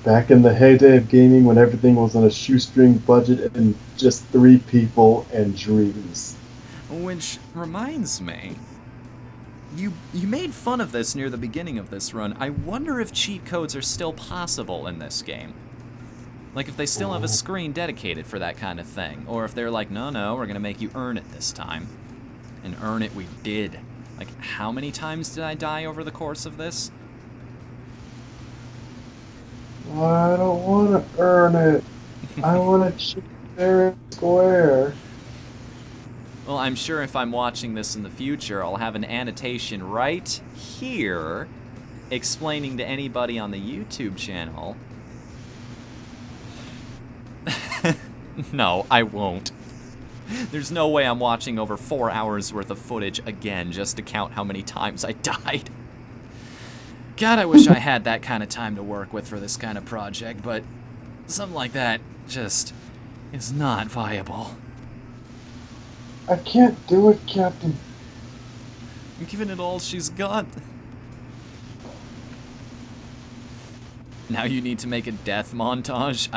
Back in the heyday of gaming when everything was on a shoestring budget and just 3 people and dreams. Which reminds me, you made fun of this near the beginning of this run. I wonder if cheat codes are still possible in this game. Like if they still have a screen dedicated for that kind of thing. Or if they're like, no, we're going to make you earn it this time. And earn it we did. Like, how many times did I die over the course of this? I don't want to earn it. I want to cheat fair and square. Well, I'm sure if I'm watching this in the future, I'll have an annotation right here explaining to anybody on the YouTube channel. No, I won't. There's no way I'm watching over 4 hours worth of footage again just to count how many times I died. God, I wish I had that kind of time to work with for this kind of project, but something like that just is not viable. I can't do it, Captain. I'm giving it all she's got. Now you need to make a death montage?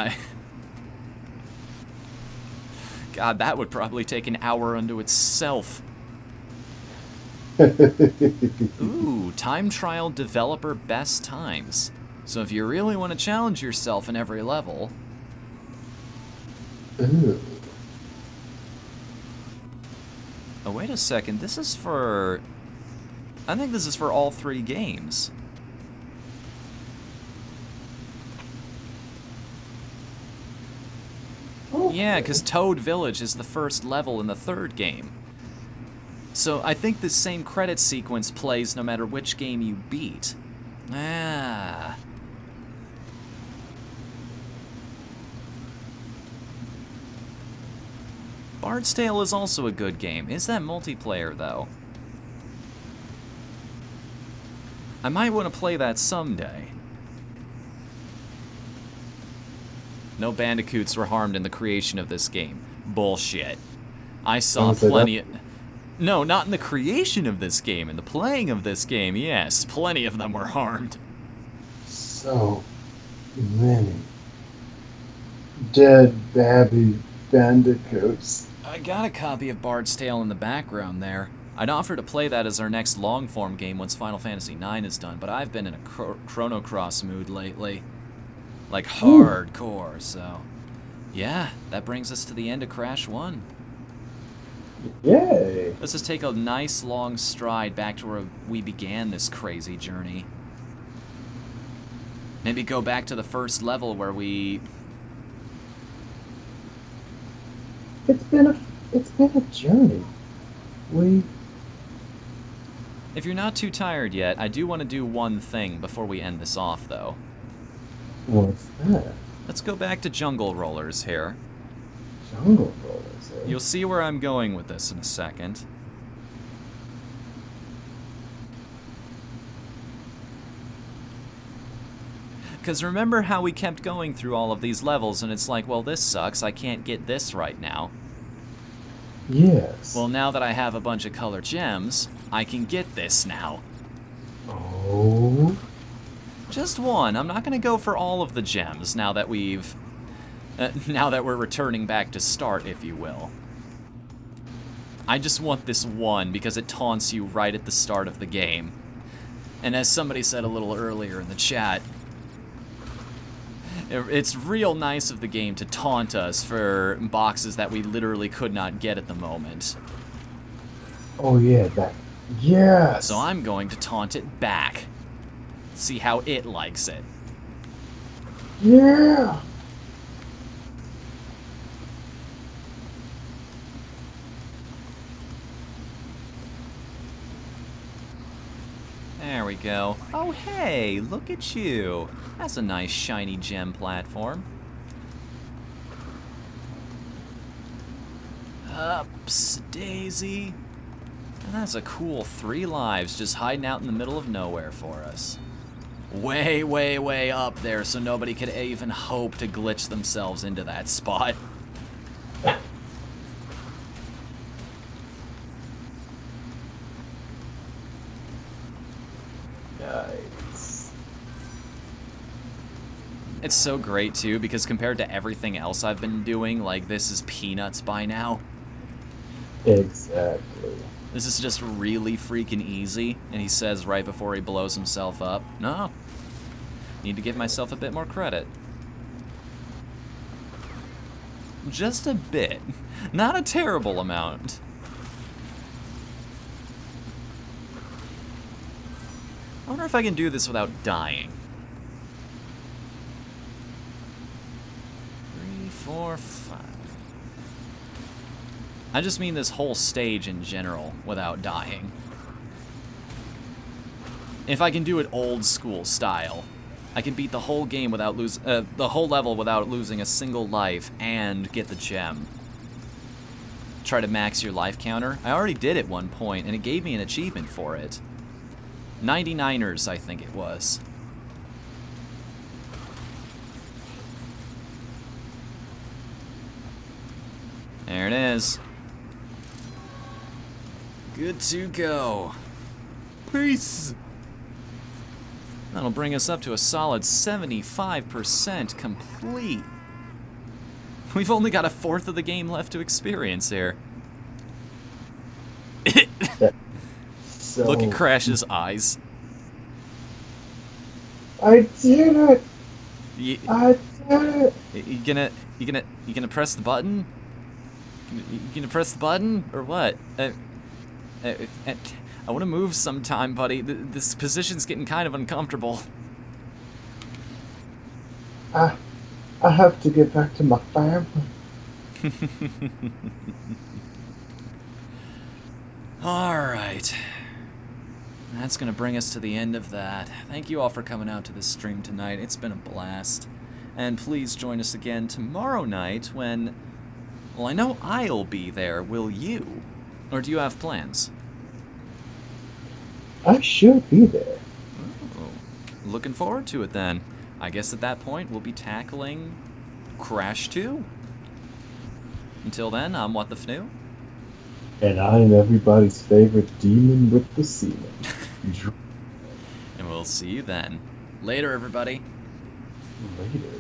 God, that would probably take an hour unto itself. Ooh, time trial developer best times. So if you really want to challenge yourself in every level... Ooh. Oh, wait a second, this is for... I think this is for all 3 games. Okay. Yeah, because Toad Village is the first level in the 3rd game. So I think this same credit sequence plays no matter which game you beat. Ah. Bard's Tale is also a good game. Is that multiplayer, though? I might want to play that someday. No bandicoots were harmed in the creation of this game. Bullshit. I saw plenty of... No, not in the creation of this game. In the playing of this game, yes. Plenty of them were harmed. So many dead babby bandicoots. I got a copy of Bard's Tale in the background there. I'd offer to play that as our next long-form game once Final Fantasy IX is done, but I've been in a Chrono Cross mood lately. Like, hardcore, so... Yeah, that brings us to the end of Crash 1. Yay! Let's just take a nice long stride back to where we began this crazy journey. Maybe go back to the first level where we... It's been a journey. If you're not too tired yet, I do want to do one thing before we end this off, though. What's that? Let's go back to Jungle Rollers here. Jungle Rollers, eh? You'll see where I'm going with this in a second. Because remember how we kept going through all of these levels, and it's like, well, this sucks. I can't get this right now. Yes. Well, now that I have a bunch of color gems, I can get this now. Oh. Just one. I'm not going to go for all of the gems now that we've... now that we're returning back to start, if you will. I just want this one because it taunts you right at the start of the game. And as somebody said a little earlier in the chat, it's real nice of the game to taunt us for boxes that we literally could not get at the moment. Oh yeah, that. Yes. So I'm going to taunt it back. See how it likes it. Yeah. There we go. Oh hey, look at you. That's a nice shiny gem platform. Ups, Daisy. And that's a cool 3 lives just hiding out in the middle of nowhere for us. Way, way, way up there so nobody could even hope to glitch themselves into that spot. Nice. It's so great too because compared to everything else I've been doing, like this is peanuts by now. Exactly. This is just really freaking easy, and he says right before he blows himself up, no, need to give myself a bit more credit. Just a bit, not a terrible amount. I wonder if I can do this without dying. 3, 4, 5. I just mean this whole stage in general without dying. If I can do it old school style, I can beat the whole game without the whole level without losing a single life and get the gem. Try to max your life counter. I already did at one point and it gave me an achievement for it. 99ers, I think it was. There it is. Good to go. Peace. That'll bring us up to a solid 75% complete. We've only got 1/4 of the game left to experience here. So Look at Crash's eyes. I did it. You, I did it. you gonna press the button? You gonna press the button or what? I want to move sometime, buddy. This position's getting kind of uncomfortable. I have to get back to my family. All right. That's going to bring us to the end of that. Thank you all for coming out to this stream tonight. It's been a blast. And please join us again tomorrow night when... Well, I know I'll be there. Will you? Or do you have plans? I should be there. Oh, looking forward to it then. I guess at that point we'll be tackling Crash 2. Until then, I'm Whatthefnu. And I am everybody's favorite demon with the semen. And we'll see you then. Later, everybody. Later.